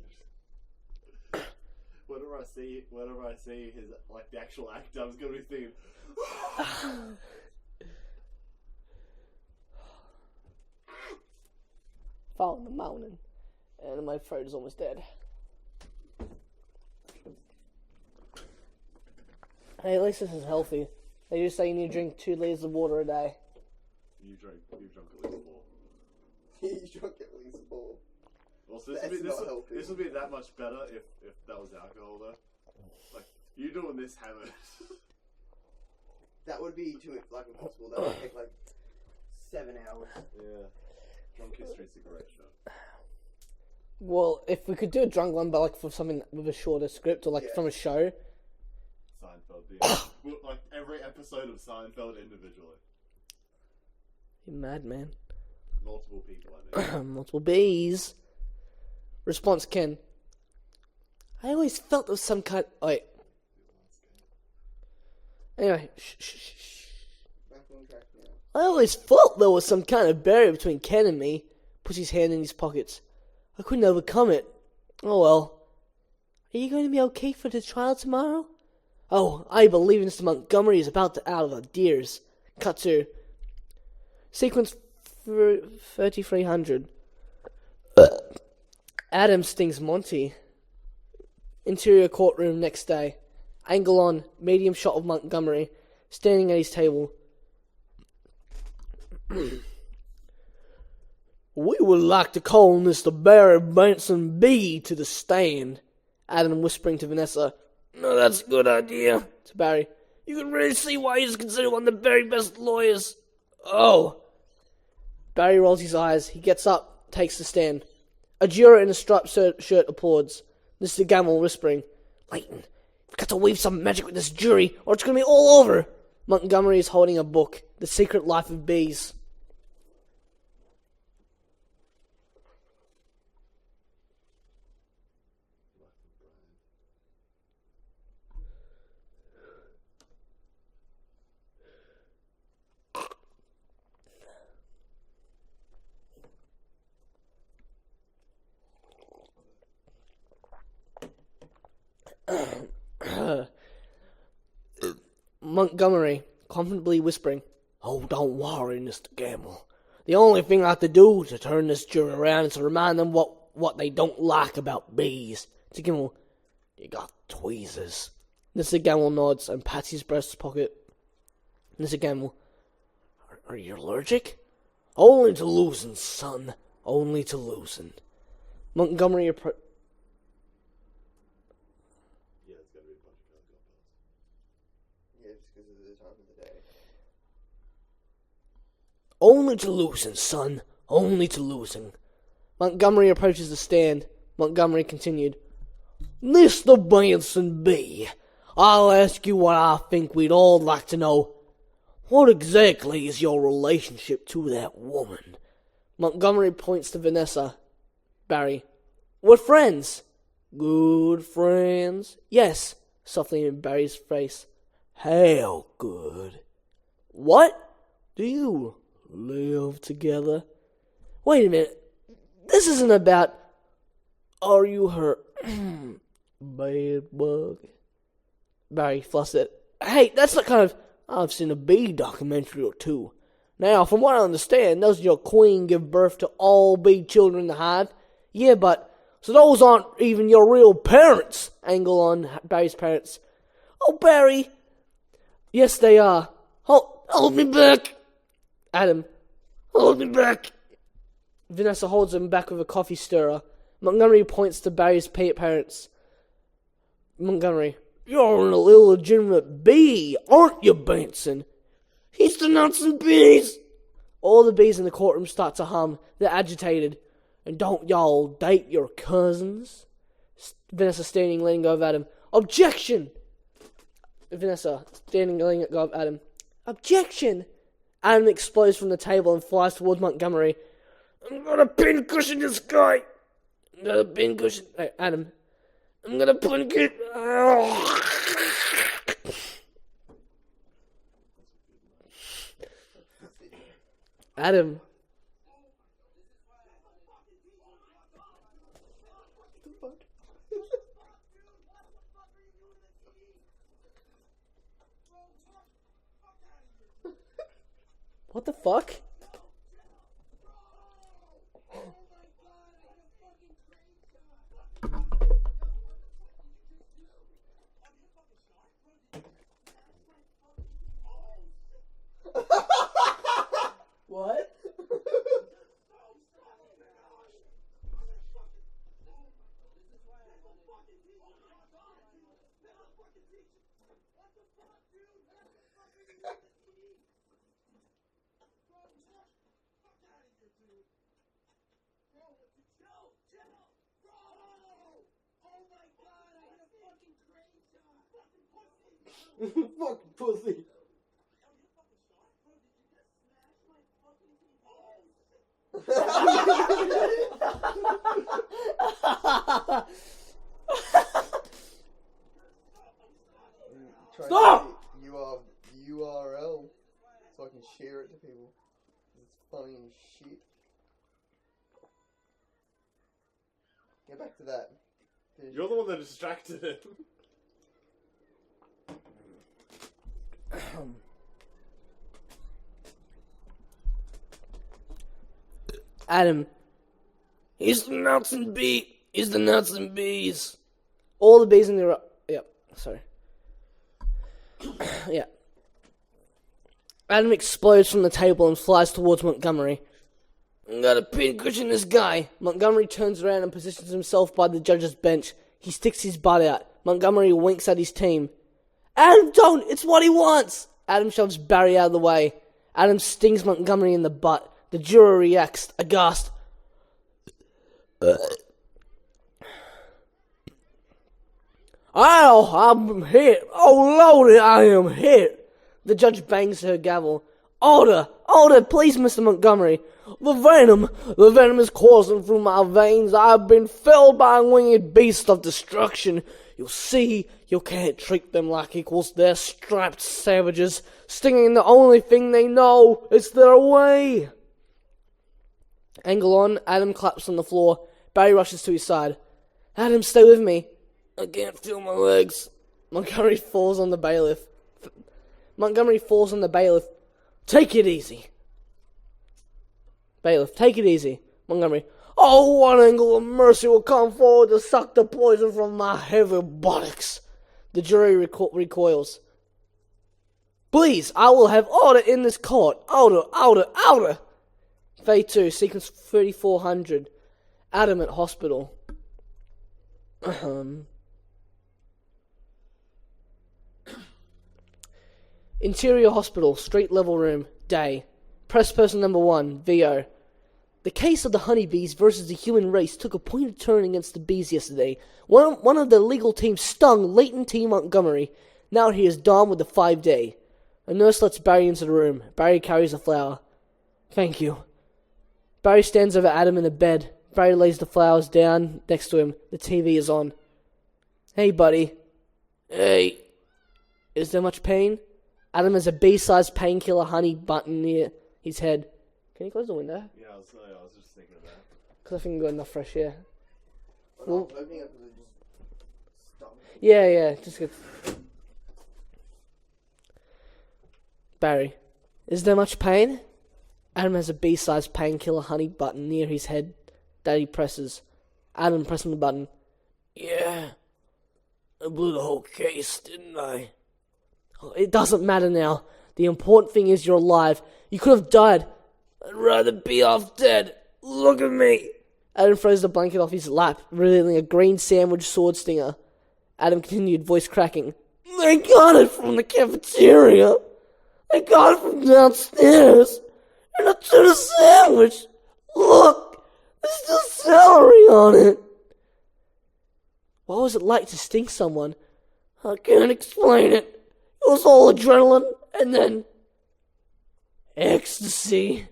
Whenever I see his like the actual actor, I'm just gonna be thinking. Fell in the mountain, and my throat is almost dead. Hey, at least this is healthy. They just say you need to drink 2 liters of water a day. You've drunk at least 4. He's drunk at least 4. Well, so That's not healthy. this would be that much better if that was alcohol though. Like you doing this habit. That would be too like impossible. That would take like 7 hours. Yeah. Drunk history's a great show. Well, if we could do a drunk one, but like for something with a shorter script or like from a show. Seinfeld, yeah. Well, like every episode of Seinfeld individually. You're mad, man. Multiple people, I mean. Multiple bees. Response, Ken. I always felt there was some kind. Oh, wait. Anyway, shh. Back on track now. I always thought there was some kind of barrier between Ken and me. Puts his hand in his pockets. I couldn't overcome it. Oh well. Are you going to be okay for the trial tomorrow? Oh, I believe Mr. Montgomery is about to out of the deers. Cut to sequence 3300. Adam stings Monty. Interior courtroom next day. Angle on, medium shot of Montgomery, standing at his table. We would like to call Mr. Barry Benson B to the stand. Adam whispering to Vanessa. No, that's a good idea. To Barry. You can really see why he's considered one of the very best lawyers. Oh. Barry rolls his eyes. He gets up, takes the stand. A juror in a striped shirt applauds. Mr. Gamble whispering. Leighton, we've got to weave some magic with this jury, or it's going to be all over. Montgomery is holding a book, The Secret Life of Bees. Montgomery, confidently whispering, "Oh, don't worry, Mr. Gamble. The only thing I have to do to turn this jury around is to remind them what they don't like about bees." To Gamble, "You got tweezers." Mr. Gamble nods and pats his breast pocket. Mr. Gamble, "Are you allergic?" "Only to losing, son. Only to losing." Montgomery approached. Yeah, it's gonna be a bunch of Yeah, just because of the time of the day. "Only to losing, son. Only to losing." Montgomery approaches the stand. Montgomery continued, "Mr. Benson B, I'll ask you what I think we'd all like to know. What exactly is your relationship to that woman?" Montgomery points to Vanessa. Barry, "We're friends." "Good friends?" "Yes," softly in Barry's face. "How good?" "What? Do you live together?" "Wait a minute. This isn't about... Are you her bed bug?" Barry flustered. "Hey, that's the kind of... I've seen a bee documentary or two. Now, from what I understand, does your queen give birth to all bee children in the hive?" "Yeah, but... So those aren't even your real parents." Angle on Barry's parents. "Oh, Barry." "Yes, they are." Hold me back." Adam, "Hold me back." Vanessa holds him back with a coffee stirrer. Montgomery points to Barry's parents. Montgomery, "You're an illegitimate bee, aren't you, Benson?" "He's denouncing bees." All the bees in the courtroom start to hum. They're agitated. "And don't y'all date your cousins?" Vanessa standing, letting go of Adam. "Objection!" Vanessa standing, letting go of Adam. "Objection!" Adam explodes from the table and flies towards Montgomery. "I'm gonna pincushion this guy." "I'm gonna pincushion..." Hey, Adam. "I'm gonna pincushion..." Adam. What the fuck? What? Fucking pussy. Stop! URL so I can share it to people. It's funny and shit. Get back to that. You're the one that distracted him. Adam. He's the nuts and bees. All the bees in the... Yep, sorry. Yeah. Adam explodes from the table and flies towards Montgomery. "I'm gonna pincushion this guy." Montgomery turns around and positions himself by the judge's bench. He sticks his butt out. Montgomery winks at his team. "Adam, don't! It's what he wants!" Adam shoves Barry out of the way. Adam stings Montgomery in the butt. The jury reacts, aghast. I'm hit. Oh, Lordy, I am hit. The judge bangs her gavel. Order, please, Mr. Montgomery. The venom is coursing through my veins. I've been felled by a winged beast of destruction. You see, you can't treat them like equals. They're strapped savages, stinging the only thing they know. It's their way. Angle on, Adam claps on the floor. Barry rushes to his side. "Adam, stay with me." "I can't feel my legs." Montgomery falls on the bailiff. Montgomery falls on the bailiff. Take it easy. Bailiff, take it easy. Montgomery. Oh, one angle of mercy will come forward to suck the poison from my heavy buttocks. The jury recoils. Please, I will have order in this court. Order. Phase 2, sequence 3400. Adam at hospital. Interior hospital, street level room, day. Press person number 1, VO. The case of the honeybees versus the human race took a pointed turn against the bees yesterday. One of the legal team stung Leighton T. Montgomery. Now he is done with the 5-day. A nurse lets Barry into the room. Barry carries a flower. Thank you. Barry stands over Adam in the bed. Barry lays the flowers down next to him. The TV is on. Hey, buddy. Hey. Is there much pain? Adam has a bee-sized painkiller honey button near his head. Can you close the window? Yeah, I was just thinking of that. Because I think I've got enough fresh air. Well, opening it because it just stopped. Yeah, just good. Barry, is there much pain? Adam has a bee-sized painkiller honey button near his head that he presses. Adam pressing the button. Yeah, I blew the whole case, didn't I? Oh, it doesn't matter now. The important thing is you're alive. You could have died. I'd rather be off dead. Look at me. Adam throws the blanket off his lap, revealing a green sandwich sword stinger. Adam continued, voice cracking. They got it from the cafeteria. They got it from downstairs. And I took a sandwich. Look, there's still celery on it. What was it like to sting someone? I can't explain it. It was all adrenaline, and then ecstasy.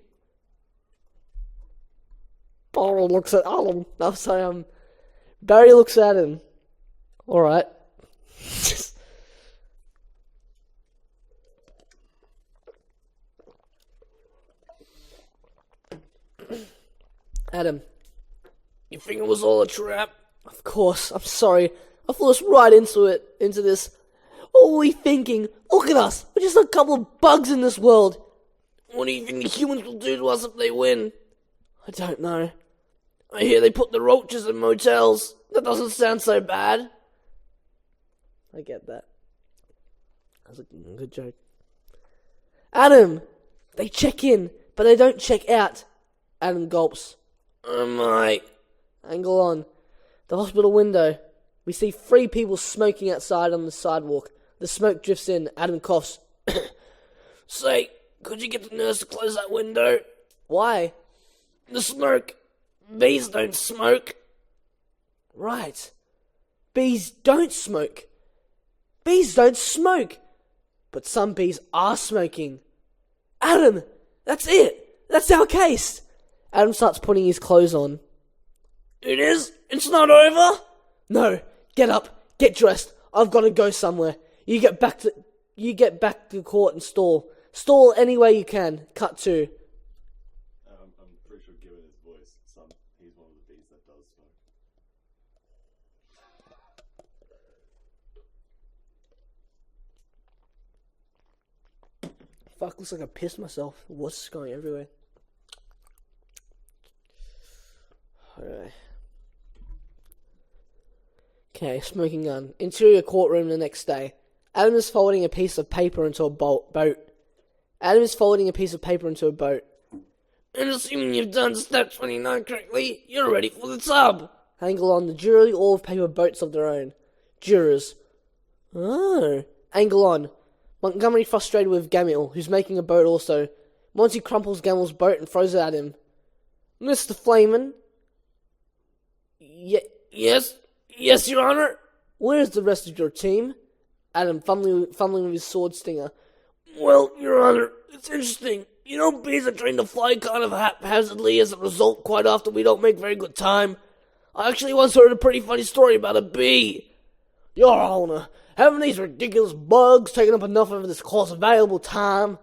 Barry looks at Adam. No, sorry, Barry looks at him. Alright. Adam, you think it was all a trap? Of course, I'm sorry. I flew us right into this. What were we thinking? Look at us. We're just a couple of bugs in this world. What do you think the humans will do to us if they win? I don't know. I hear they put the roaches in motels. That doesn't sound so bad. I get that. That was a good joke. Adam! They check in, but they don't check out. Adam gulps. Oh my. Angle on. The hospital window. We see 3 people smoking outside on the sidewalk. The smoke drifts in. Adam coughs. Say, could you get the nurse to close that window? Why? The smoke. Bees don't smoke. Right. Bees don't smoke. Bees don't smoke. But some bees are smoking. Adam, that's it. That's our case. Adam starts putting his clothes on. It is? It's not over? No. Get up. Get dressed. I've got to go somewhere. You get back to court and stall. Stall any way you can. Cut to. I'm pretty sure given his voice, he's one of the bees that does smoke. Fuck, looks like I pissed myself. What's going everywhere? Alright. Okay, smoking gun. Interior courtroom the next day. Adam is folding a piece of paper into a boat. Adam is folding a piece of paper into a boat. And assuming you've done step 29 correctly, you're ready for the tub. Angle on. The jury all have paper boats of their own. Jurors. Oh. Angle on. Montgomery frustrated with Gamil, who's making a boat also. Monty crumples Gamil's boat and throws it at him. Mr. Flamen. Yes, Your Honor. Where's the rest of your team? Adam, fumbling with his sword stinger. Well, Your Honor, it's interesting. You know, bees are trained to fly kind of haphazardly. As a result, quite often we don't make very good time. I actually once heard a pretty funny story about a bee. Your Honor, haven't these ridiculous bugs taken up enough of this court's valuable time?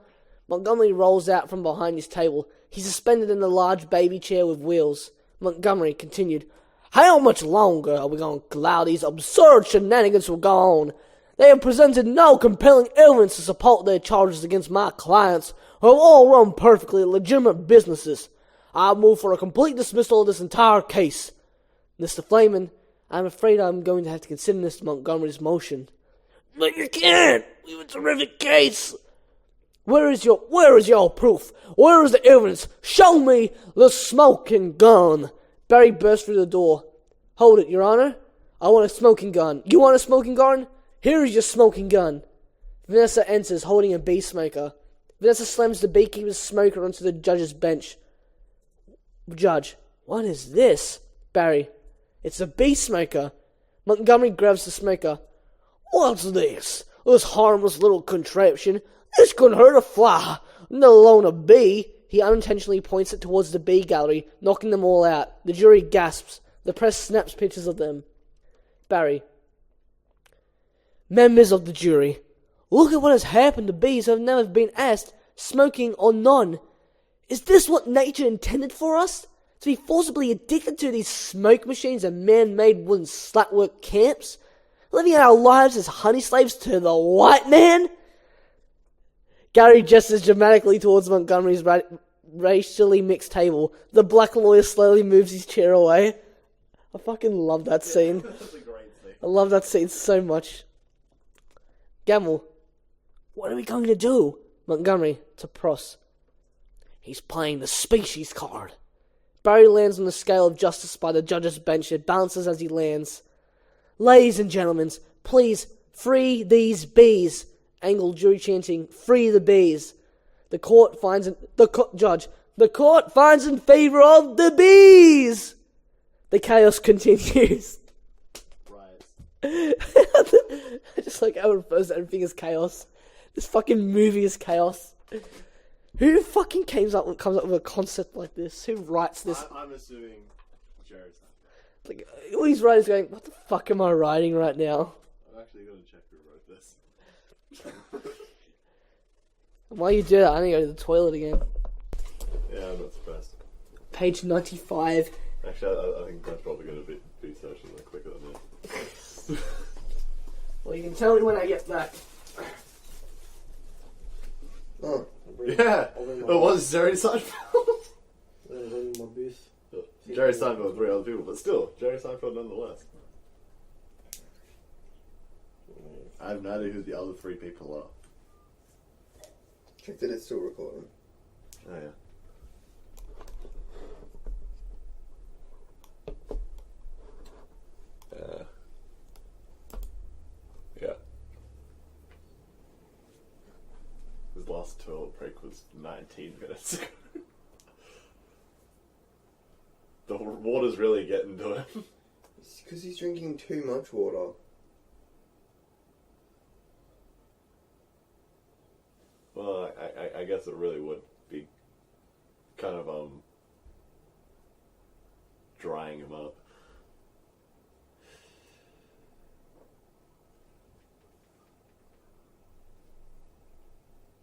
Montgomery rolls out from behind his table. He's suspended in a large baby chair with wheels. Montgomery continued. How much longer are we going to allow these absurd shenanigans to go on? They have presented no compelling evidence to support their charges against my clients, who have all run perfectly legitimate businesses. I move for a complete dismissal of this entire case. Mr. Flamin, I'm afraid I'm going to have to consider Mr. Montgomery's motion. But you can't! We have a terrific case! Where is your proof? Where is the evidence? Show me the smoking gun! Barry burst through the door. Hold it, Your Honor. I want a smoking gun. You want a smoking gun? Here is your smoking gun. Vanessa enters, holding a bee smoker. Vanessa slams the beekeeper's smoker onto the judge's bench. Judge, what is this? Barry, it's a bee smoker. Montgomery grabs the smoker. What's this? This harmless little contraption. This couldn't hurt a fly, let alone a bee. He unintentionally points it towards the bee gallery, knocking them all out. The jury gasps. The press snaps pictures of them. Barry. Members of the jury, look at what has happened to bees who have never been asked, smoking or none. Is this what nature intended for us? To be forcibly addicted to these smoke machines and man-made wooden slatwork camps? Living our lives as honey slaves to the white man? Gary gestures dramatically towards Montgomery's racially mixed table. The black lawyer slowly moves his chair away. I fucking love that scene. That's a great scene. I love that scene so much. Gamble, what are we going to do? Montgomery, to Pross. He's playing the species card. Barry lands on the scale of justice by the judge's bench. It bounces as he lands. Ladies and gentlemen, please free these bees. Angle jury chanting, free the bees. The court finds the court finds in favor of the bees. The chaos continues. Right. I just like how it refers to everything as chaos. This fucking movie is chaos. Who fucking comes up with a concept like this? Who writes this? I'm assuming Jerry Seinfeld. Like, all these writers going, what the fuck am I writing right now? I'm actually going to check who wrote this. While you do that, I need to go to the toilet again. Yeah, I'm not surprised. Page 95. Actually, I think that's probably going to be searching a little quicker than that. Well, you can tell me when I get back. Oh. Yeah, it was Jerry Seinfeld. My booth. Jerry Seinfeld and 3 other people, but still, Jerry Seinfeld nonetheless. I have no idea who the other 3 people are. Check that it's still recording. Oh yeah. Yeah. His last toilet break was 19 minutes ago. The water's really getting to him. It's because he's drinking too much water. Well, I guess it really would be kind of drying him up.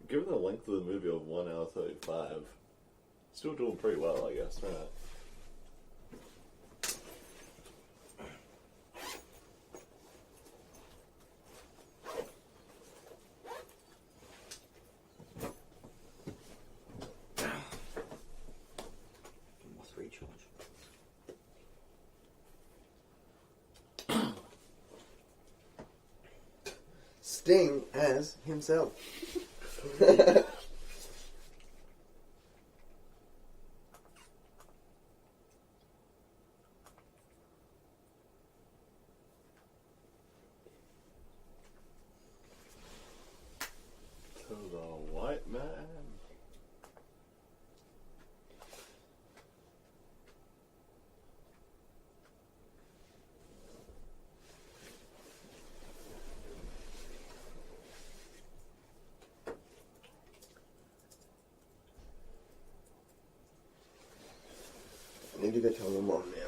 Given the length of the movie of 1 hour 35, still doing pretty well, I guess, right? Must recharge. Sting as himself. To the white man. I need to go tell my mom now.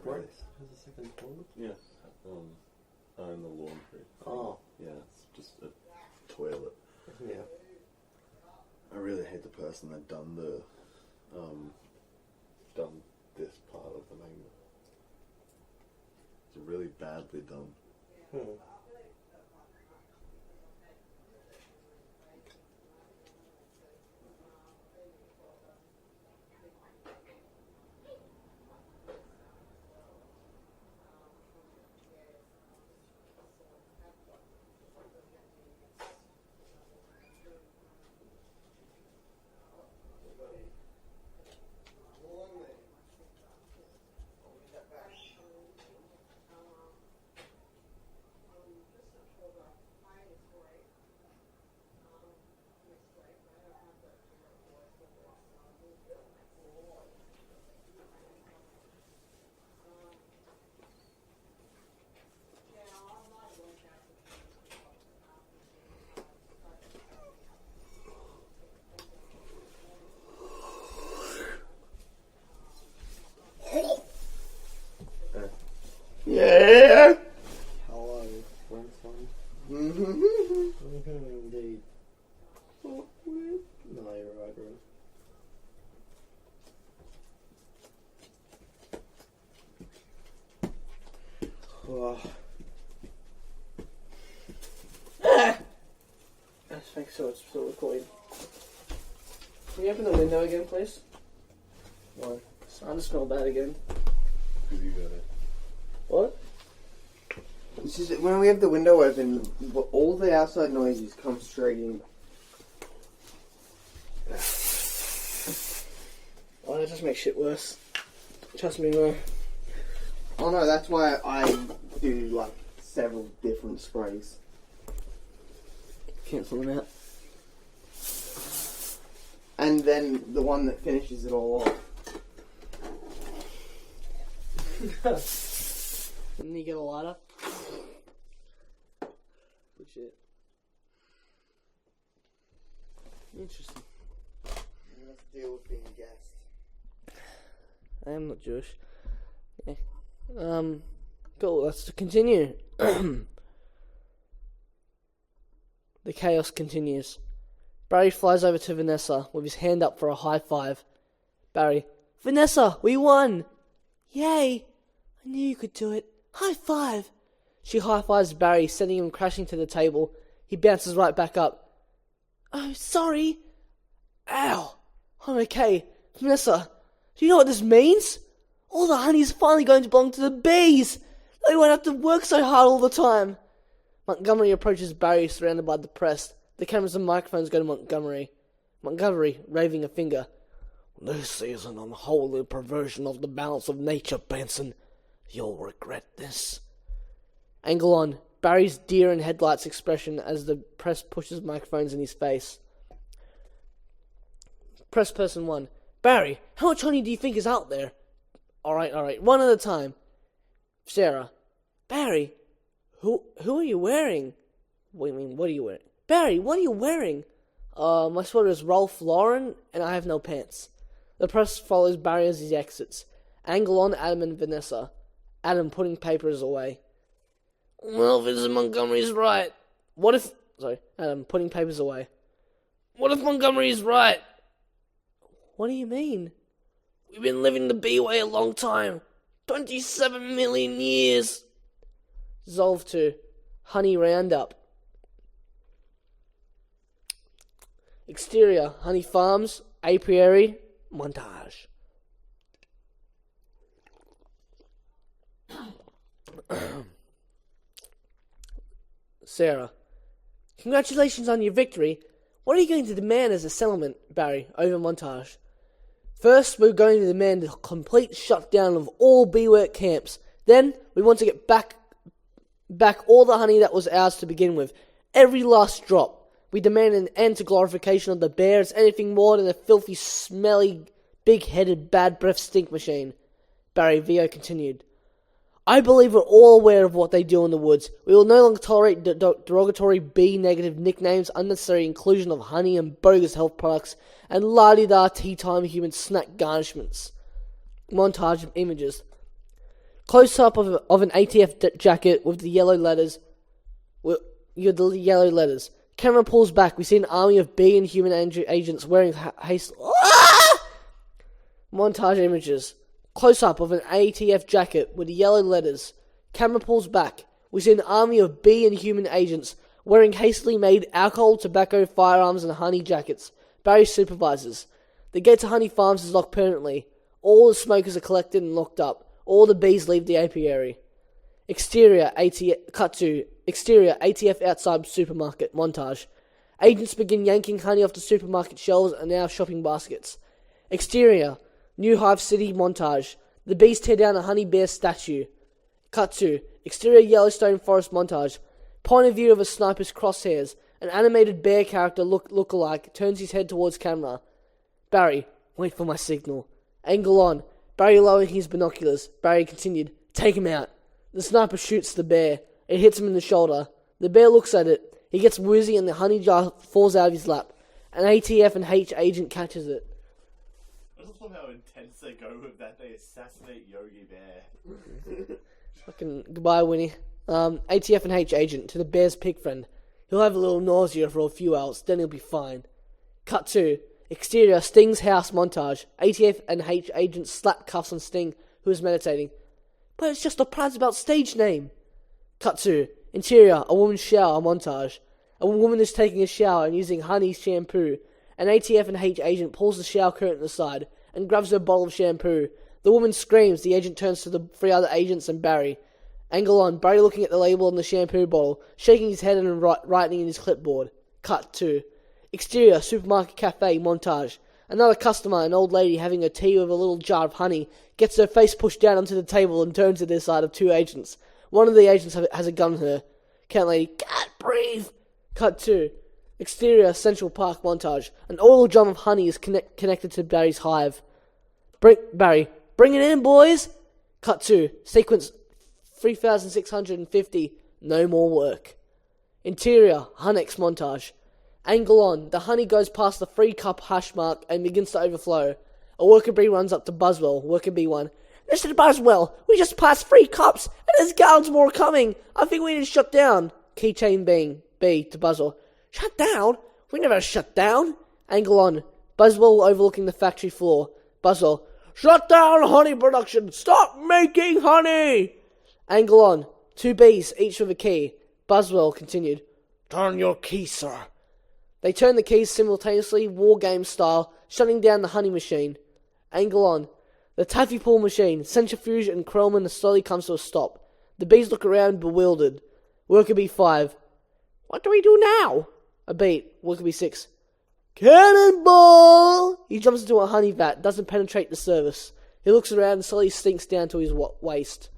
Where is the second toilet? Yeah. In the laundry. Oh. Yeah, it's just a toilet. Yeah. I really hate the person that done this part of the manga. It's really badly done. Yeah. Hello, grandson. Indeed. No, you're right, bro. Oh. Let's make sure it's still recording. Can you open the window again, please? What? It's starting to smell bad again. Have you got it? What? It's just when we have the window open, all the outside noises come straight in. Oh, that just makes shit worse. Trust me, bro. Oh no, that's why I do like several different sprays. Cancel them out. And then the one that finishes it all off. And then you get a lighter. Good shit. Interesting. You have to deal with being a guest. I am not Jewish. Yeah. Cool, let's continue. The chaos continues. Barry flies over to Vanessa with his hand up for a high five. Barry, Vanessa, we won! Yay! I knew you could do it. High five! She high fives Barry, sending him crashing to the table. He bounces right back up. Oh, sorry. Ow! I'm okay. Vanessa, do you know what this means? All the honey's finally going to belong to the bees! They won't have to work so hard all the time! Montgomery approaches Barry, surrounded by the press. The cameras and microphones go to Montgomery. Montgomery, waving a finger. This is an unholy perversion of the balance of nature, Benson. You'll regret this. Angle on. Barry's deer in headlights expression as the press pushes microphones in his face. Press person 1. Barry, how much honey do you think is out there? Alright, one at a time. Sarah. Barry, who are you wearing? What do you mean, what are you wearing? Barry, what are you wearing? My sweater is Ralph Lauren, and I have no pants. The press follows Barry as he exits. Angle on Adam and Vanessa. Adam putting papers away. Well, Vincent Montgomery's right. Adam putting papers away. What if Montgomery's right? What do you mean? We've been living the bee way a long time. 27 million years. Zolve 2. Honey Roundup. Exterior. Honey Farms. Apiary. Montage. Sarah. Congratulations on your victory. What are you going to demand as a settlement, Barry? Over montage. First, we're going to demand a complete shutdown of all beework camps. Then, we want to get back all the honey that was ours to begin with. Every last drop. We demand an end to glorification of the bear as anything more than a filthy, smelly, big-headed, bad breath stink machine. Barry, VO continued. I believe we're all aware of what they do in the woods. We will no longer tolerate derogatory bee-negative nicknames, unnecessary inclusion of honey and bogus health products, and la-di-da tea-time human snack garnishments. Montage of images. Close up of an ATF jacket with the yellow letters. With the yellow letters. Camera pulls back. We see an army of B and human agents wearing haste. Montage images. Close up of an ATF jacket with the yellow letters. Camera pulls back. We see an army of B and human agents wearing hastily made alcohol, tobacco, firearms, and honey jackets. Barry supervises. The gate to Honey Farms is locked permanently. All the smokers are collected and locked up. All the bees leave the apiary. Exterior ATF outside supermarket. Montage. Agents begin yanking honey off the supermarket shelves and now shopping baskets. Exterior New Hive City. Montage. The bees tear down a honey bear statue. Cut to exterior Yellowstone Forest. Montage. Point of view of a sniper's crosshairs. An animated bear character look-alike turns his head towards camera. Barry, wait for my signal. Angle on. Barry lowering his binoculars. Barry continued, take him out. The sniper shoots the bear. It hits him in the shoulder. The bear looks at it. He gets woozy and the honey jar falls out of his lap. An ATF and H agent catches it. I just love how intense they go with that. They assassinate Yogi Bear. Fucking goodbye, Winnie. ATF and H agent to the bear's pig friend. He'll have a little nausea for a few hours, then he'll be fine. Cut to exterior Sting's house. Montage. ATF and H agents slap cuffs on Sting, who is meditating. But it's just a plans about stage name. Cut to interior a woman's shower. Montage. A woman is taking a shower and using honey shampoo. An ATF and H agent pulls the shower curtain aside and grabs her bottle of shampoo. The woman screams. The agent turns to the three other agents and Barry. Angle on. Barry looking at the label on the shampoo bottle, shaking his head and writing in his clipboard. Cut to exterior supermarket cafe. Montage. Another customer, an old lady having a tea with a little jar of honey, gets her face pushed down onto the table and turns to the side of two agents. One of the agents has a gun on her. Cat lady, can't breathe. Cut to exterior Central Park. Montage. An oil drum of honey is connected to Barry's hive. Bring it in, boys. Cut to sequence 3650. No more work. Interior Hunnex. Montage. Angle on. The honey goes past the 3-cup hash mark and begins to overflow. A worker bee runs up to Buzzwell. Worker bee 1. Mr. Buzzwell, we just passed 3 cups and there's gallons more coming. I think we need to shut down. Keychain being B to Buzzwell. Shut down? We never shut down. Angle on. Buzzwell overlooking the factory floor. Buzzwell. Shut down honey production. Stop making honey. Angle on. 2 bees, each with a key. Buzzwell continued. Turn your key, sir. They turn the keys simultaneously, war game style, shutting down the honey machine. Angle on. The taffy pull machine, centrifuge and Krellman slowly comes to a stop. The bees look around bewildered. Worker bee 5. What do we do now? A beat. Worker bee 6. Cannonball! He jumps into a honey vat, doesn't penetrate the surface. He looks around and slowly sinks down to his waist.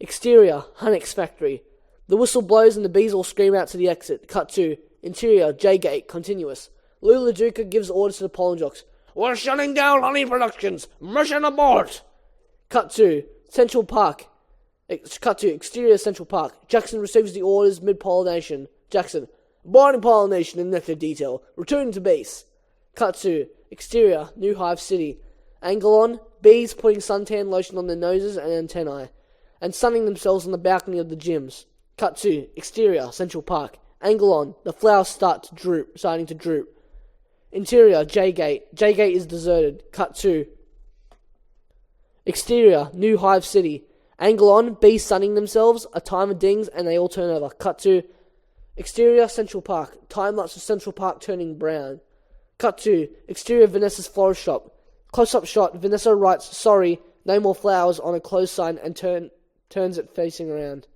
Exterior, Hunnex factory. The whistle blows and the bees all scream out to the exit. Cut to interior, J-gate, continuous. Lou LaDuca gives orders to the pollen jocks. We're shutting down honey productions. Mission abort. Cut to Central Park. Cut to exterior Central Park. Jackson receives the orders mid-pollination. Jackson. Aborting pollination in nectar detail. Returning to base. Cut to exterior New Hive City. Angle on. Bees putting suntan lotion on their noses and antennae. And sunning themselves on the balcony of the gyms. Cut to exterior Central Park. Angle on. The flowers starting to droop. Interior J-gate. J-gate is deserted. Cut to exterior New Hive City. Angle on. Bees sunning themselves. A timer dings and they all turn over. Cut to exterior Central Park. Time lapse of Central Park turning brown. Cut to exterior Vanessa's florist shop. Close-up shot. Vanessa writes, sorry, no more flowers on a close sign and turns it facing around.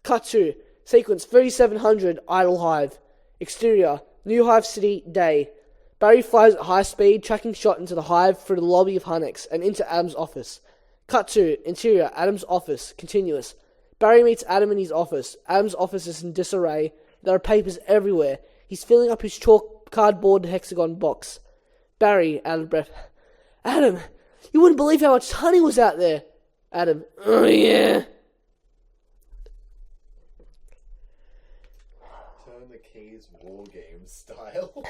Cut to sequence 3700 Idle Hive. Exterior New Hive City day. Barry flies at high speed, tracking shot into the hive through the lobby of Hunnex and into Adam's office. Cut to interior Adam's office. Continuous. Barry meets Adam in his office. Adam's office is in disarray. There are papers everywhere. He's filling up his chalk cardboard hexagon box. Barry, out of breath. Adam, you wouldn't believe how much honey was out there. Adam, oh yeah. Turn the keys war game style.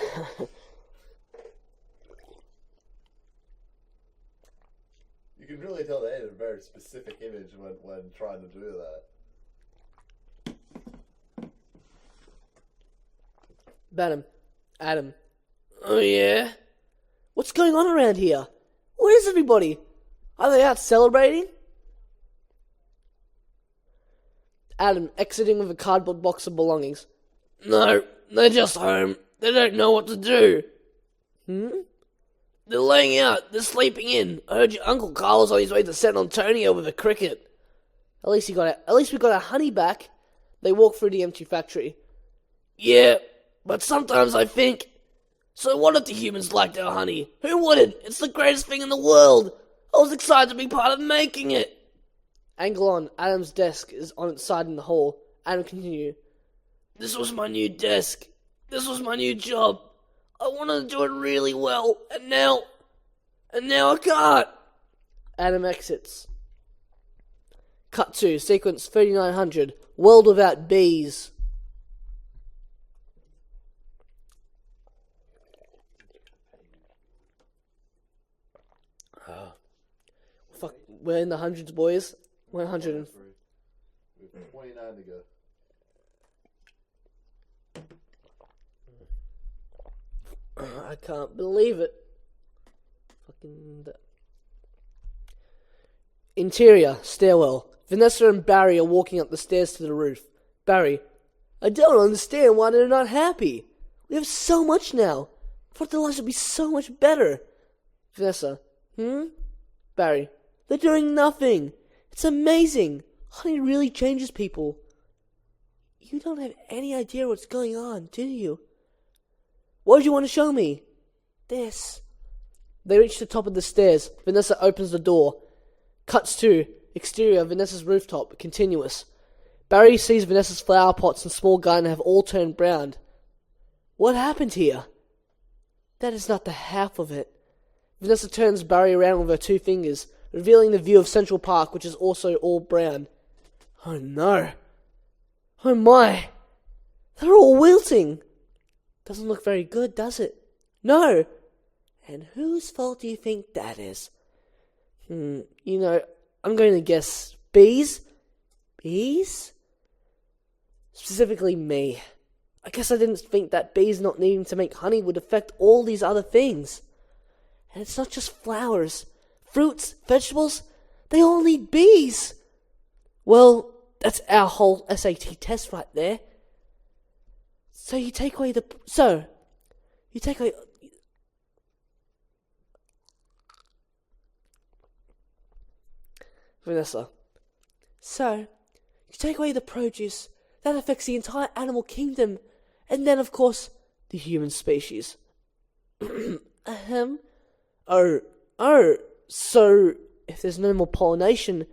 You can really tell they had a very specific image when trying to do that. Adam. Oh yeah? What's going on around here? Where is everybody? Are they out celebrating? Adam, exiting with a cardboard box of belongings. No, they're just home. They don't know what to do. They're laying out. They're sleeping in. I heard your Uncle Carlos on his way to San Antonio with a cricket. At least we got our honey back. They walk through the empty factory. Yeah, but sometimes I think, so what if the humans liked our honey? Who wouldn't? It's the greatest thing in the world. I was excited to be part of making it. Angle on. Adam's desk is on its side in the hall. Adam continue. This was my new desk. This was my new job. I wanted to do it really well, and now I can't. Adam exits. Cut to sequence 3900. World without bees. Fuck, we're in the hundreds, boys. 100. 29 to go. I can't believe it. Fucking. Interior, stairwell. Vanessa and Barry are walking up the stairs to the roof. Barry, I don't understand why they're not happy. We have so much now. I thought their lives would be so much better. Vanessa, Barry, they're doing nothing. It's amazing. Honey really changes people. You don't have any idea what's going on, do you? What do you want to show me? This. They reach the top of the stairs. Vanessa opens the door. Cuts to exterior, Vanessa's rooftop, continuous. Barry sees Vanessa's flower pots and small garden have all turned brown. What happened here? That is not the half of it. Vanessa turns Barry around with her two fingers, revealing the view of Central Park, which is also all brown. Oh no. Oh my. They're all wilting. Doesn't look very good, does it? No. And whose fault do you think that is? I'm going to guess bees? Bees? Specifically me. I guess I didn't think that bees not needing to make honey would affect all these other things. And it's not just flowers. Fruits, vegetables, they all need bees. Well, that's our whole SAT test right there. You take away Vanessa. You take away the produce, that affects the entire animal kingdom, and then of course, the human species. So if there's no more pollination,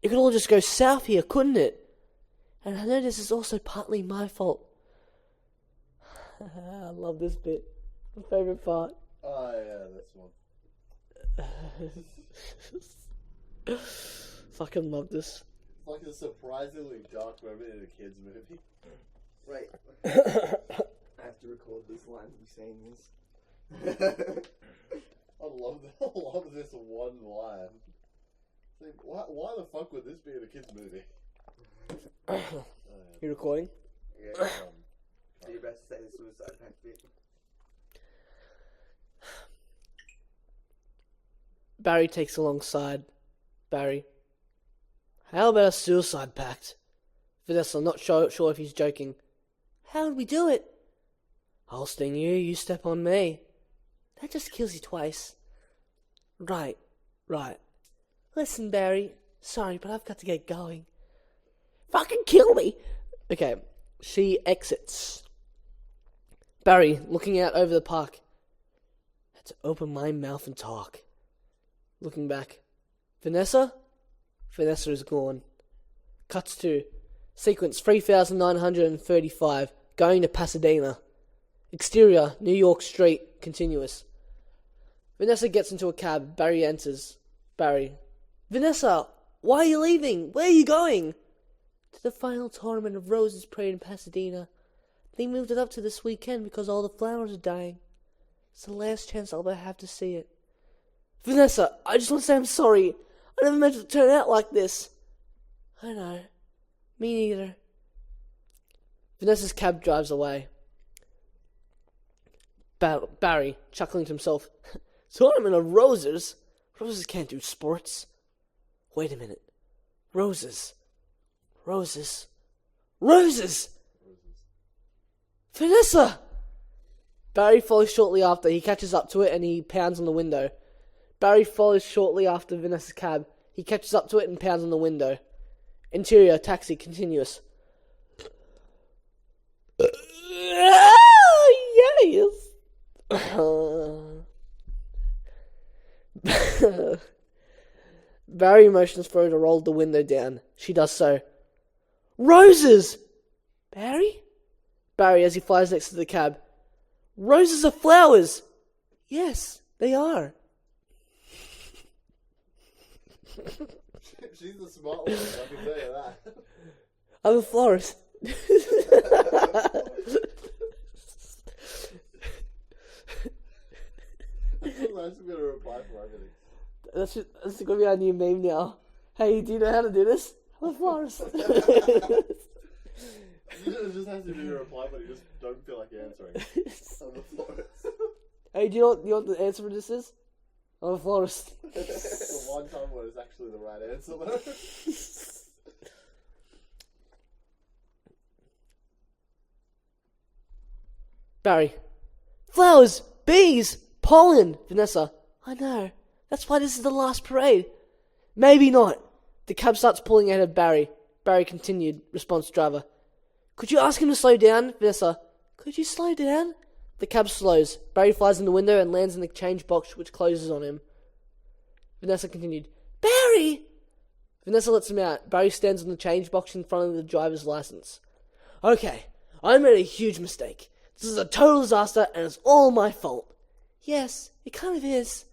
it could all just go south here, couldn't it? And I know this is also partly my fault. I love this bit. My favourite part. Oh, yeah, this one. Fucking love this. It's like a surprisingly dark moment in a kid's movie. Right. I have to record this line to be saying this. I love this one line. Like, why the fuck would this be in a kid's movie? You recording? Yeah. Do your best to say the suicide pact bit. Barry takes alongside. Barry. How about a suicide pact? Vanessa, not sure if he's joking. How would we do it? I'll sting you, you step on me. That just kills you twice. Right. Listen, Barry. Sorry, but I've got to get going. Fucking kill me! Okay, she exits. Barry, looking out over the park. I had to open my mouth and talk. Looking back. Vanessa? Vanessa is gone. Cuts to sequence 3935, going to Pasadena. Exterior, New York Street, continuous. Vanessa gets into a cab. Barry enters. Barry. Vanessa, why are you leaving? Where are you going? To the final tournament of Roses Parade in Pasadena. They moved it up to this weekend because all the flowers are dying. It's the last chance I'll ever have to see it. Vanessa, I just want to say I'm sorry. I never meant it to turn out like this. I know. Me neither. Vanessa's cab drives away. Barry, chuckling to himself. Tournament of roses? Roses can't do sports. Wait a minute. Roses. Vanessa! Barry follows shortly after. He catches up to it and he pounds on the window. Barry follows shortly after Vanessa's cab. He catches up to it and pounds on the window. Interior, taxi, continuous. Yes! Barry motions for her to roll the window down. She does so. Roses! Barry? Barry, as he flies next to the cab. Roses are flowers! Yes, they are. She's the smart one, I can tell you that. I'm a florist. That's gonna reply for everything. That's going to be our new meme now. Hey, do you know how to do this? I'm a florist. It just has to be a reply, but you just don't feel like answering. I'm a florist. Hey, do you know what the answer for this is? I'm a florist. The one time where it's actually the right answer, though. Barry. Flowers! Bees! Pollen! Vanessa. I know. That's why this is the last parade. Maybe not. The cab starts pulling ahead of Barry. Barry continued. Response driver. Could you ask him to slow down? Vanessa. Could you slow down? The cab slows. Barry flies in the window and lands in the change box, which closes on him. Vanessa continued. Barry! Vanessa lets him out. Barry stands on the change box in front of the driver's license. Okay, I made a huge mistake. This is a total disaster and it's all my fault. Yes, it kind of is.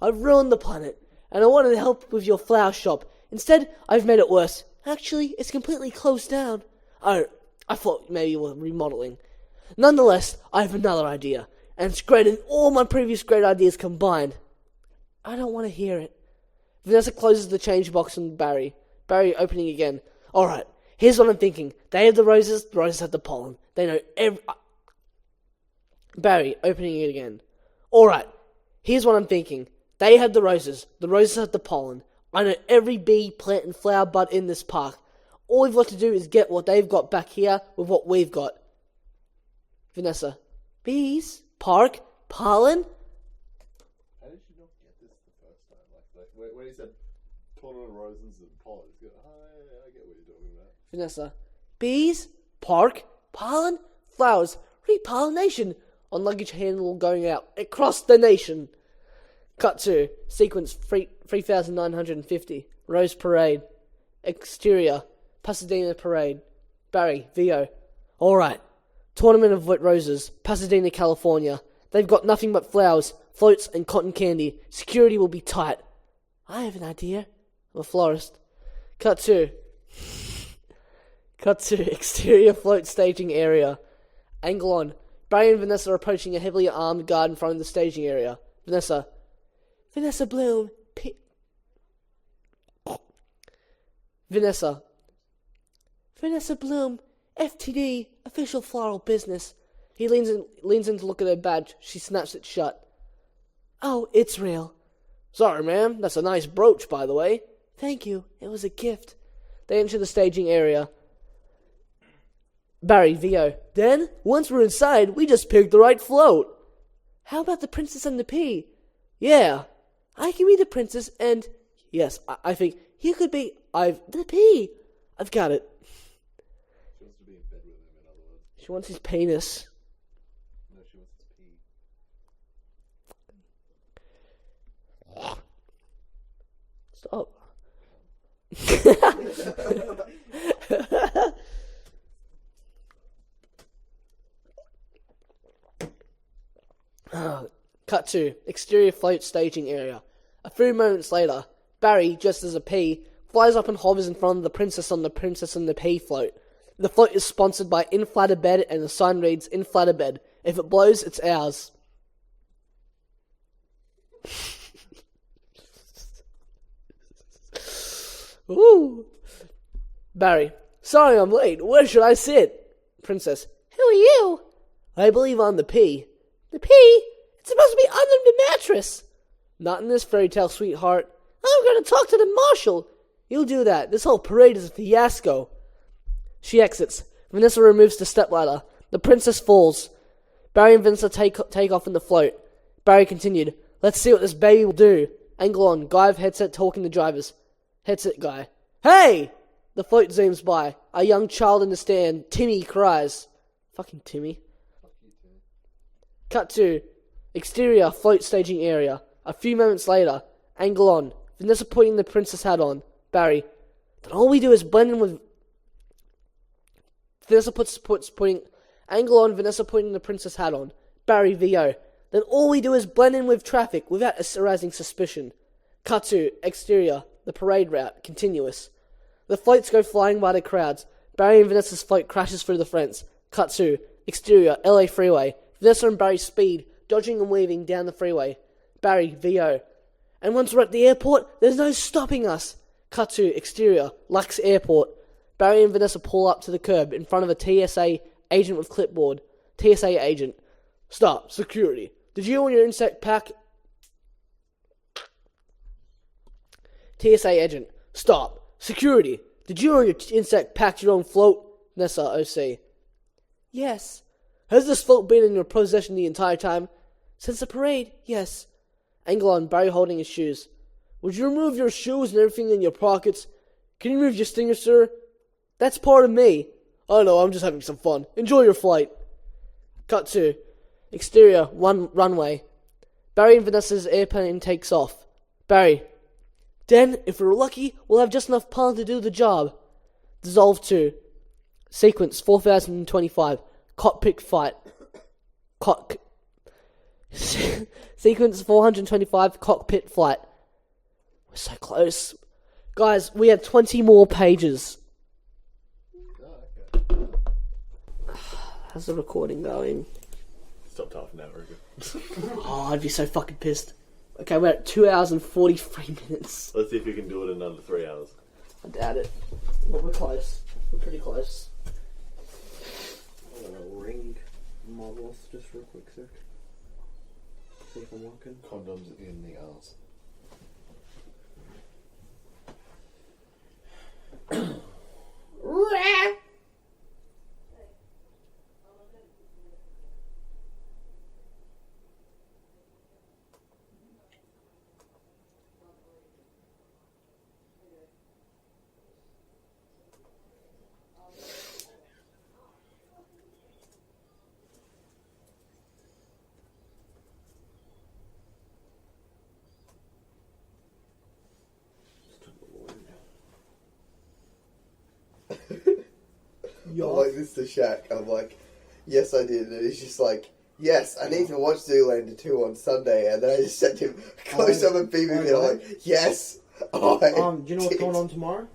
I've ruined the planet, and I wanted to help with your flower shop. Instead, I've made it worse. Actually, it's completely closed down. Oh, I thought maybe you were remodeling. Nonetheless, I have another idea, and it's greater than all my previous great ideas combined. I don't want to hear it. Vanessa closes the change box on Barry. Barry opening again. Alright, here's what I'm thinking. They have the roses have the pollen. They know Barry opening it again. Alright, here's what I'm thinking. They have the roses have the pollen. I know every bee, plant and flower bud in this park. All we've got to do is get what they've got back here with what we've got. Vanessa. Bees? Park? Pollen? How did you not get this the first time? Like when he said pollen and roses and pollen, I get what you're talking about. Vanessa. Bees? Park? Pollen? Flowers? Repollination? On luggage handle going out across the nation. Cut to sequence 3950. Rose Parade. Exterior. Pasadena Parade. Barry. VO. Alright. Tournament of Wet Roses. Pasadena, California. They've got nothing but flowers, floats, and cotton candy. Security will be tight. I have an idea. I'm a florist. Cut to exterior float staging area. Angle on. Barry and Vanessa are approaching a heavily armed guard in front of the staging area. Vanessa Bloom. Vanessa Bloom. FTD. Official floral business. He leans in to look at her badge. She snaps it shut. Oh, it's real. Sorry, ma'am. That's a nice brooch, by the way. Thank you. It was a gift. They enter the staging area. Barry, VO. Then, once we're inside, we just picked the right float. How about the Princess and the Pea? Yeah. I can be the princess and... Yes, I think you could be... the Pea. I've got it. She wants to be in bed with him, in other words. She wants his penis. No, she wants his pee. Stop. Cut to exterior float staging area. A few moments later, Barry, dressed as a pea, flies up and hovers in front of the Princess on the Princess and the Pea float. The float is sponsored by Inflatabed and the sign reads Inflatabed. If it blows, it's ours. Ooh. Barry, sorry I'm late. Where should I sit? Princess, who are you? I believe I'm the P. The P? It's supposed to be under the mattress. Not in this fairy tale, sweetheart. I'm going to talk to the marshal. You'll do that. This whole parade is a fiasco. She exits. Vanessa removes the stepladder. The princess falls. Barry and Vanessa take off in the float. Barry continued. Let's see what this baby will do. Angle on. Guy with headset talking to drivers. Headset guy. Hey! The float zooms by. A young child in the stand. Timmy cries. Fucking Timmy. Cut to exterior float staging area. A few moments later. Angle on. Vanessa putting the princess hat on. Barry. Then all we do is blend in with... Vanessa puts putting... Angle on. Vanessa putting the princess hat on. Barry VO. Then all we do is blend in with traffic without arousing suspicion. Cut to exterior. The parade route. Continuous. The floats go flying by the crowds. Barry and Vanessa's float crashes through the fence. Cut to exterior. LA freeway. Vanessa and Barry speed. Dodging and weaving down the freeway. Barry VO. And once we're at the airport, there's no stopping us. Cut to exterior, Lux Airport. Barry and Vanessa pull up to the curb in front of a TSA agent with clipboard. TSA agent. Stop. Security. Did you and your insect pack... TSA agent. Stop. Security. Did you and your insect pack your own float? Vanessa, OC. Yes. Has this float been in your possession the entire time? Since the parade, yes. Angle on, Barry holding his shoes. Would you remove your shoes and everything in your pockets? Can you remove your stinger, sir? That's part of me. Oh no, I'm just having some fun. Enjoy your flight. Cut to exterior, runway. Barry and Vanessa's airplane takes off. Barry. Then, if we're lucky, we'll have just enough pollen to do the job. Dissolve to sequence 4025. Cockpit fight. Sequence 425. Cockpit flight. We're so close. Guys, we have 20 more pages. How's the recording going? Stopped half an hour ago. Oh, I'd be so fucking pissed. Okay, we're at 2 hours and 43 minutes. Let's see if you can do it in under 3 hours. I doubt it. But we're close. We're pretty close. I'm gonna ring models just real quick, sir. See if I'm working. Condoms in the arse. I'm like, this is the Shaq. I'm like, yes, I did. And he's just like, yes, I need to watch Zoolander 2 on Sunday. And then I just sent him a close up and beaming me. I'm like, yes, do you know what's going on tomorrow?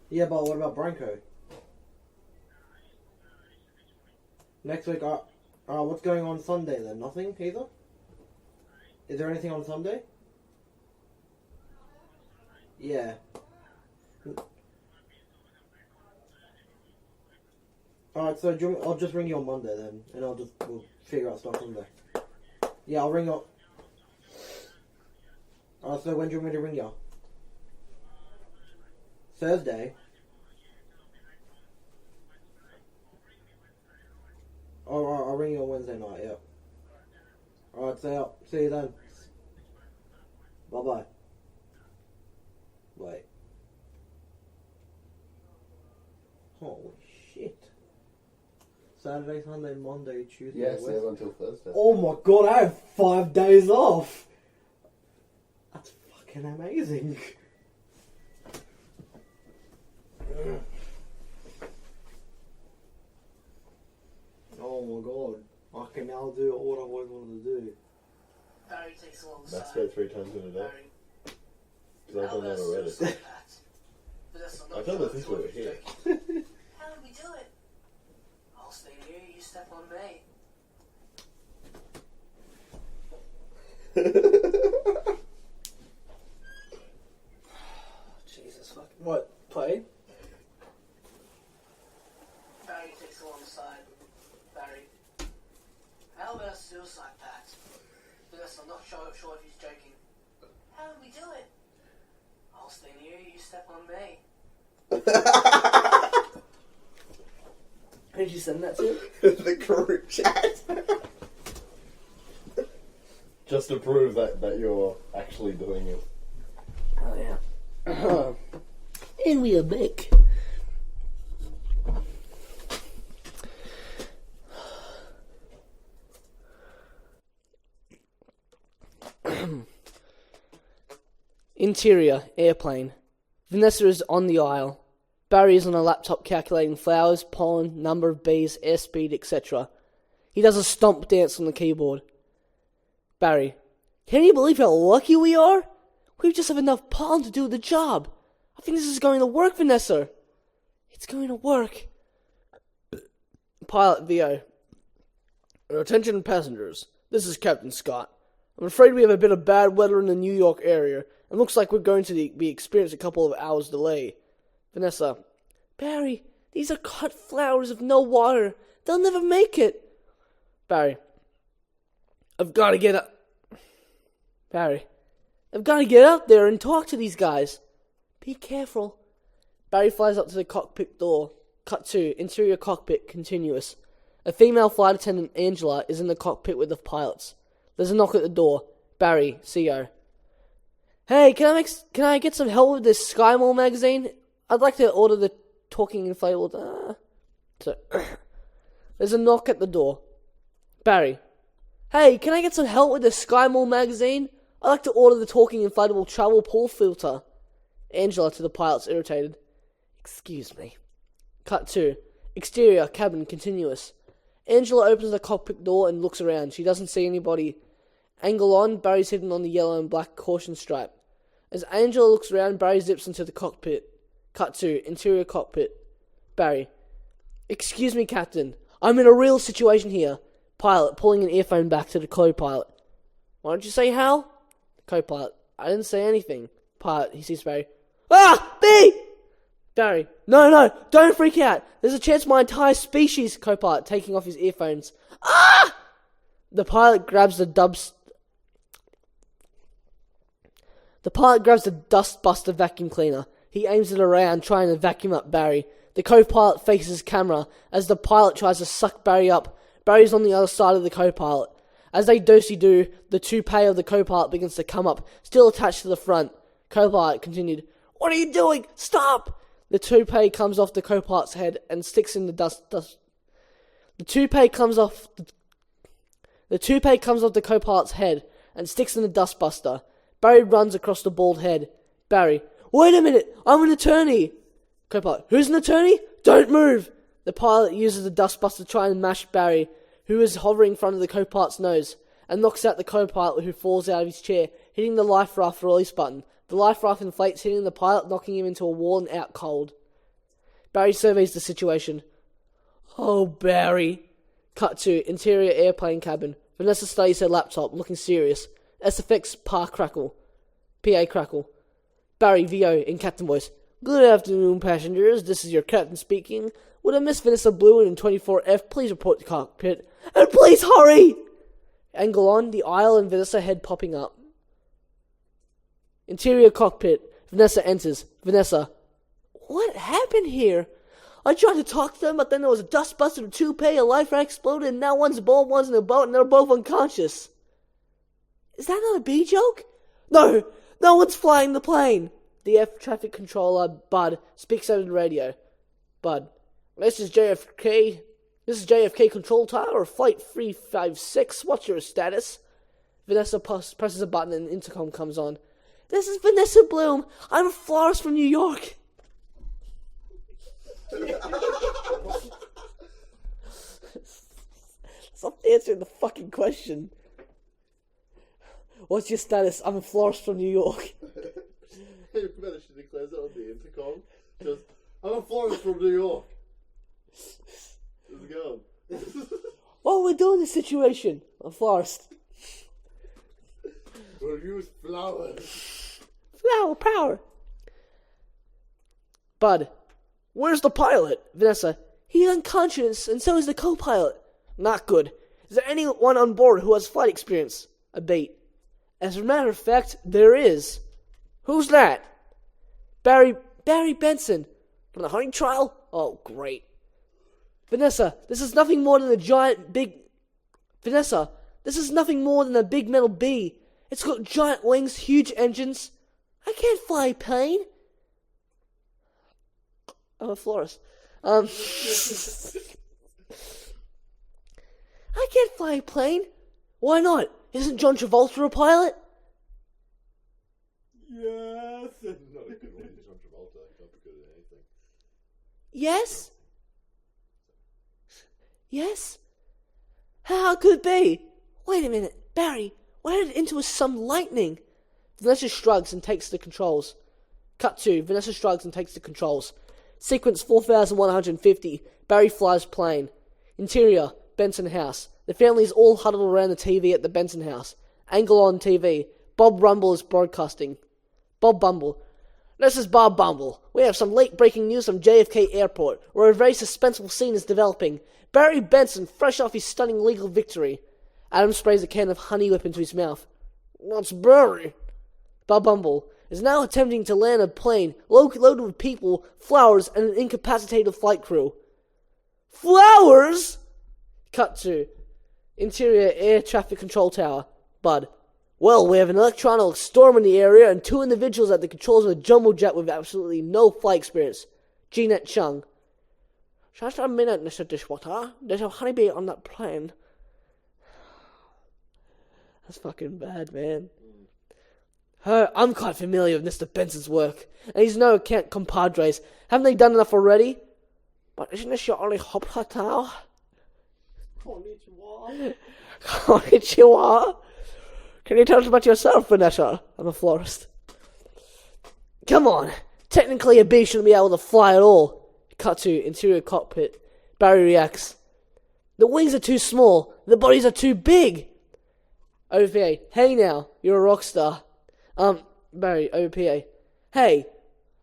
Yeah, but what about Branko? Next week, what's going on Sunday then? Nothing either? Is there anything on Sunday? Yeah. Alright, so I'll just ring you on Monday then, and we'll figure out stuff Monday. Yeah, I'll ring up. Alright, so when do you want me to ring you? Thursday? Alright, I'll ring you on Wednesday night, yeah. Alright, see you then. Bye-bye. Wait. Holy shit. Saturday, Sunday, Monday, Tuesday, Yes, Wednesday. until Thursday. Oh my god, I have 5 days off! That's fucking amazing. Oh my god. I can now do what I've always wanted to do. Barry takes a long Masturbate 3 times in a day. Because I've done that already. I've done that since we were here. How did we do it? I'll stay here, you step on me. pistol on the side. Barry. How about a suicide pact? Vanessa, I'm not sure if he's joking. How did we do it? I'll stay near you, you step on me. Who did you send that to? The group chat. Just to prove that you're actually doing it. Oh yeah. And we are back. Interior, airplane. Vanessa is on the aisle. Barry is on a laptop calculating flowers, pollen, number of bees, airspeed, etc. He does a stomp dance on the keyboard. Barry. Can you believe how lucky we are? We just have enough pollen to do the job. I think this is going to work, Vanessa. It's going to work. Pilot VO. Attention passengers. This is Captain Scott. I'm afraid we have a bit of bad weather in the New York area, and looks like we're going to be experiencing a couple of hours delay. Vanessa. Barry, these are cut flowers of no water. They'll never make it. Barry. I've got to get up. Barry. I've got to get out there and talk to these guys. Be careful. Barry flies up to the cockpit door. Cut 2. Interior cockpit. Continuous. A female flight attendant, Angela, is in the cockpit with the pilots. There's a knock at the door. Barry, CO. Hey, can I get some help with this Skyelle magazine? I'd like to order the talking inflatable. There's a knock at the door. Barry. Hey, can I get some help with the Skyelle magazine? I'd like to order the talking inflatable travel pool filter. Angela to the pilots, irritated. Excuse me. Cut 2. Exterior, cabin, continuous. Angela opens the cockpit door and looks around. She doesn't see anybody. Angle on, Barry's hidden on the yellow and black caution stripe. As Angela looks around, Barry zips into the cockpit. Cut 2. Interior cockpit. Barry. Excuse me, Captain. I'm in a real situation here. Pilot, pulling an earphone back to the co-pilot. Why don't you say Hal? Co-pilot. I didn't say anything. Pilot, he sees Barry. Ah! B! Barry. No, don't freak out. There's a chance my entire species. Co-pilot, taking off his earphones. Ah! The pilot grabs the dust buster vacuum cleaner. He aims it around, trying to vacuum up Barry. The co-pilot faces camera as the pilot tries to suck Barry up. Barry's on the other side of the co-pilot. As they do, the toupee of the co-pilot begins to come up, still attached to the front. Co-pilot continued, What are you doing? Stop! The toupee comes off the co-pilot's head and sticks in the dust. The toupee comes off the co-pilot's head and sticks in the dustbuster. Barry runs across the bald head. Barry, wait a minute! I'm an attorney! Co-pilot, who's an attorney? Don't move! The pilot uses the dustbuster to try and mash Barry, who is hovering in front of the co-pilot's nose, and knocks out the co-pilot, who falls out of his chair, hitting the life raft release button. The life raft inflates, hitting the pilot, knocking him into a wall and out cold. Barry surveys the situation. Oh, Barry. Cut 2. Interior airplane cabin. Vanessa studies her laptop, looking serious. SFX PA crackle. Barry, VO, in captain voice. Good afternoon, passengers. This is your captain speaking. Would a Miss Vanessa Blue in 24F please report to cockpit? And please hurry! Angle on, the aisle and Vanessa head popping up. Interior cockpit. Vanessa enters. Vanessa. What happened here? I tried to talk to them, but then there was a dustbuster, a toupee, a life raft exploded, and now one's bald, one's in a boat, and they're both unconscious. Is that not a B joke? No! No one's flying the plane! The air traffic controller, Bud, speaks over the radio. Bud. This is JFK Control Tower, Flight 356. What's your status? Vanessa presses a button and the intercom comes on. This is Vanessa Bloom. I'm a florist from New York. Stop answering the fucking question. What's your status? I'm a florist from New York. You managed to declare that on the intercom. Just, I'm a florist from New York. How's it going? What are we doing in this situation? I'm a florist. We'll use flowers. Flower power. Bud. Where's the pilot? Vanessa. He's unconscious, and so is the co-pilot. Not good. Is there anyone on board who has flight experience? A bait. As a matter of fact, there is. Who's that? Barry Benson. From the hunting trial? Oh, great. Vanessa, this is nothing more than a big metal bee. It's got giant wings, huge engines. I can't fly a plane. I'm a florist. I can't fly a plane. Why not? Isn't John Travolta a pilot? Yes. Not a good one, John Travolta. Not good at anything. Yes? Yes? How could it be? Wait a minute, Barry, what headed into some lightning? Vanessa shrugs and takes the controls. Cut to, Vanessa shrugs and takes the controls. Sequence 4150, Barry flies plane. Interior, Benson house. The family is all huddled around the TV at the Benson house. Angle on TV. Bob Rumble is broadcasting. Bob Bumble. This is Bob Bumble. We have some late breaking news from JFK Airport, where a very suspenseful scene is developing. Barry Benson, fresh off his stunning legal victory. Adam sprays a can of honey whip into his mouth. What's Barry? Bob Bumble is now attempting to land a plane loaded with people, flowers, and an incapacitated flight crew. Flowers? Cut to interior air traffic control tower. Bud. Well, we have an electronic storm in the area and 2 individuals at the controls of a jumbo jet with absolutely no flight experience. Jeanette Chung. Just a minute, Mr. Dishwater. There's a honeybee on that plane. That's fucking bad, man. I'm quite familiar with Mr. Benson's work, and he's no compadres. Haven't they done enough already? But isn't this your only hope, now? Konnichiwa. Konnichiwa. Can you tell us about yourself, Vanessa? I'm a florist. Come on. Technically, a bee shouldn't be able to fly at all. Cut to interior cockpit. Barry reacts. The wings are too small. The bodies are too big. OVA. Hey now, you're a rock star. Barry, OPA. Hey,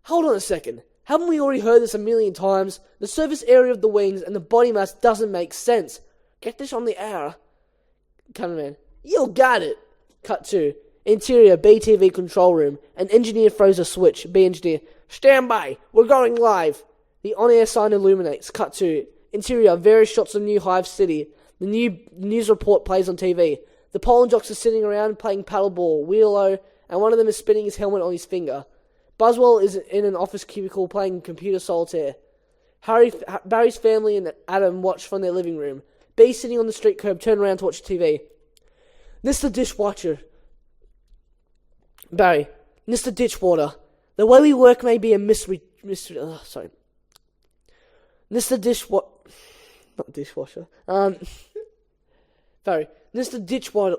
hold on a second. Haven't we already heard this a million times? The surface area of the wings and the body mass doesn't make sense. Get this on the air. Cameraman. You got it. Cut to interior BTV control room. An engineer throws a switch. B engineer. Stand by. We're going live. The on-air sign illuminates. Cut to interior various shots of New Hive City. The new news report plays on TV. The Pauline jocks are sitting around playing paddleball, ELO, and one of them is spinning his helmet on his finger. Buswell is in an office cubicle playing computer solitaire. Barry's family and Adam watch from their living room. B, sitting on the street curb, turn around to watch TV. Mr. Dishwasher. Barry. Mr. Ditchwater. The way we work may be a mystery. Sorry. Mr. Not dishwasher. Barry. Mr. Ditchwater.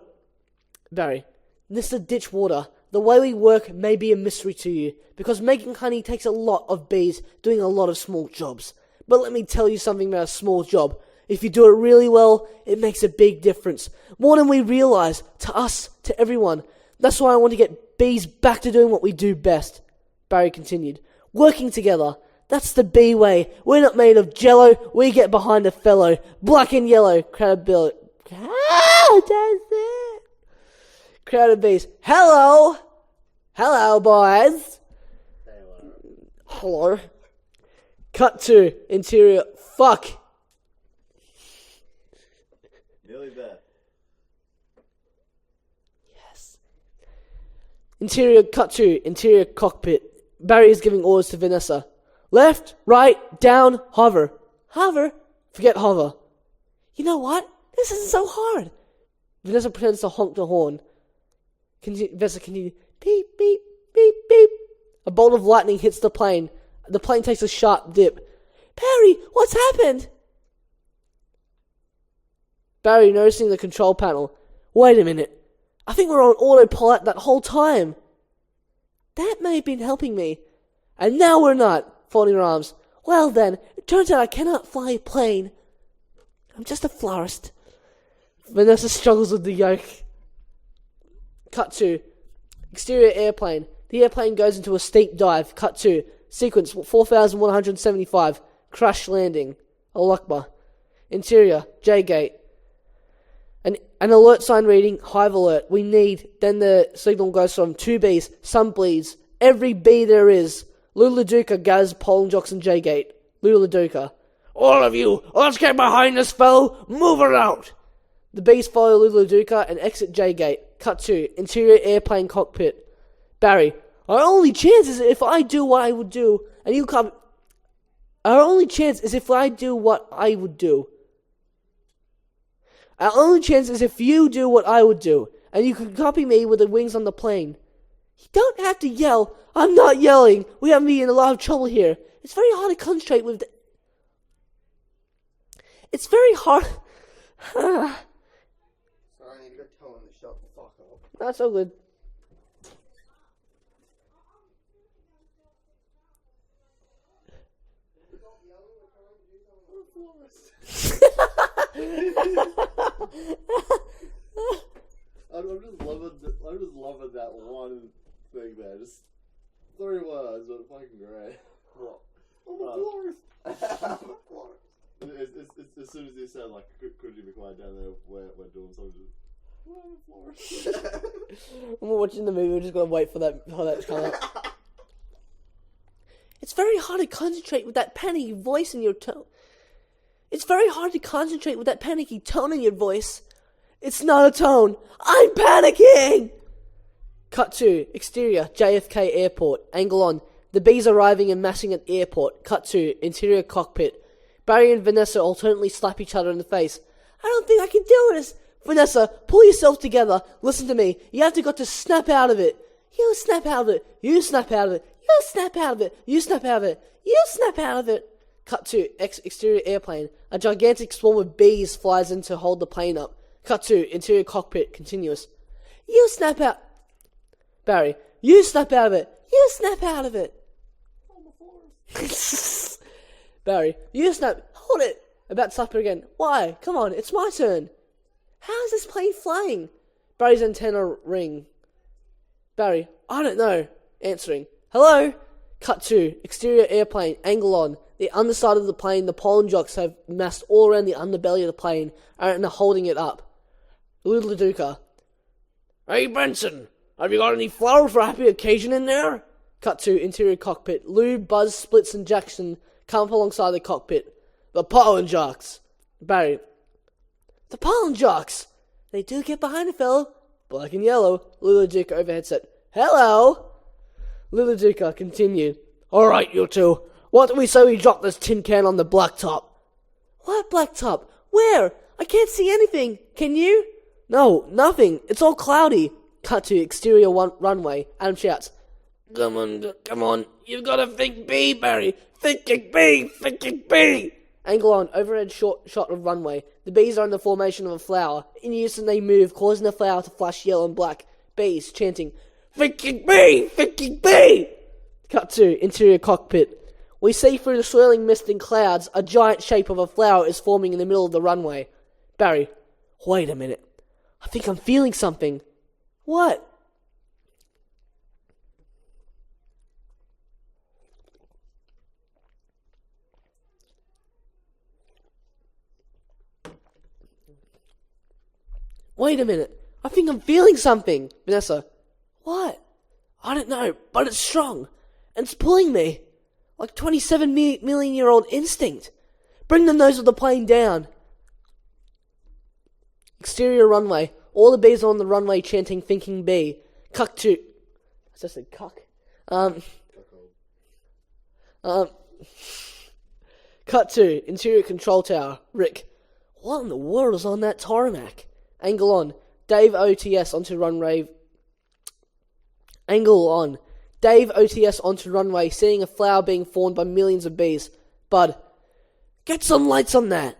Barry. Mr. Ditchwater. The way we work may be a mystery to you, because making honey takes a lot of bees doing a lot of small jobs. But let me tell you something about a small job. If you do it really well, it makes a big difference. More than we realize. To us, to everyone. That's why I want to get bees back to doing what we do best. Barry continued. Working together. That's the bee way. We're not made of jello. We get behind a fellow. Black and yellow. Crowded that's it. Crowded bees. Hello. Hello, boys. Hello. Cut to interior. Fuck. Nearly there. Yes. Interior. Cut to interior cockpit. Barry is giving orders to Vanessa. Left, right, down, hover. Hover? Forget hover. You know what? This isn't so hard. Vanessa pretends to honk the horn. Vanessa continues. Beep, beep, beep, beep. A bolt of lightning hits the plane. The plane takes a sharp dip. Barry, what's happened? Barry, noticing the control panel. Wait a minute. I think we're on autopilot that whole time. That may have been helping me. And now we're not. Folding her arms. Well then, it turns out I cannot fly a plane. I'm just a florist. Vanessa struggles with the yoke. Cut to exterior airplane. The airplane goes into a steep dive. Cut to sequence 4175. Crash landing. Al-Akbar. Interior, J-Gate. An alert sign reading, Hive Alert. We need. Then the signal goes from 2 Bs, some bleeds. Every B there is. Luladuka, Gaz, Pauline, and J-Gate. Luladuka. All of you, let's get behind this fellow. Move it out. The Bs follow Luladuka and exit J-Gate. Cut 2. Interior airplane cockpit. Barry. Our only chance is if I do what I would do, and you come. Our only chance is if I do what I would do. Our only chance is if you do what I would do, and you can copy me with the wings on the plane. You don't have to yell. I'm not yelling. We have me in a lot of trouble here. It's very hard to concentrate with. It's very hard. Sorry, I need to go tell him to shut the fuck up. That's so good. I'm just loving that one thing there. Just 3 words, but fucking great. What? As soon as you said, like, could you be quiet down there? We're doing something. When we're watching the movie, we're just gonna wait for that to come up. It's very hard to concentrate with that panicky voice in your tone. It's very hard to concentrate with that panicky tone in your voice. It's not a tone. I'm panicking! Cut 2. Exterior, JFK Airport. Angle on. The bees arriving and massing at the airport. Cut 2. Interior cockpit. Barry and Vanessa alternately slap each other in the face. I don't think I can do this. Vanessa, pull yourself together. Listen to me. You have to snap out of it. You snap out of it. You snap out of it. You snap out of it. You snap out of it. You snap out of it. Cut 2. Exterior airplane. A gigantic swarm of bees flies in to hold the plane up. Cut 2. Interior cockpit. Continuous. You snap out. Barry. You snap out of it. You snap out of it. Barry. You snap. Hold it. About to slap it again. Why? Come on. It's my turn. How is this plane flying? Barry's antenna ring. Barry. I don't know. Answering. Hello? Cut 2. Exterior airplane. Angle on. The underside of the plane, the pollen jocks have massed all around the underbelly of the plane and are holding it up. Little Duka. Hey, Benson, have you got any flour for a happy occasion in there? Cut 2. Interior cockpit. Lou, Buzz, Splits, and Jackson come up alongside the cockpit. The pollen jocks. Barry. The pollen jocks. They do get behind a fellow. Black and yellow. Little Duka over headset. Hello. Little Duka continued. All right, you two. What do we say we drop this tin can on the blacktop? What blacktop? Where? I can't see anything. Can you? No, nothing. It's all cloudy. Cut to exterior runway. Adam shouts. Come on. You've got to think B, Barry. Thinking B. Angle on. Overhead shot of runway. The bees are in the formation of a flower. In unison they move, causing the flower to flash yellow and black. Bees chanting. Thinking B. Cut to interior cockpit. We see through the swirling mist and clouds, a giant shape of a flower is forming in the middle of the runway. Barry. Wait a minute. I think I'm feeling something. What? Wait a minute. I think I'm feeling something. Vanessa. What? I don't know, but it's strong. And it's pulling me. Like 27 million-year-old instinct. Bring the nose of the plane down. Exterior runway. All the bees are on the runway chanting thinking bee. Cuck to... I just said cuck. Cut to interior control tower. Rick. What in the world is on that tarmac? Angle on. Dave OTS onto runway. Angle on. Dave OTS onto runway, seeing a flower being formed by millions of bees. Bud. Get some lights on that.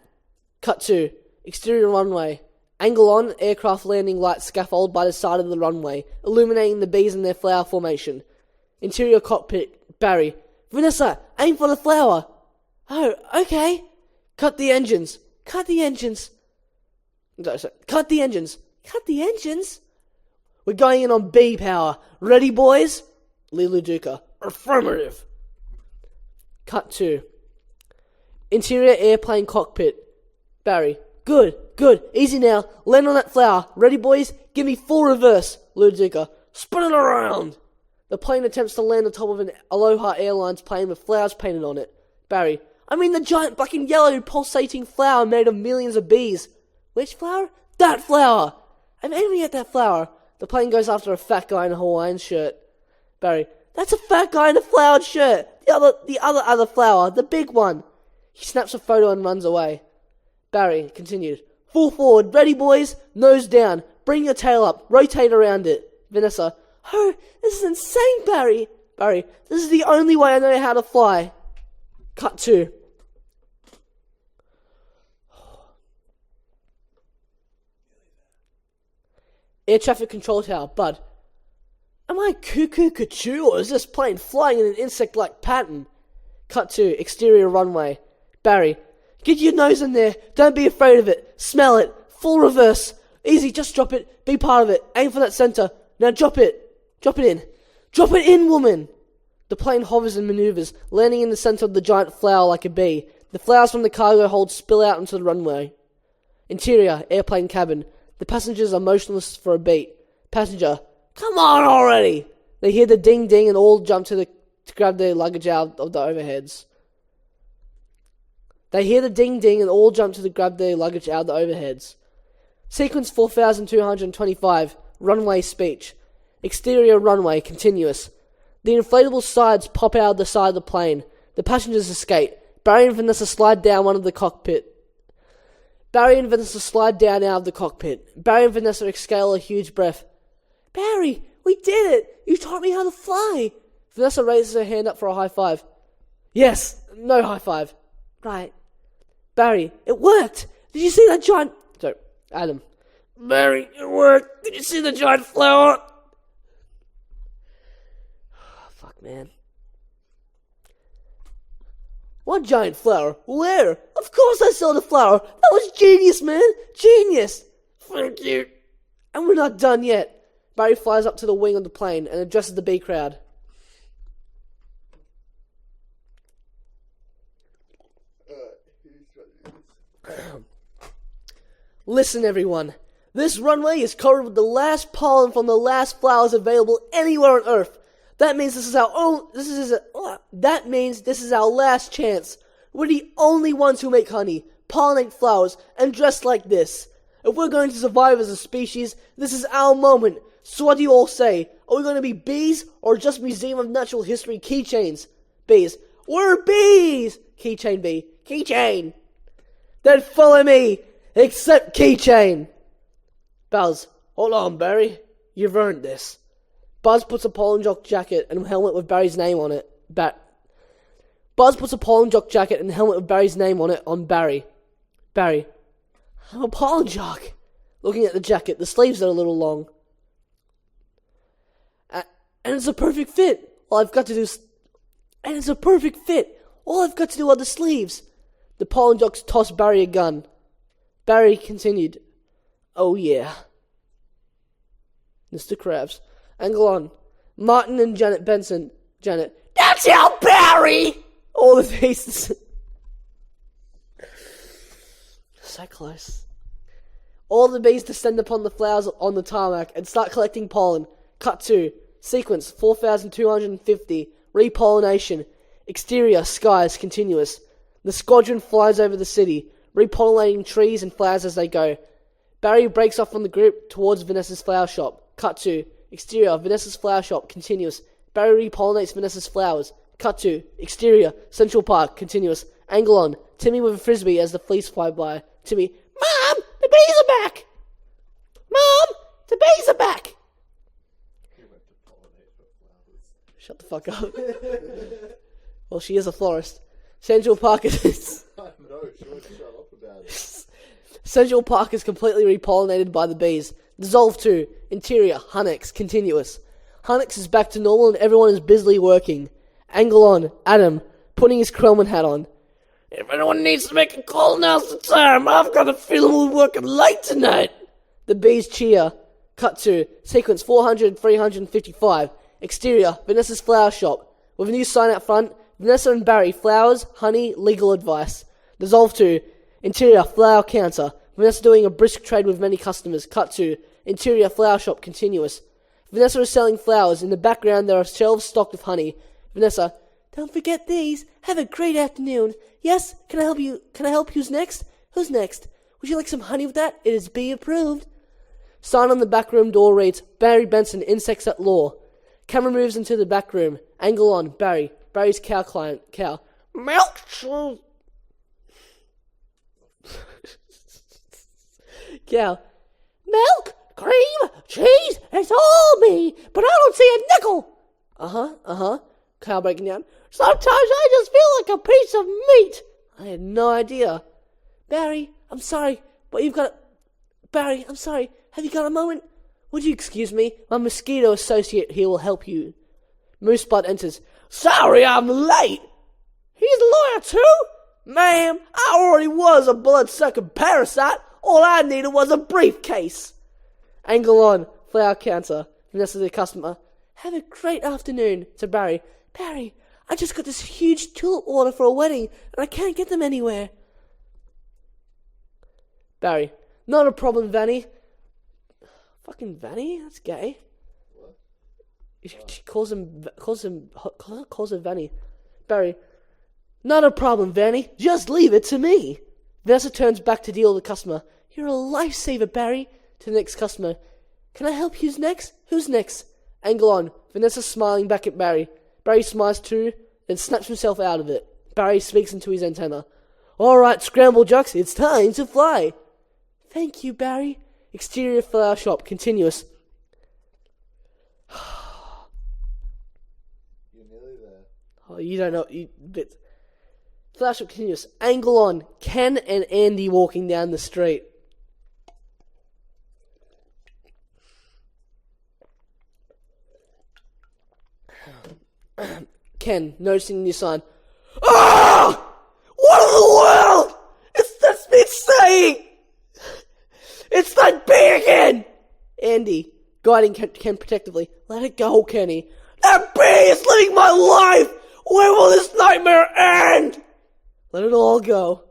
Cut to exterior runway. Angle on, aircraft landing light scaffold by the side of the runway, illuminating the bees in their flower formation. Interior cockpit. Barry. Vanessa, aim for the flower. Oh, okay. Cut the engines. Cut the engines. We're going in on B power. Ready, boys? Lilu Duka. Affirmative. Cut to Interior airplane cockpit. Barry. Good. Easy now. Land on that flower. Ready, boys? Give me full reverse. Ludica. Spin it around. The plane attempts to land on top of an Aloha Airlines plane with flowers painted on it. Barry. I mean the giant black and yellow pulsating flower made of millions of bees. Which flower? That flower. I'm aiming at that flower. The plane goes after a fat guy in a Hawaiian shirt. Barry. That's a fat guy in a flowered shirt. The other flower. The big one. He snaps a photo and runs away. Barry continued. Full forward. Ready, boys? Nose down. Bring your tail up. Rotate around it. Vanessa. Oh, this is insane, Barry. Barry. This is the only way I know how to fly. Cut 2. Air traffic control tower. Bud. Am I cuckoo or is this plane flying in an insect-like pattern? Cut 2. Exterior runway. Barry. Get your nose in there. Don't be afraid of it. Smell it. Full reverse. Easy, just drop it. Be part of it. Aim for that center. Now drop it. Drop it in. Drop it in, woman. The plane hovers and maneuvers, landing in the center of the giant flower like a bee. The flowers from the cargo hold spill out into the runway. Interior, airplane cabin. The passengers are motionless for a beat. Passenger. Come on already. They hear the ding ding and all jump to grab their luggage out of the overheads. Sequence 4225. Runway speech. Exterior runway continuous. The inflatable sides pop out of the side of the plane. The passengers escape. Barry and Vanessa slide down out of the cockpit. Barry and Vanessa exhale a huge breath. Barry, we did it! You taught me how to fly! Vanessa raises her hand up for a high five. Yes, no high five. Right. Barry, it worked! Did you see that giant... Sorry, Adam. Barry, it worked! Did you see the giant flower? Fuck, man. What giant flower? Where? Of course I saw the flower! That was genius, man! Genius! Thank you. And we're not done yet. Barry flies up to the wing of the plane and addresses the bee crowd. Listen, everyone. This runway is covered with the last pollen from the last flowers available anywhere on Earth. That means this is our last chance. We're the only ones who make honey, pollinate flowers, and dress like this. If we're going to survive as a species, this is our moment. So what do you all say? Are we going to be bees or just Museum of Natural History keychains? Bees. We're bees! Keychain bee. Keychain! Then follow me! Except keychain! Buzz. Hold on, Barry. You've earned this. Buzz puts a pollen jock jacket and helmet with Barry's name on it. Buzz puts a pollen jock jacket and helmet with Barry's name on it on Barry. Barry. I'm a pollen jock. Looking at the jacket, the sleeves are a little long. And it's a perfect fit. All I've got to do are the sleeves. The pollen jocks toss Barry a gun. Barry continued. Oh yeah. Mr. Krabs. Angle on. Martin and Janet Benson. Janet. That's our Barry! All the faces. So close. All the bees descend upon the flowers on the tarmac and start collecting pollen. Cut 2. Sequence 4250. Repollination. Exterior skies continuous. The squadron flies over the city, repollinating trees and flowers as they go. Barry breaks off from the group towards Vanessa's flower shop. Cut 2. Exterior, Vanessa's flower shop continuous. Barry repollinates Vanessa's flowers. Cut 2. Exterior, Central Park continuous. Angle on. Timmy with a frisbee as the fleas fly by. Timmy. Mom! The bees are back! Mom! The bees are back! Shut the fuck up. Well, she is a florist. Central Park is... I know, she won't shut up about it. Central Park is completely repollinated by the bees. Dissolve 2. Interior, Hunix, continuous. Hunix is back to normal and everyone is busily working. Angle on. Adam, putting his Krellman hat on. If anyone needs to make a call, now's the time. I've got a feeling we're working late tonight. The bees cheer. Cut 2. Sequence 355. Exterior, Vanessa's flower shop. With a new sign out front, Vanessa and Barry, flowers, honey, legal advice. Dissolve to interior flower counter. Vanessa doing a brisk trade with many customers. Cut to interior flower shop continuous. Vanessa is selling flowers. In the background there are shelves stocked with honey. Vanessa, don't forget these. Have a great afternoon. Yes, can I help you? Can I help? Who's next? Who's next? Would you like some honey with that? It is B approved. Sign on the back room door reads, Barry Benson, Insects at Law. Camera moves into the back room. Angle on, Barry. Barry's cow client. Cow. Milk. Cow. Milk, cream, cheese, it's all me, but I don't see a nickel. Cow breaking down. Sometimes I just feel like a piece of meat. I had no idea. Barry, I'm sorry, but you've got a... Barry, I'm sorry, have you got a moment? Would you excuse me? My mosquito associate here will help you. Moosebud enters. Sorry I'm late. He's a lawyer too? Ma'am, I already was a blood-sucking parasite. All I needed was a briefcase. Angle on. Flower counter. Vanessa the customer. Have a great afternoon. To Barry. Barry, I just got this huge tulip order for a wedding, and I can't get them anywhere. Barry. Not a problem, Vanny. Fucking Vanny? That's gay. What? She calls her Vanny. Barry. Not a problem, Vanny. Just leave it to me. Vanessa turns back to deal with the customer. You're a lifesaver, Barry. To the next customer. Can I help? Who's next? Who's next? Angle on. Vanessa smiling back at Barry. Barry smiles too, then snaps himself out of it. Barry speaks into his antenna. Alright, Scramble Jocks, it's time to fly. Thank you, Barry. Exterior flower shop, continuous. You're nearly there. Oh, you don't know. Flower shop, continuous. Angle on. Ken and Andy walking down the street. Ken, noticing the new sign. Ah! What in the world? That's been saying! It's that bee again! Andy, guiding Ken protectively. Let it go, Kenny. That bee is living my life! When will this nightmare end? Let it all go.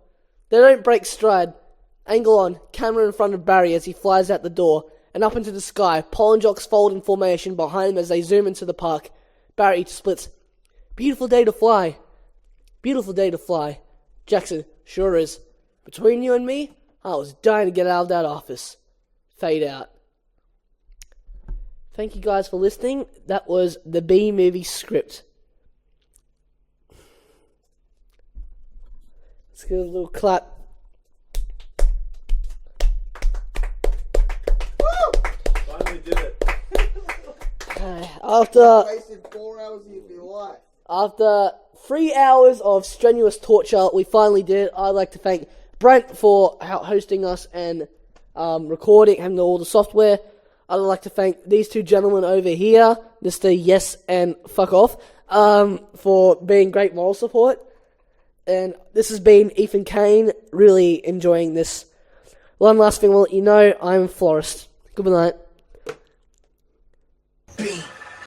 They don't break stride. Angle on, camera in front of Barry as he flies out the door and up into the sky. Pollen jocks fold in formation behind him as they zoom into the park. Barry splits. Beautiful day to fly. Beautiful day to fly. Jackson, sure is. Between you and me, I was dying to get out of that office. Fade out. Thank you guys for listening. That was the B movie script. Let's give it a little clap. Finally did it. After Wasted 4 hours of your life. After 3 hours of strenuous torture, we finally did it. I'd like to thank Brent for hosting us and recording, having all the software. I'd like to thank these two gentlemen over here, Mr. Yes and Fuck Off, for being great moral support. And this has been Ethan Kane, really enjoying this. One last thing, I'll let you know, I'm Florist. Good night.